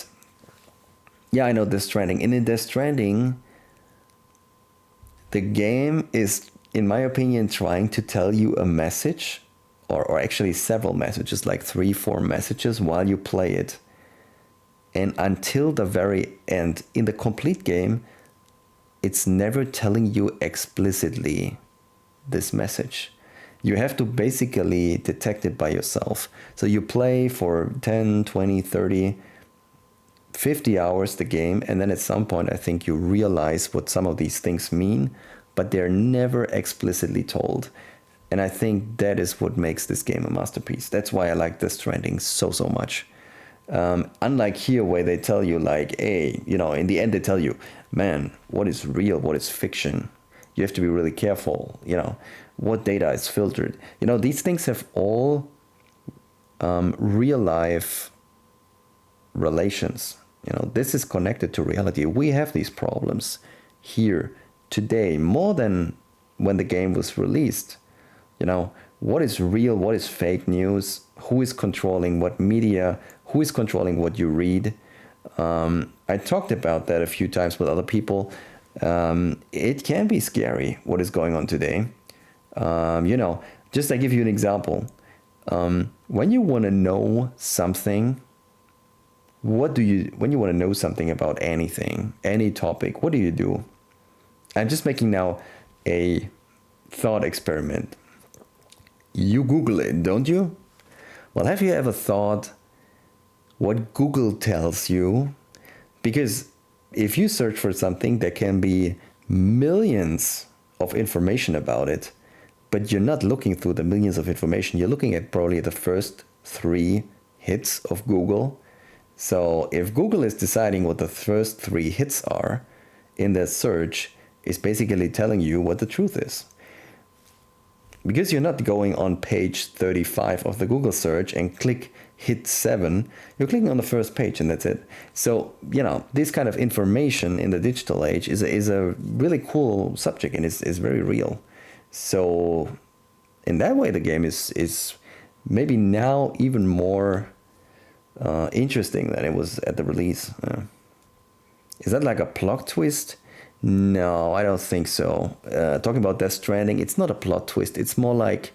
yeah, I know Death Stranding. And in Death Stranding, the game is, in my opinion, trying to tell you a message, or actually several messages, like 3-4 messages while you play it. And until the very end, in the complete game, it's never telling you explicitly this message. You have to basically detect it by yourself. So you play for 10, 20, 30, 50 hours the game, and then at some point I think you realize what some of these things mean, but they're never explicitly told. And I think that is what makes this game a masterpiece. That's why I like Death Stranding so much. Unlike here, where they tell you like, hey, you know, in the end they tell you, man, what is real, what is fiction? You have to be really careful, you know, what data is filtered. You know, these things have all real life relations. You know, this is connected to reality. We have these problems here today more than when the game was released. You know, what is real, what is fake news, who is controlling what media, who is controlling what you read. I talked about that a few times with other people. It can be scary what is going on today. You know, just to give you an example, when you want to know something, when you want to know something about anything, any topic, what do? I'm just making now a thought experiment. You Google it, don't you? Well, have you ever thought, what Google tells you, because if you search for something, there can be millions of information about it, but you're not looking through the millions of information. You're looking at probably the first 3 hits of Google. So if Google is deciding what the first 3 hits are in their search, it's basically telling you what the truth is. Because you're not going on page 35 of the Google search and click hit 7, you're clicking on the first page and that's it. So, you know, this kind of information in the digital age is a really cool subject and is very real. So in that way, the game is maybe now even more interesting than it was at the release. Is that like a plot twist? No, I don't think so. Talking about Death Stranding, it's not a plot twist. It's more like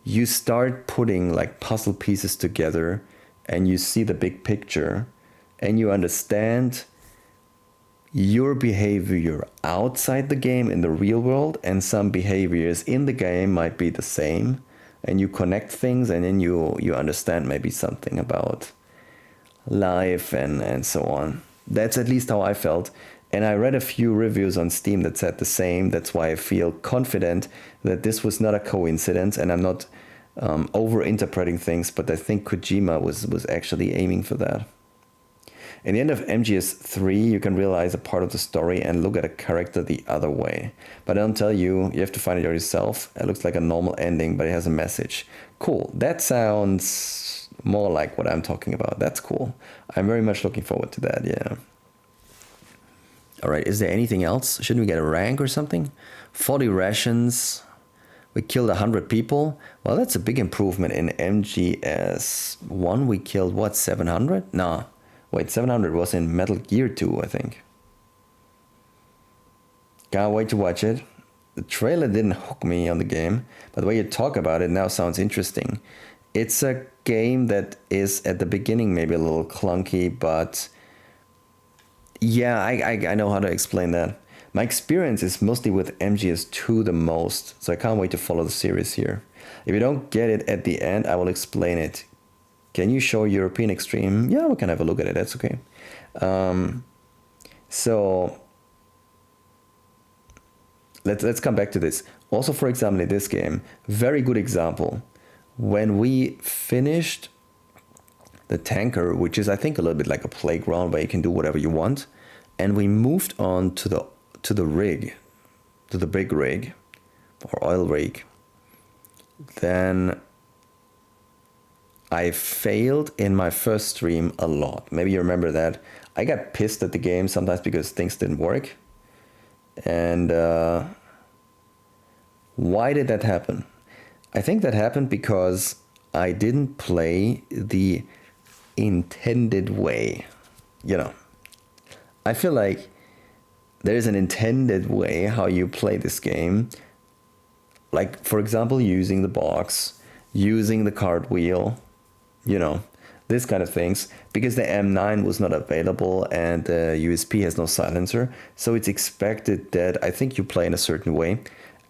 you start putting like puzzle pieces together and you see the big picture and you understand your behavior outside the game in the real world, and some behaviors in the game might be the same, and you connect things and then you understand maybe something about life and so on. That's at least how I felt. And I read a few reviews on Steam that said the same. That's why I feel confident that this was not a coincidence, and I'm not over-interpreting things, but I think Kojima was actually aiming for that. In the end of MGS3, you can realize a part of the story and look at a character the other way. But I don't tell you, you have to find it yourself. It looks like a normal ending, but it has a message. Cool, that sounds more like what I'm talking about. That's cool. I'm very much looking forward to that, yeah. Alright, is there anything else? Shouldn't we get a rank or something? 40 rations. We killed 100 people. Well, that's a big improvement. In MGS1 we killed, what, 700? No. Wait, 700 was in Metal Gear 2, I think. Can't wait to watch it. The trailer didn't hook me on the game, but the way you talk about it now sounds interesting. It's a game that is at the beginning maybe a little clunky, but yeah, I know how to explain that. My experience is mostly with MGS2 the most, so I can't wait to follow the series here. If you don't get it at the end, I will explain it. Can you show European Extreme? Yeah, we can have a look at it, that's okay. So let's come back to this. Also, for example, in this game, very good example. When we finished the tanker, which is I think a little bit like a playground where you can do whatever you want, and we moved on to the rig, to the big rig or oil rig, then I failed in my first stream a lot. Maybe you remember that. I got pissed at the game sometimes because things didn't work. And why did that happen? I think that happened because I didn't play the intended way. You know, I feel like there's an intended way how you play this game. Like, for example, using the box, using the cartwheel, you know, this kind of things. Because the M9 was not available and the USP has no silencer. So it's expected that I think you play in a certain way.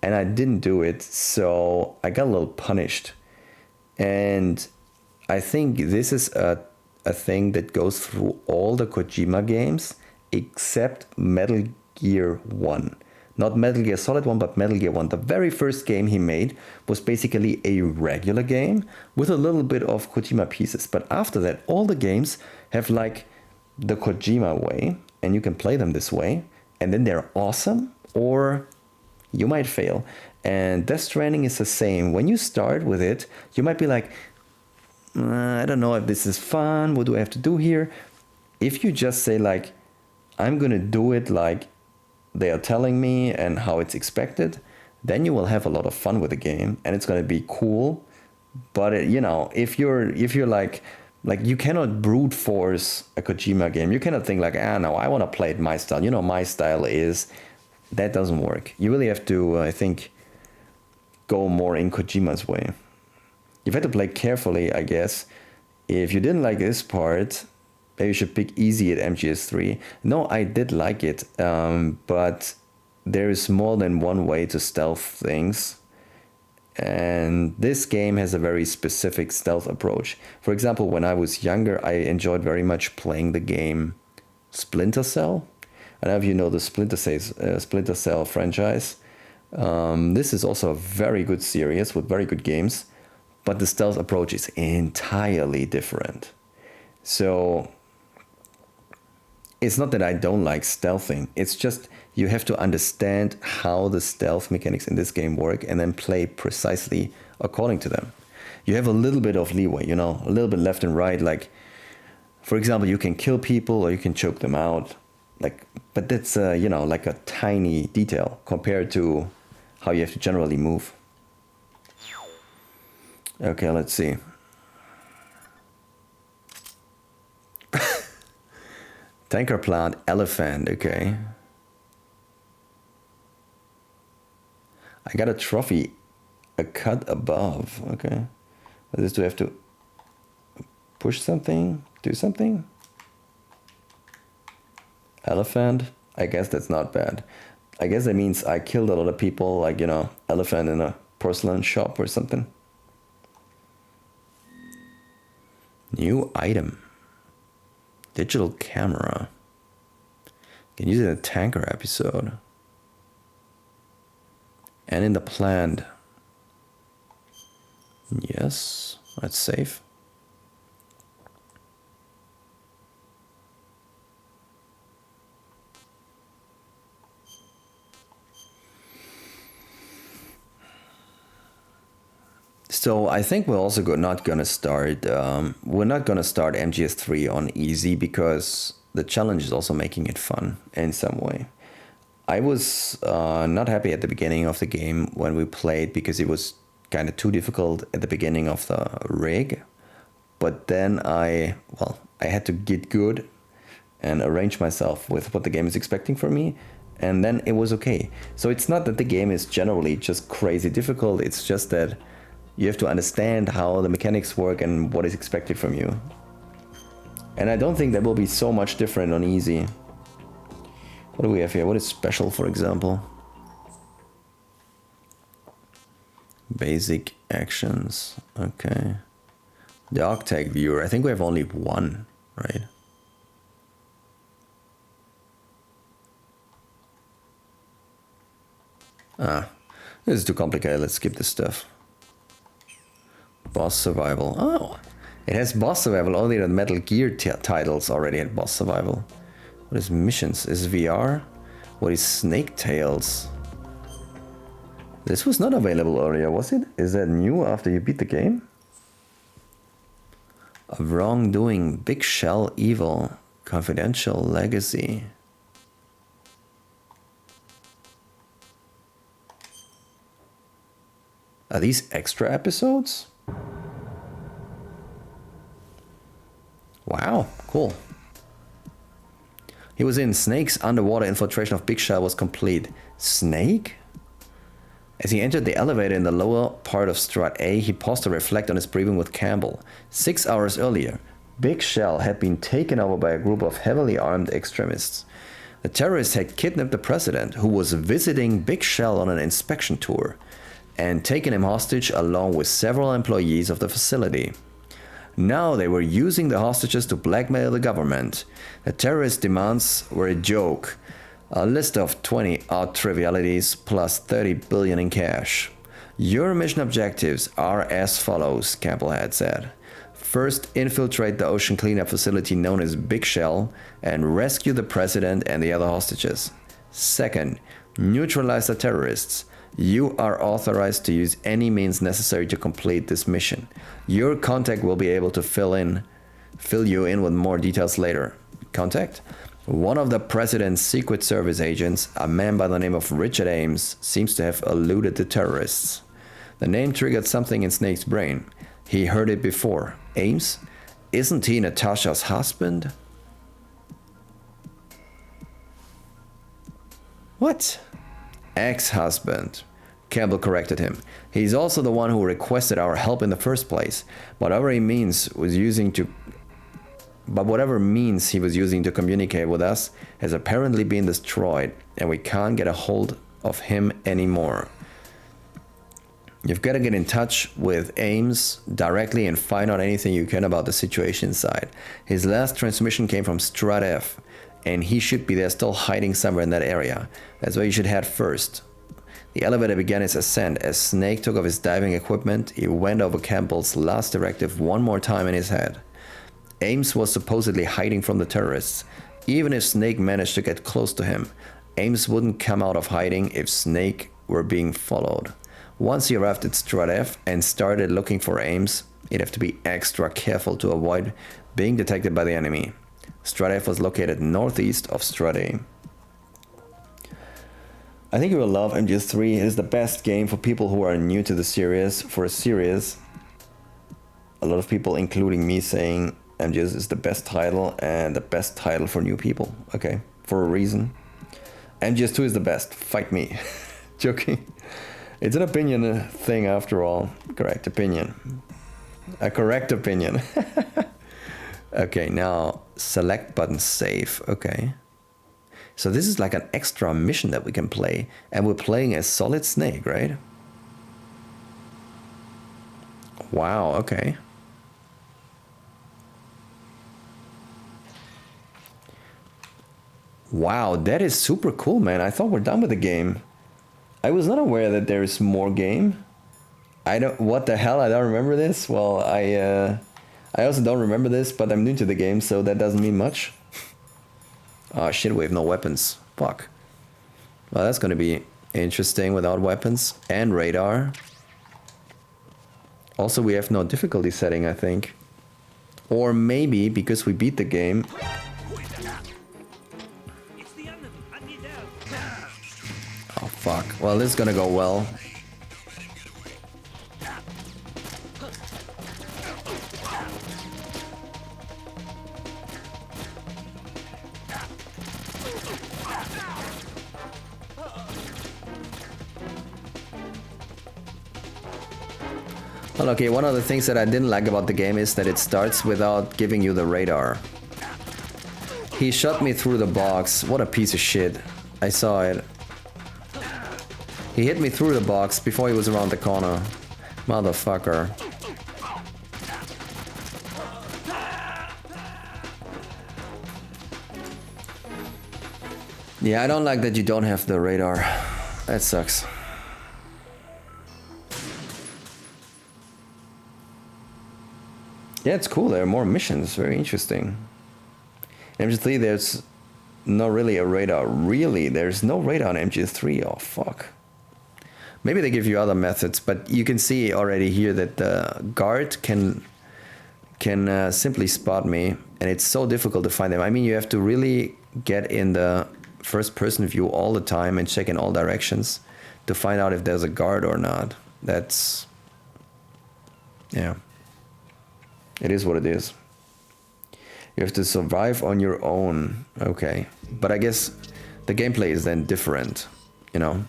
And I didn't do it, so I got a little punished. And I think this is a thing that goes through all the Kojima games except Metal Gear 1. Not Metal Gear Solid 1, but Metal Gear 1. The very first game he made was basically a regular game with a little bit of Kojima pieces. But after that, all the games have like the Kojima way, and you can play them this way, and then they're awesome, or you might fail. And Death Stranding is the same. When you start with it, you might be like, I don't know if this is fun, what do I have to do here? If you just say like, I'm gonna do it like they are telling me and how it's expected, then you will have a lot of fun with the game and it's gonna be cool. But you know, if you're like you cannot brute force a Kojima game. You cannot think like, no, I want to play it my style. You know, my style is, that doesn't work. You really have to, I think, go more in Kojima's way. You've had to play carefully, I guess. If you didn't like this part, maybe you should pick easy at MGS3. No, I did like it, but there is more than one way to stealth things. And this game has a very specific stealth approach. For example, when I was younger, I enjoyed very much playing the game Splinter Cell. I don't know if you know the Splinter Cell franchise. This is also a very good series with very good games, but the stealth approach is entirely different. So it's not that I don't like stealthing, it's just you have to understand how the stealth mechanics in this game work and then play precisely according to them. You have a little bit of leeway, you know, a little bit left and right. Like, for example, you can kill people or you can choke them out. Like, but that's, you know, like a tiny detail compared to how you have to generally move. Okay, let's see. Tanker plant, elephant, okay. I got a trophy, a cut above, okay. But this, do I have to push something, do something? Elephant, I guess that's not bad. I guess that means I killed a lot of people, like, you know, elephant in a porcelain shop or something. New item. Digital camera. Can use it in a tanker episode. And in the plant. Yes, that's safe. So I think we're also not gonna start. We're not gonna start MGS3 on easy because the challenge is also making it fun in some way. I was not happy at the beginning of the game when we played because it was kind of too difficult at the beginning of the rig. But then I had to get good and arrange myself with what the game is expecting from me. And then it was okay. So it's not that the game is generally just crazy difficult. It's just that you have to understand how the mechanics work and what is expected from you. And I don't think that will be so much different on easy. What do we have here? What is special, for example? Basic actions. Okay. The Octag viewer. I think we have only one, right? Ah, this is too complicated. Let's skip this stuff. Boss survival. Oh, it has boss survival. Only the Metal Gear titles already had boss survival. What is missions? Is VR? What is Snake Tales? This was not available earlier, was it? Is that new after you beat the game? Of wrongdoing, Big Shell Evil, Confidential Legacy. Are these extra episodes? Wow, cool. He was in Snake's underwater infiltration of Big Shell was complete. Snake? As he entered the elevator in the lower part of Strut A, he paused to reflect on his briefing with Campbell. 6 hours earlier, Big Shell had been taken over by a group of heavily armed extremists. The terrorists had kidnapped the president, who was visiting Big Shell on an inspection tour, and taken him hostage along with several employees of the facility. Now they were using the hostages to blackmail the government. The terrorist demands were a joke. A list of 20 odd trivialities plus 30 billion in cash. Your mission objectives are as follows, Campbell had said. First, infiltrate the ocean cleanup facility known as Big Shell and rescue the president and the other hostages. Second, neutralize the terrorists. You are authorized to use any means necessary to complete this mission. Your contact will be able to fill you in with more details later. Contact? One of the president's Secret Service agents, a man by the name of Richard Ames, seems to have eluded the terrorists. The name triggered something in Snake's brain. He heard it before. Ames? Isn't he Natasha's husband? What? Ex-husband. Campbell corrected him. He's also the one who requested our help in the first place. Whatever means he was using to communicate with us has apparently been destroyed, and we can't get a hold of him anymore. You've got to get in touch with Ames directly and find out anything you can about the situation inside. His last transmission came from Strut F, and he should be there still hiding somewhere in that area. That's where you should head first. The elevator began its ascent. As Snake took off his diving equipment, he went over Campbell's last directive one more time in his head. Ames was supposedly hiding from the terrorists. Even if Snake managed to get close to him, Ames wouldn't come out of hiding if Snake were being followed. Once he arrived at Strut F and started looking for Ames, he'd have to be extra careful to avoid being detected by the enemy. Strut F was located northeast of Strut A. I think you will love MGS3. It is the best game for people who are new to the series. For a series, a lot of people, including me, saying MGS is the best title and the best title for new people. Okay, for a reason. MGS2 is the best. Fight me. Joking. It's an opinion thing after all. Correct opinion. A correct opinion. Okay, now select button save. Okay. So this is like an extra mission that we can play. And we're playing as Solid Snake, right? Wow, okay. Wow, that is super cool, man. I thought we're done with the game. I was not aware that there's more game. What the hell? I don't remember this. Well, I also don't remember this, but I'm new to the game, so that doesn't mean much. Oh shit, we have no weapons. Fuck. Well, that's gonna be interesting without weapons and radar. Also, we have no difficulty setting, I think. Or maybe because we beat the game. Oh fuck. Well, this is gonna go well. Well, okay, one of the things that I didn't like about the game is that it starts without giving you the radar. He shot me through the box. What a piece of shit. I saw it. He hit me through the box before he was around the corner. Motherfucker. Yeah, I don't like that you don't have the radar. That sucks. Yeah, it's cool. There are more missions. Very interesting. In MGS3, there's not really a radar. Really, there's no radar on MGS3. Oh, fuck. Maybe they give you other methods, but you can see already here that the guard can simply spot me, and it's so difficult to find them. I mean, you have to really get in the first-person view all the time and check in all directions to find out if there's a guard or not. That's... yeah. It is what it is. You have to survive on your own. Okay. But I guess the gameplay is then different, you know.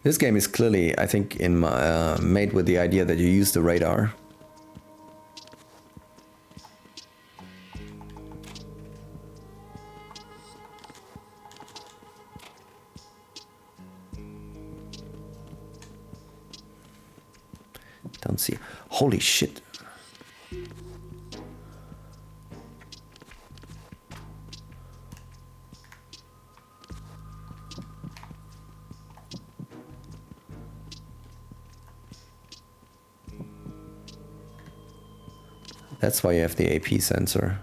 This game is clearly, I think, made with the idea that you use the radar. Don't see. Holy shit. That's why you have the AP sensor.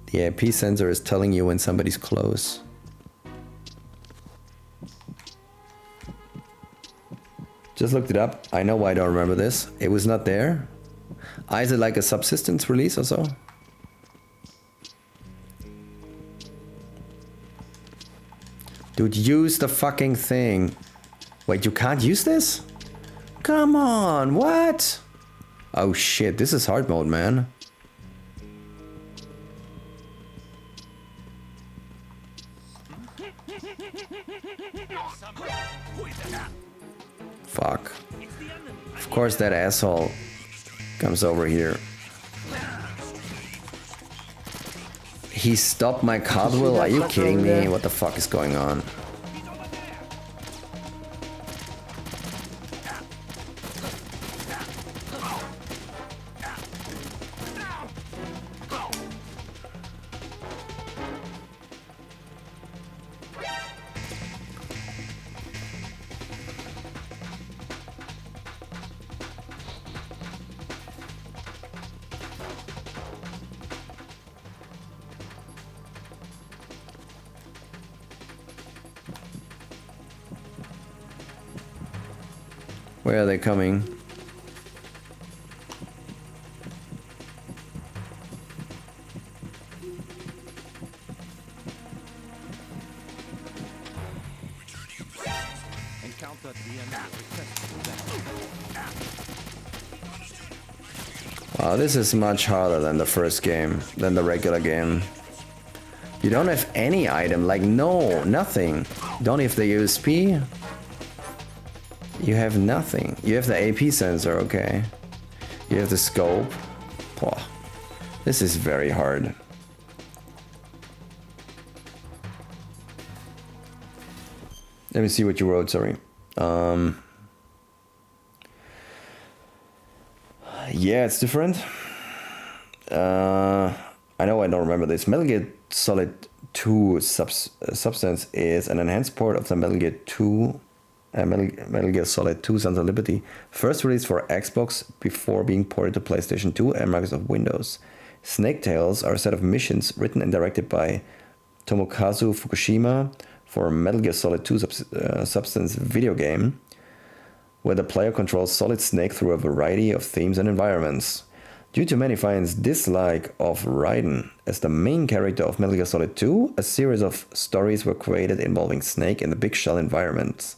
The AP sensor is telling you when somebody's close. Just looked it up. I know why I don't remember this. It was not there. Is it like a subsistence release or so? Dude, use the fucking thing. Wait, you can't use this? Come on, what? Oh shit, this is hard mode, man. Fuck. Of course that asshole comes over here. He stopped my cartwheel? Are you kidding me? What the fuck is going on? Where are they coming? Encounter the enemy. Wow, this is much harder than the first game, than the regular game. You don't have any item, like no, nothing. Don't have the USP. You have nothing. You have the AP sensor, okay. You have the scope. Whoa. This is very hard. Let me see what you wrote, sorry. Yeah, it's different. I know I don't remember this. Metal Gear Solid 2 Substance is an enhanced port of the Metal Gear 2, Metal Gear Solid 2 Sons of Liberty, first released for Xbox before being ported to PlayStation 2 and Microsoft Windows. Snake Tales are a set of missions written and directed by Tomokazu Fukushima for Metal Gear Solid 2 Substance video game, where the player controls Solid Snake through a variety of themes and environments. Due to many fans' dislike of Raiden as the main character of Metal Gear Solid 2, a series of stories were created involving Snake in the Big Shell environments,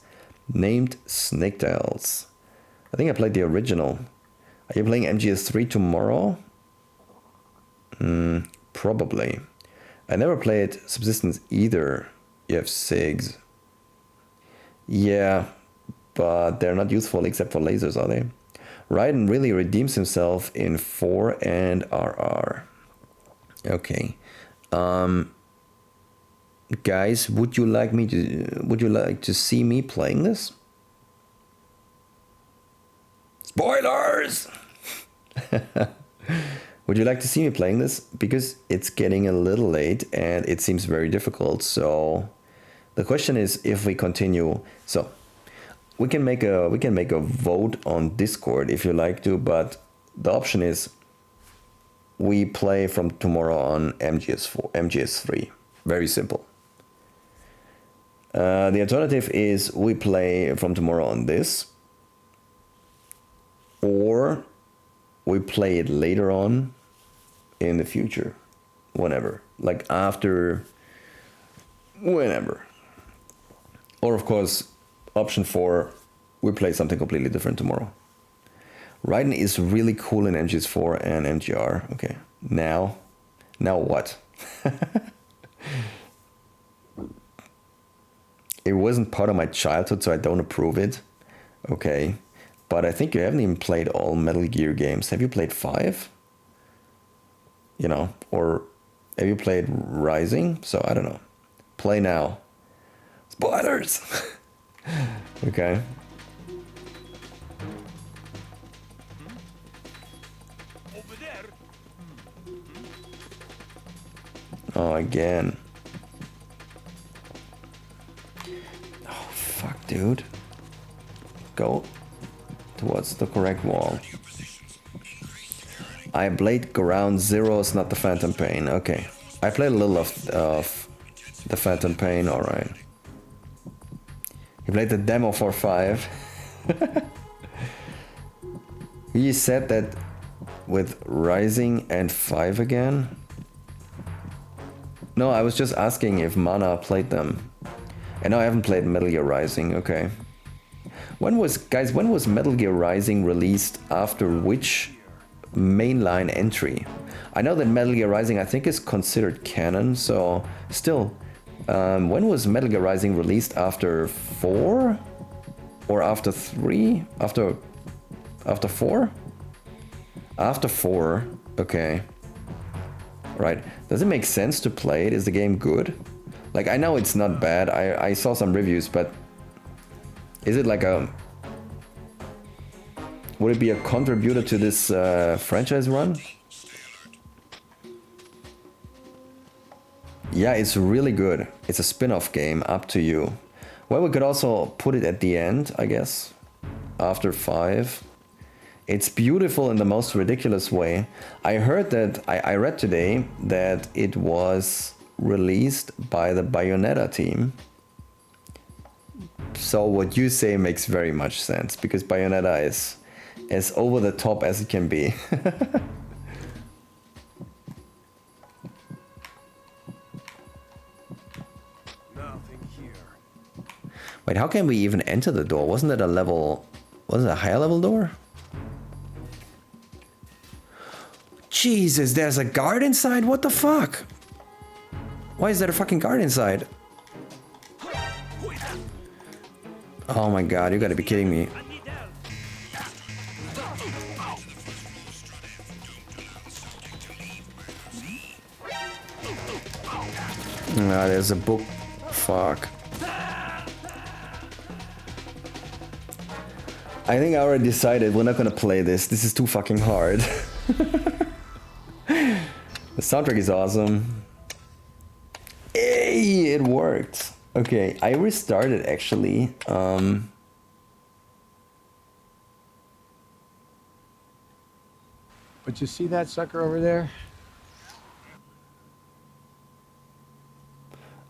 named Snake Tales. I think I played the original. Are you playing MGS3 tomorrow? Probably. I never played Subsistence either. You have SIGs. Yeah, but they're not useful except for lasers, are they? Raiden really redeems himself in 4 and RR. Okay. Guys, would you like to see me playing this? Spoilers! Would you like to see me playing this? Because it's getting a little late and it seems very difficult. So the question is if we continue. So we can make a vote on Discord if you like to, but the option is we play from tomorrow on MGS3. Very simple. The alternative is we play from tomorrow on this, or we play it later on in the future, whenever, like after, whenever. Or of course, option 4, we play something completely different tomorrow. Raiden is really cool in MGS4 and MGR. Okay, now what? It wasn't part of my childhood, so I don't approve it. Okay, but I think you haven't even played all Metal Gear games. Have you played 5? You know, or have you played Rising? So I don't know. Play now. Spoilers! Okay. Over there. Oh, again. Oh, fuck, dude. Go towards the correct wall. I played Ground Zeroes, not the Phantom Pain. Okay. I played a little of the Phantom Pain, alright. You played the demo for 5. You said that with Rising and 5 again? No, I was just asking if Mana played them. And no, I haven't played Metal Gear Rising, okay. When was Metal Gear Rising released after which mainline entry? I know that Metal Gear Rising I think is considered canon, so still. When was Metal Gear Rising released? After 4? Or after 3? After 4? After 4, okay. Right. Does it make sense to play it? Is the game good? Like, I know it's not bad. I saw some reviews, but is it like a... Would it be a contributor to this franchise run? Yeah, it's really good. It's a spin-off game, up to you. Well, we could also put it at the end, I guess. After 5. It's beautiful in the most ridiculous way. I heard that, I read today that it was released by the Bayonetta team. So what you say makes very much sense, because Bayonetta is as over the top as it can be. Nothing here. Wait, how can we even enter the door? Wasn't it a level... Was it a higher level door? Jesus, there's a guard inside? What the fuck? Why is there a fucking guard inside? Oh my god, you gotta be kidding me. Ah, there's a book. Fuck. I think I already decided we're not gonna play this. This is too fucking hard. The soundtrack is awesome. Hey, it worked. Okay, I restarted actually. But you see that sucker over there?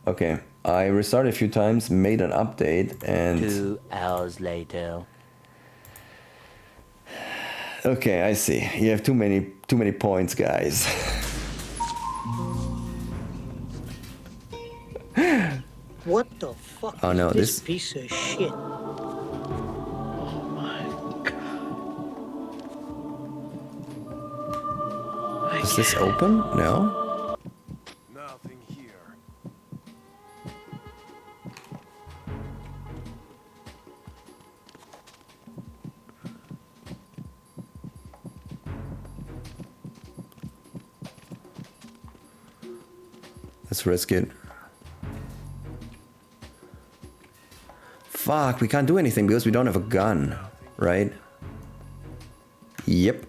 Okay, I restarted a few times, made an update, and 2 hours later. Okay, I see. You have too many points, guys. What the fuck Oh no, is this this piece of shit? Oh my god. is this open? No. Nothing here. Let's risk it. Fuck, we can't do anything because we don't have a gun, right? Yep.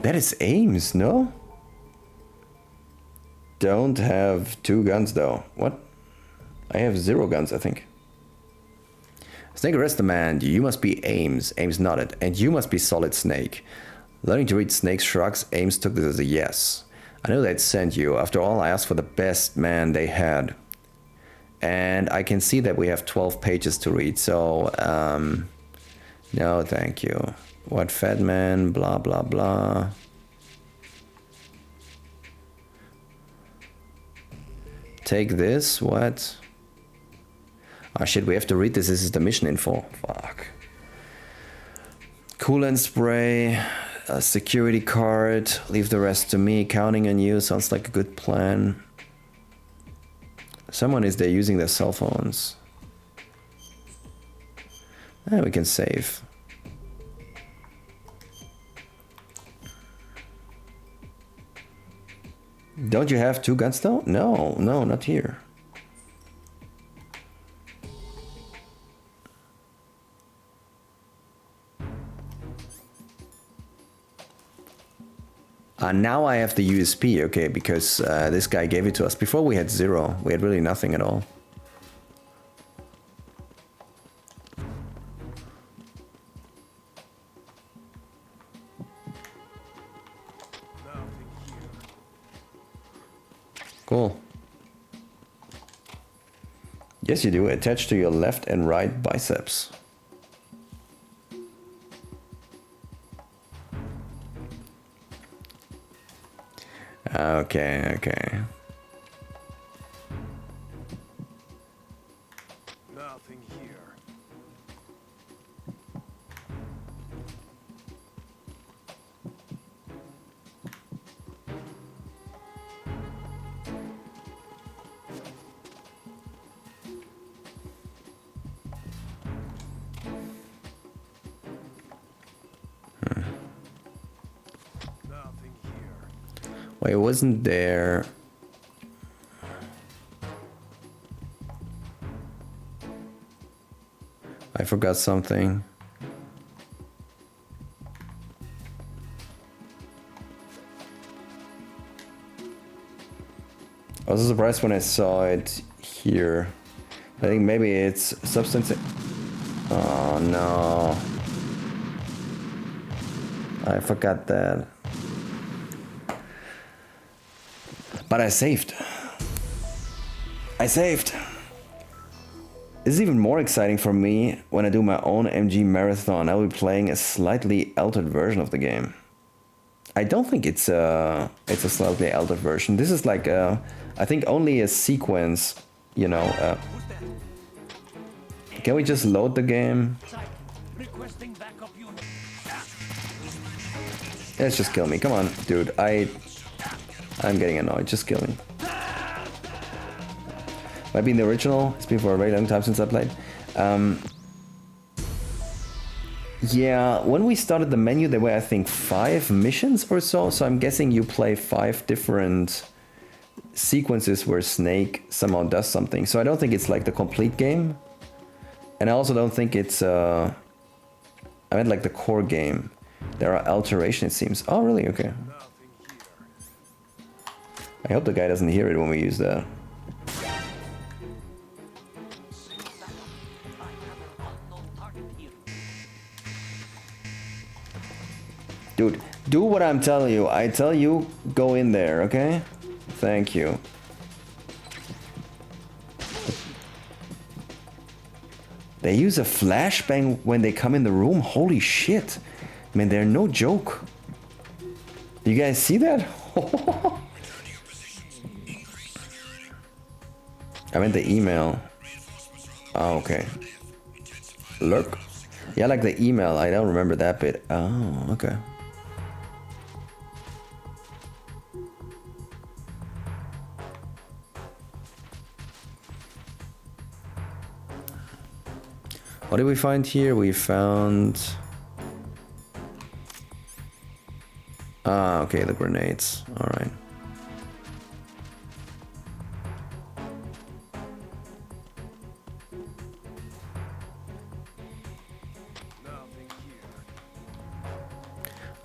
That is Ames, no? Don't have 2 guns though. What? I have 0 guns, I think. Snake arrest the man. You must be Ames. Ames nodded. And you must be Solid Snake. Learning to read Snake's shrugs, Ames took this as a yes. I knew they'd send you. After all, I asked for the best man they had. And I can see that we have 12 pages to read, so no thank you. What fat man, blah blah blah. Take this, what? Ah shit, we have to read this. This is the mission info. Fuck. Coolant spray, a security card, leave the rest to me. Counting on you sounds like a good plan. Someone is there using their cell phones. We can save. Don't you have 2 guns though? No, no, not here. Now I have the USP, okay, because this guy gave it to us. Before we had 0, we had really nothing at all. Cool. Yes, you do. Attached to your left and right biceps. Okay, okay. Nothing here. Wait, it wasn't there. I forgot something. I was surprised when I saw it here. I think maybe it's substance. Oh no. I forgot that. But I saved. I saved. This is even more exciting for me when I do my own MG marathon. I'll be playing a slightly altered version of the game. I don't think it's a slightly altered version. This is like I think only a sequence, you know. Can we just load the game? Let's just kill me. Come on, dude. I'm getting annoyed. Just kill me. Might be in the original. It's been for a very long time since I played. Yeah, when we started the menu, there were, I think, 5 missions or so. So I'm guessing you play 5 different sequences where Snake somehow does something. So I don't think it's like the complete game. And I also don't think it's... I meant like the core game. There are alterations, it seems. Oh, really? Okay. I hope the guy doesn't hear it when we use that. Dude, do what I'm telling you. I tell you, go in there, okay? Thank you. They use a flashbang when they come in the room? Holy shit. Man, they're no joke. You guys see that? I meant the email. Oh, okay. Lurk? Yeah, like the email. I don't remember that bit. Oh, okay. What did we find here? We found... Ah, okay, the grenades. Alright.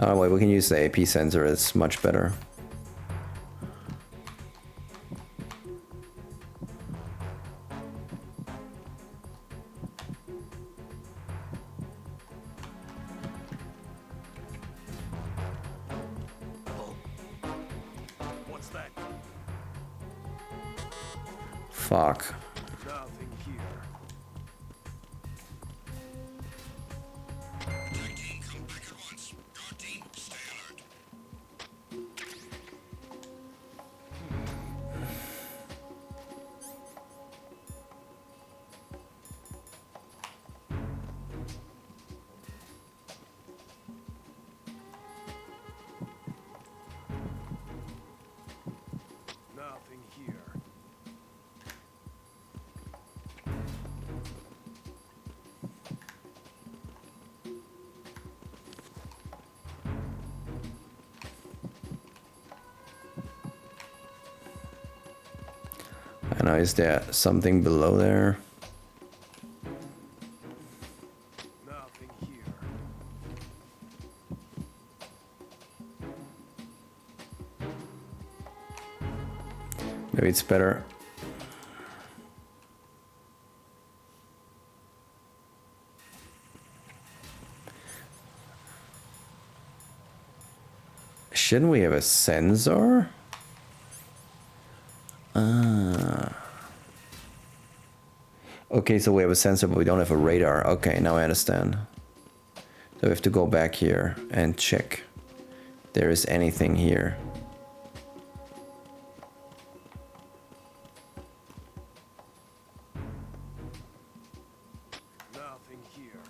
Oh wait, we can use the AP sensor, it's much better. What's that? Fuck. Nothing here. Nothing here. I know, is there something below there? Nothing here. Maybe it's better. Shouldn't we have a sensor? Okay, so we have a sensor, but we don't have a radar. Okay, now I understand. So we have to go back here and check if there is anything here. Nothing here.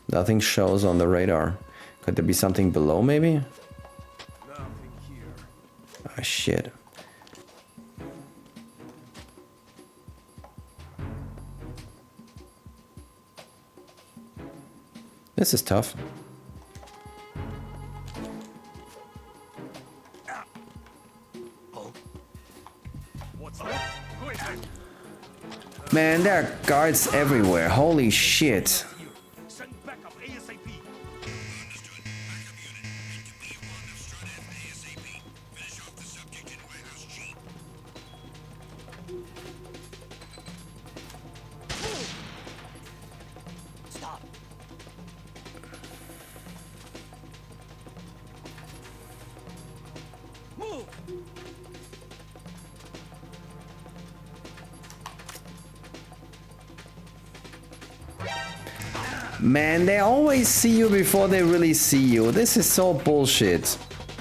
Nothing shows on the radar. Could there be something below, maybe? Nothing here. Ah, shit. This is tough. What's that? Man, there are guards everywhere. Holy shit. Stop. Move. Man, they always see you before they really see you. This is so bullshit.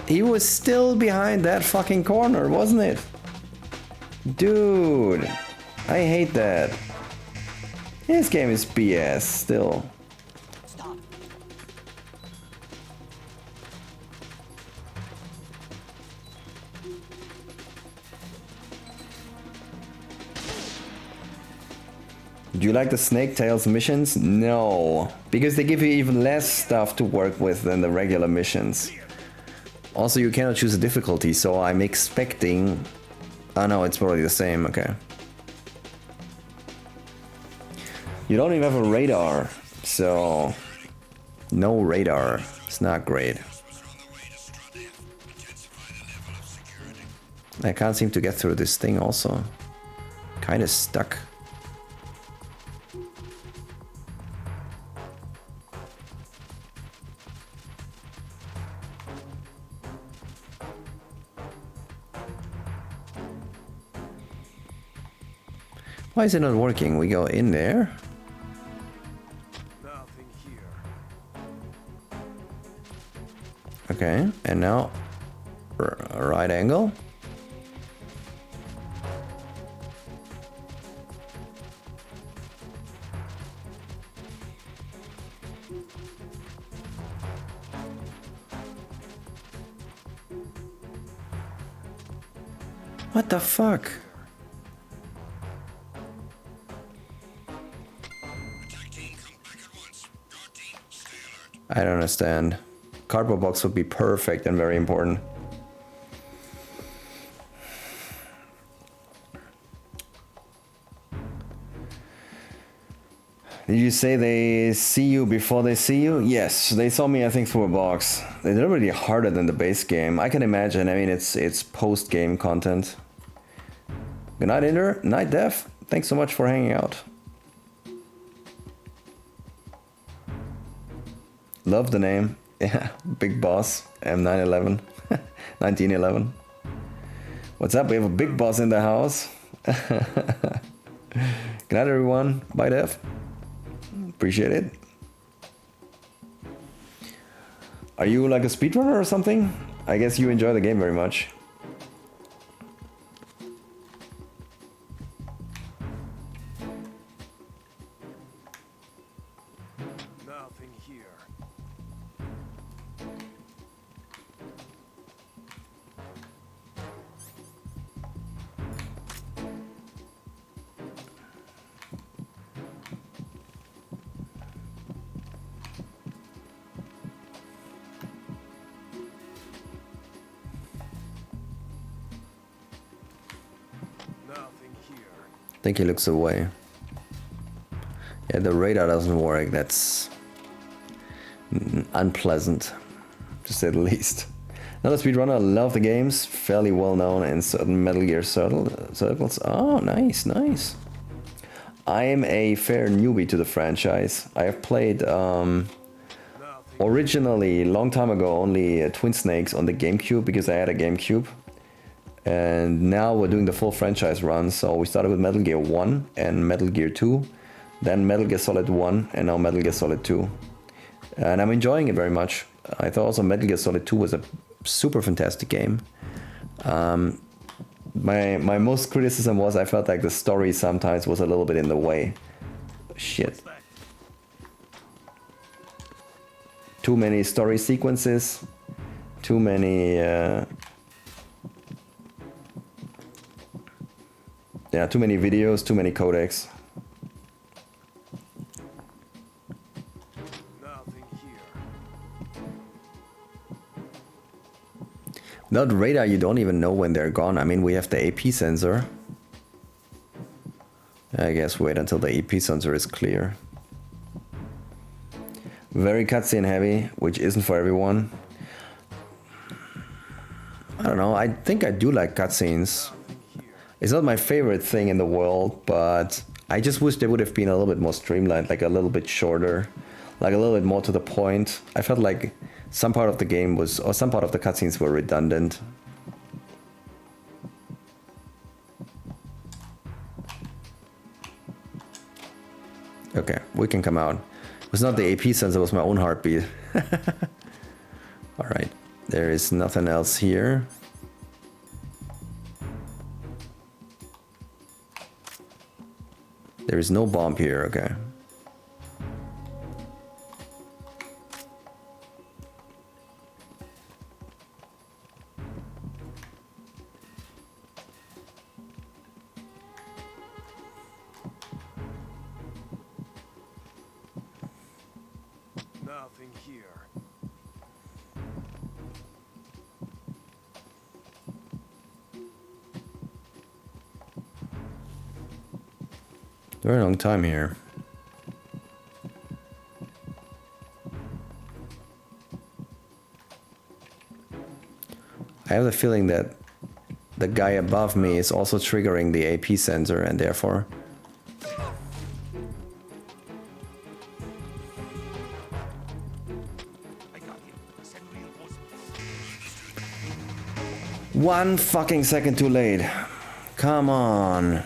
He was still behind that fucking corner, wasn't it? Dude, I hate that. This game is BS still. Stop. Do you like the Snake Tales missions? No, because they give you even less stuff to work with than the regular missions. Also, you cannot choose a difficulty, so I'm expecting... Oh no, it's probably the same, okay. You don't even have a radar, so... No radar. It's not great. I can't seem to get through this thing also. Kinda stuck. Why is it not working? We go in there. Nothing here. Okay, and now right angle. What the fuck? I don't understand. Cardboard box would be perfect and very important. Did you say they see you before they see you? Yes, they saw me I think through a box. They're already harder than the base game. I can imagine. I mean, it's post-game content. Good night, Inder. Night, Dev. Thanks so much for hanging out. Love the name. Yeah, Big Boss. M911. 1911. What's up? We have a big boss in the house. Good night, everyone. Bye, Dev. Appreciate it. Are you like a speedrunner or something? I guess you enjoy the game very much. Nothing here. I think he looks away. Yeah, the radar doesn't work. That's unpleasant, to say the least. Another speedrunner. Love the games. Fairly well known in certain Metal Gear circles. Oh, nice, nice. I am a fair newbie to the franchise. I have played originally, long time ago, only Twin Snakes on the GameCube because I had a GameCube. And now we're doing the full franchise run, so we started with Metal Gear 1 and Metal Gear 2, then Metal Gear Solid 1 and now Metal Gear Solid 2. And I'm enjoying it very much. I thought also Metal Gear Solid 2 was a super fantastic game. My most criticism was I felt like the story sometimes was a little bit in the way. Shit. Too many story sequences, too many... yeah, too many videos, too many codecs. Nothing here. Without radar, you don't even know when they're gone. I mean, we have the AP sensor. I guess wait until the EP sensor is clear. Very cutscene heavy, which isn't for everyone. I don't know, I think I do like cutscenes. It's not my favorite thing in the world, but I just wish they would have been a little bit more streamlined, like a little bit shorter, like a little bit more to the point. I felt like some part of the game was, or some part of the cutscenes were redundant. Okay, we can come out. It was not the AP sensor, it was my own heartbeat. Alright, there is nothing else here. There is no bomb here, okay. Nothing here. Very long time here. I have the feeling that the guy above me is also triggering the AP sensor and therefore... One fucking second too late. Come on.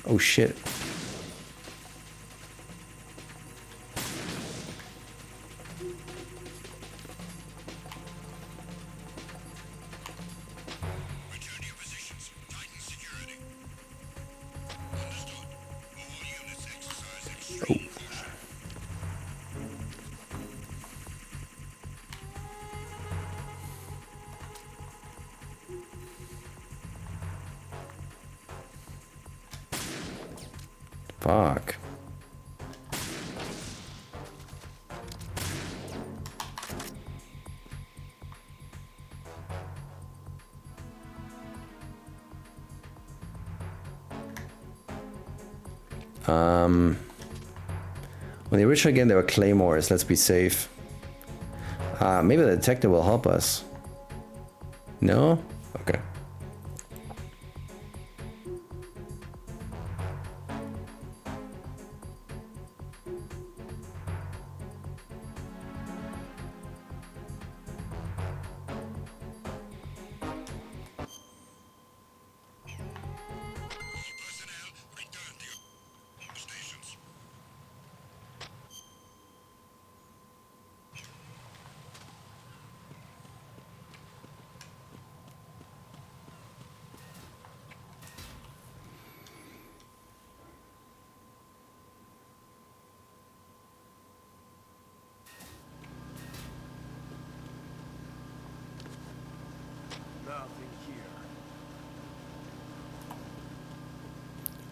Oh shit. Fuck. When the original game there were claymores, let's be safe. Maybe the detector will help us. No? Okay.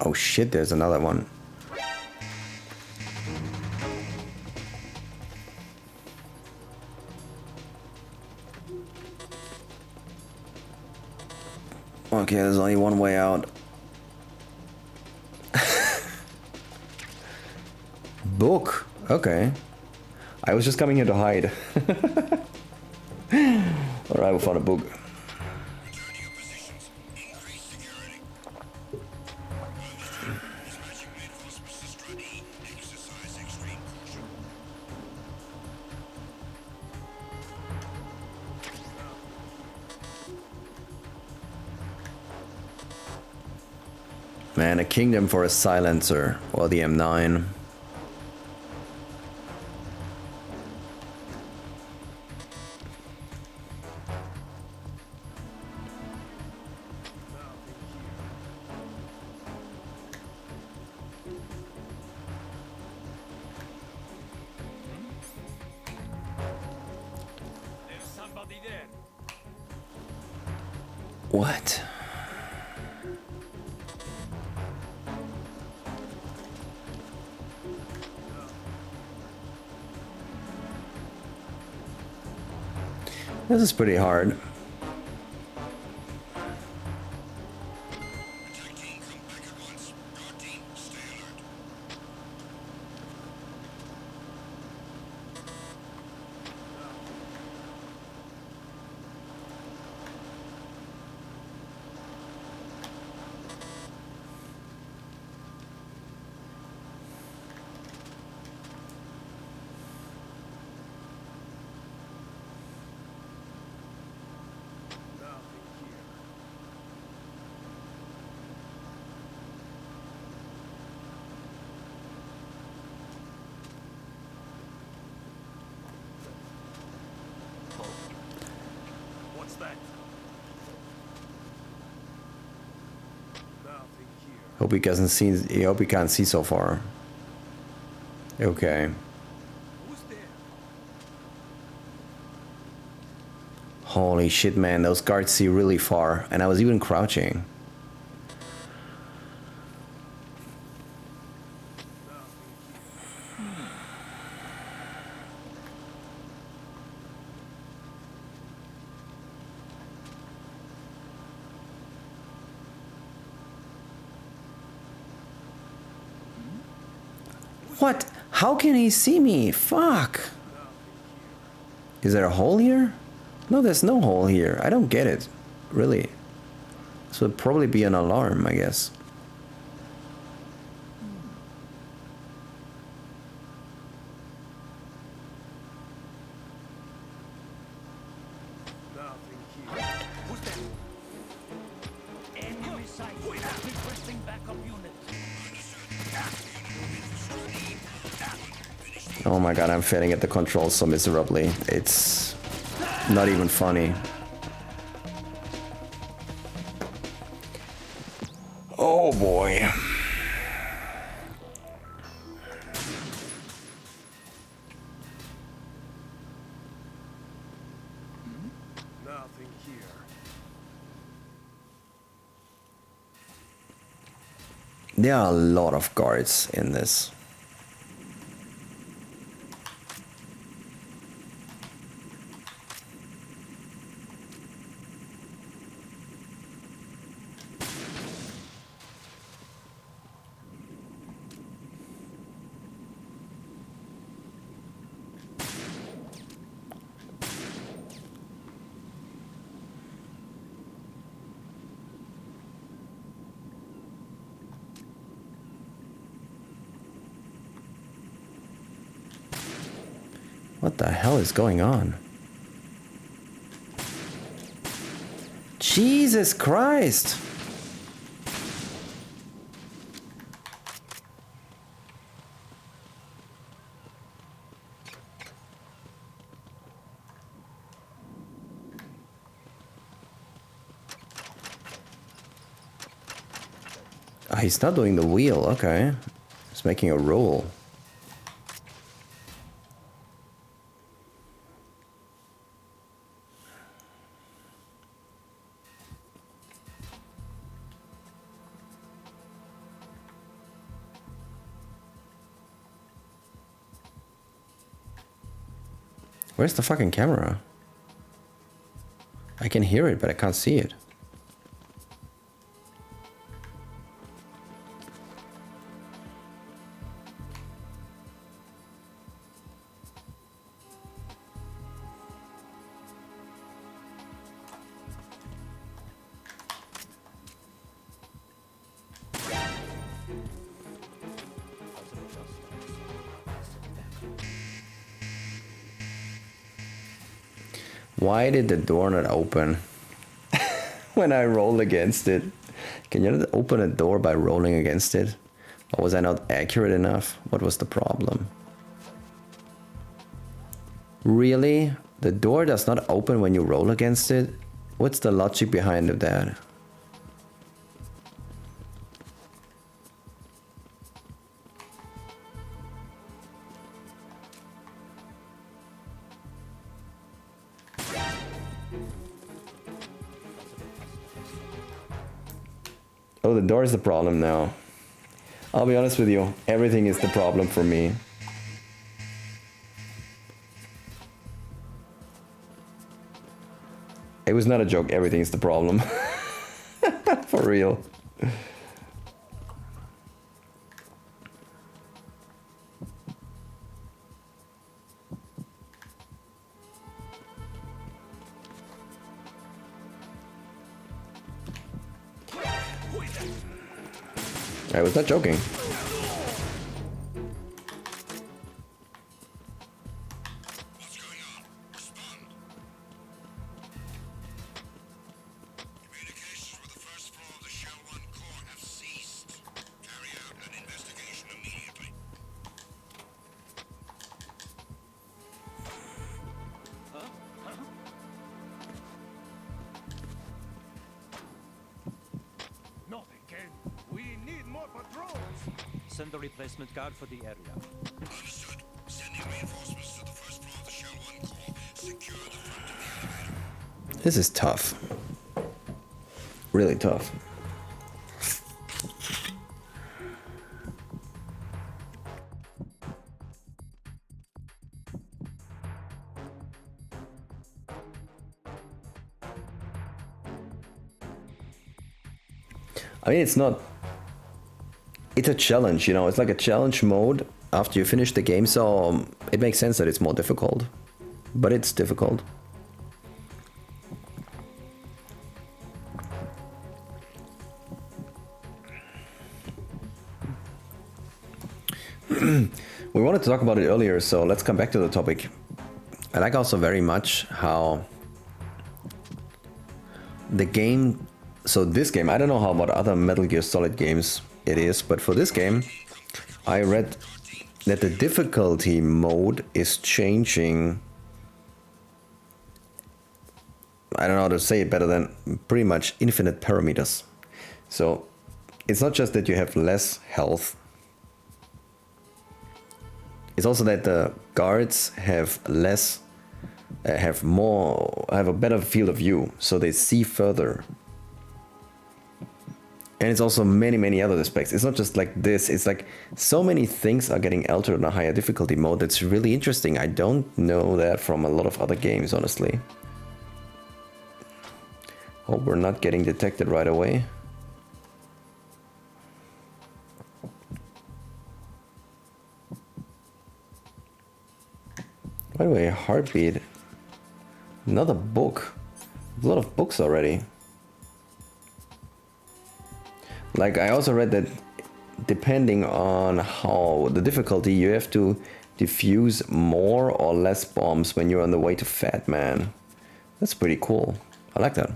Oh shit, there's another one. Okay, there's only one way out. Book. Okay. I was just coming here to hide. Alright, we found a book. Man, a kingdom for a silencer, or the M9. There's somebody there. What? This is pretty hard. What's that? Hope he doesn't see. I hope he can't see so far. Okay. Holy shit, man! Those guards see really far, and I was even crouching. What? How can he see me? Fuck! Is there a hole here? No, there's no hole here. I don't get it. Really. This would probably be an alarm, I guess. Oh my god, I'm failing at the controls so miserably. It's not even funny. Oh boy. Nothing here. There are a lot of guards in this. What the hell is going on? Jesus Christ! Ah, he's not doing the wheel, okay. He's making a roll. Where's the fucking camera? I can hear it, but I can't see it. Why did the door not open when I rolled against it? Can you not open a door by rolling against it? Or was I not accurate enough? What was the problem? Really? The door does not open when you roll against it? What's the logic behind that? Oh, the door is the problem now. I'll be honest with you, everything is the problem for me. It was not a joke, everything is the problem. For real. I was not joking. send a replacement guard for the area. Understood. Sending reinforcements to the first floor of the Shell 1 core. Secure the front of the elevator. This is tough. Really tough. I mean, it's not... It's a challenge, you know, it's like a challenge mode after you finish the game, so it makes sense that it's more difficult. But it's difficult. We wanted to talk about it earlier, so let's come back to the topic. I like also very much how the game... So this game, I don't know how about other Metal Gear Solid games it is, but for this game, I read that the difficulty mode is changing. I don't know how to say it better than pretty much infinite parameters. So it's not just that you have less health. It's also that the guards have less, have a better field of view, so they see further. And it's also many other aspects. It's not just like this, it's like so many things are getting altered in a higher difficulty mode. That's really interesting. I don't know that from a lot of other games, honestly. Hope we're not getting detected right away. By the way, heartbeat. Another book. A lot of books already. Like, I also read that depending on how the difficulty, you have to defuse more or less bombs when you're on the way to Fat Man. That's pretty cool. I like that.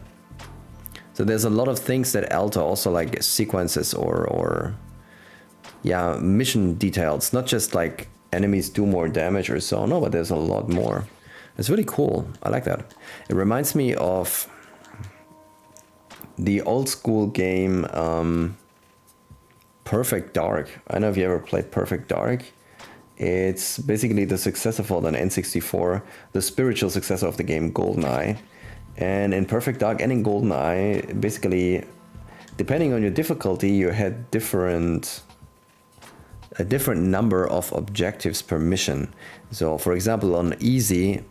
So there's a lot of things that alter also, like sequences or yeah, mission details. Not just like enemies do more damage or so, no, but there's a lot more. It's really cool. I like that. It reminds me of the old school game Perfect Dark. I don't know if you ever played Perfect Dark. It's basically the successor for the N64, the spiritual successor of the game GoldenEye. And in Perfect Dark and in GoldenEye, basically, depending on your difficulty, you had a different number of objectives per mission. So for example, on easy,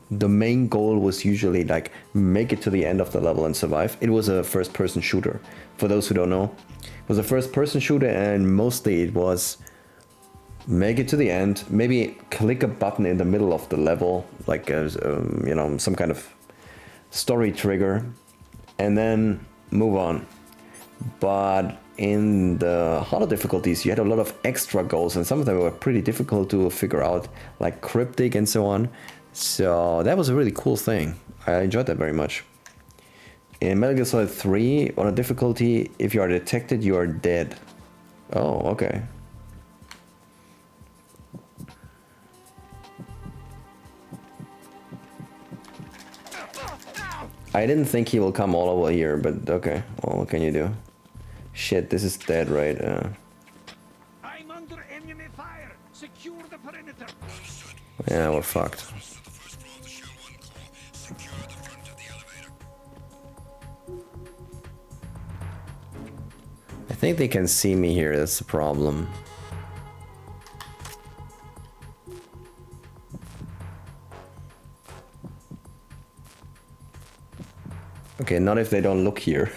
the main goal was usually like make it to the end of the level and survive. It was a first-person shooter. For those who don't know, it was a first-person shooter, and mostly it was make it to the end, maybe click a button in the middle of the level, like you know, some kind of story trigger, and then move on. But in the harder difficulties, you had a lot of extra goals, and some of them were pretty difficult to figure out, like cryptic and so on. So that was a really cool thing. I enjoyed that very much. In Metal Gear Solid 3, on a difficulty, if you are detected, you are dead. Oh, okay. I didn't think he will come all over here, but okay. Well, what can you do? Shit, this is dead, right? I'm under enemy fire. Secure the perimeter. Yeah, we're fucked. I think they can see me here, that's the problem. Okay, not if they don't look here.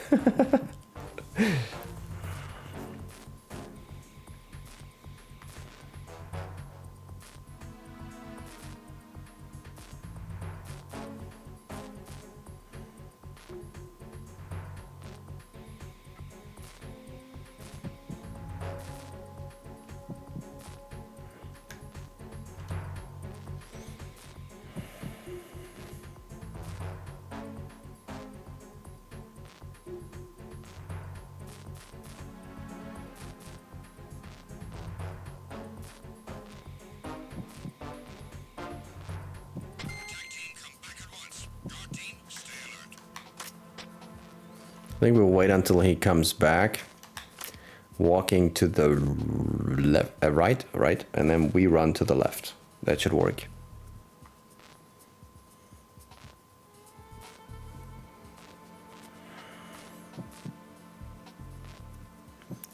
I think we'll wait until he comes back. walking to the left, right, and then we run to the left. That should work.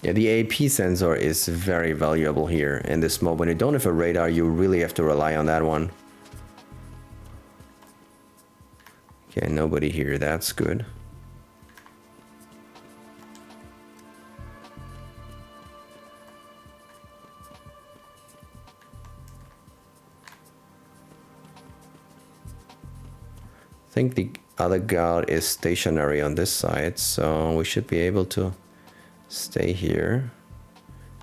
Yeah, the AP sensor is very valuable here in this mode. When you don't have a radar, you really have to rely on that one. Okay, nobody here, that's good. I think the other guard is stationary on this side, so we should be able to stay here.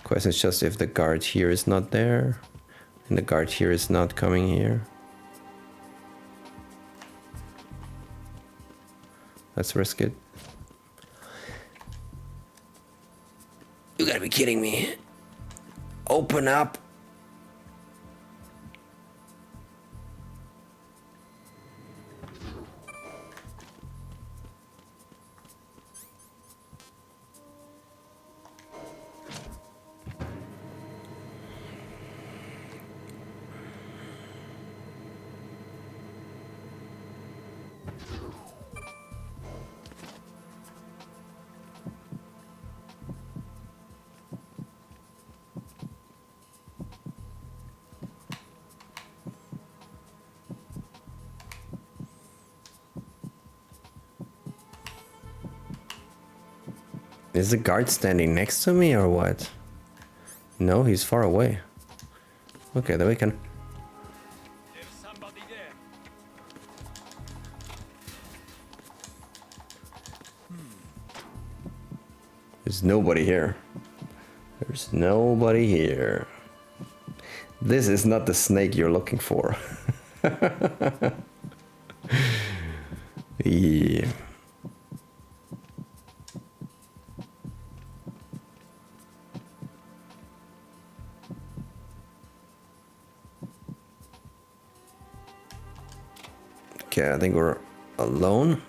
Question is just if the guard here is not there, and the guard here is not coming here. Let's risk it. You gotta be kidding me. Open up. Is the guard standing next to me or what? No, he's far away. Okay, then we can... There's somebody there. There's nobody here. There's nobody here. This is not the snake you're looking for. Yeah. Okay, I think we're alone.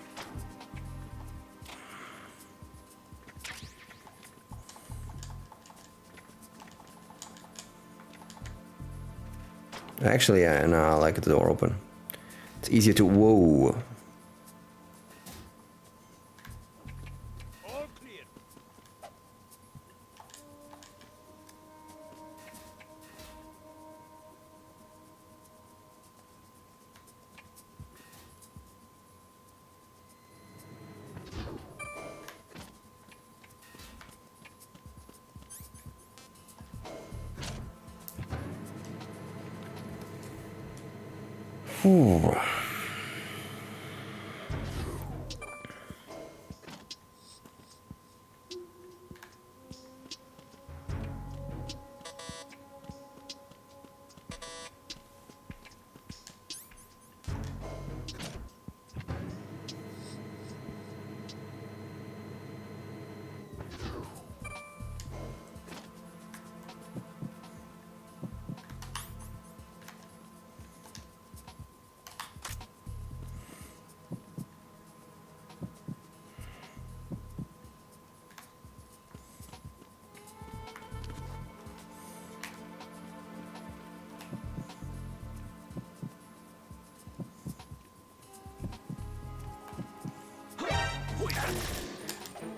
Actually, yeah, no, I like the door open. It's easier to... Whoa. All clear. Ooh.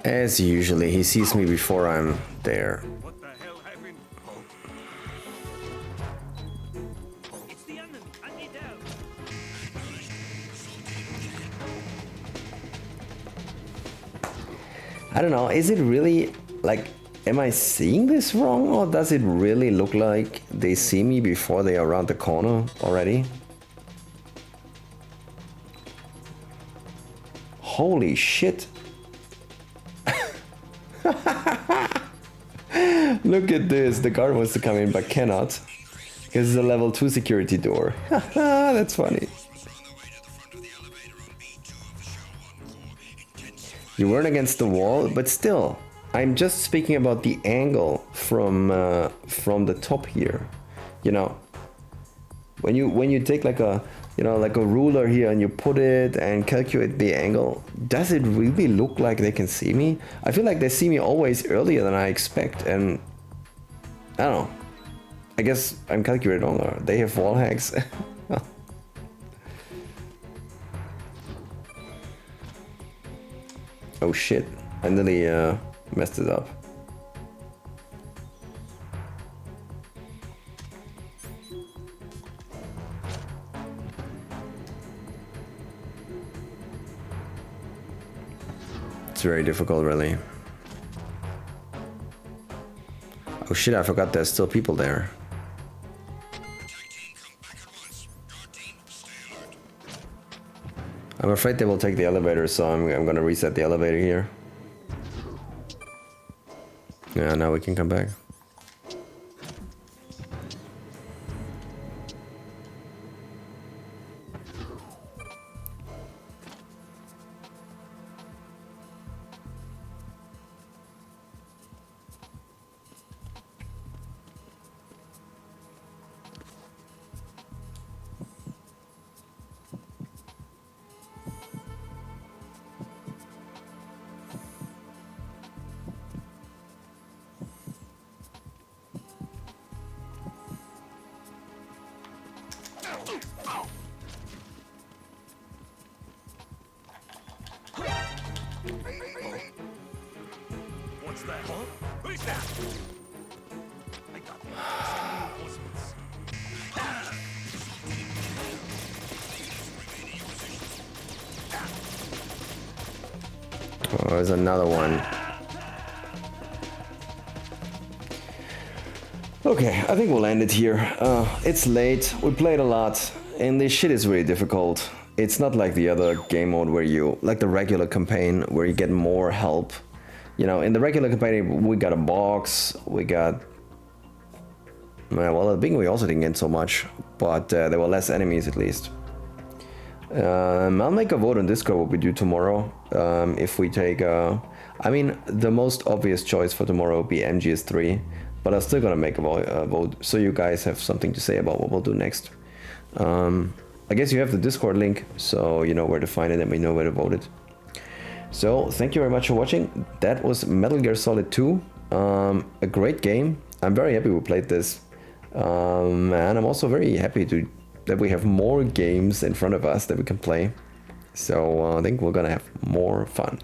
As usually, he sees me before I'm there. What the hell happened? It's the enemy. I need help. I don't know, is it really, like, am I seeing this wrong, or does it really look like they see me before they are around the corner already? Holy shit. Look at this, the guard wants to come in but cannot. Because it's a level 2 security door. That's funny. You weren't against the wall, but still, I'm just speaking about the angle from the top here. You know, when you take like a you know, like a ruler here, and you put it and calculate the angle. Does it really look like they can see me? I feel like they see me always earlier than I expect, and I don't know. I guess I'm calculated wrong. They have wall hacks. Oh shit, I nearly messed it up. It's very difficult, really. Oh shit, I forgot there's still people there. I'm afraid they will take the elevator, so I'm gonna reset the elevator here. Yeah, now we can come back. What's that? Huh? Who's that? I got reinforcements. Oh, there's another one. Okay, I think we'll end it here. It's late, we played a lot, and this shit is really difficult. It's not like the other game mode where you, like the regular campaign, where you get more help. You know, in the regular campaign, we got a box, we got... Well, I think we also didn't get so much, but there were less enemies at least. I'll make a vote on Discord what we do tomorrow. If we take... I mean, the most obvious choice for tomorrow would be MGS3, but I'm still gonna make a vote, so you guys have something to say about what we'll do next. I guess you have the Discord link, so you know where to find it and we know where to vote it. So, thank you very much for watching. That was Metal Gear Solid 2. A great game. I'm very happy we played this. And I'm also very happy that we have more games in front of us that we can play. So, I think we're gonna have more fun.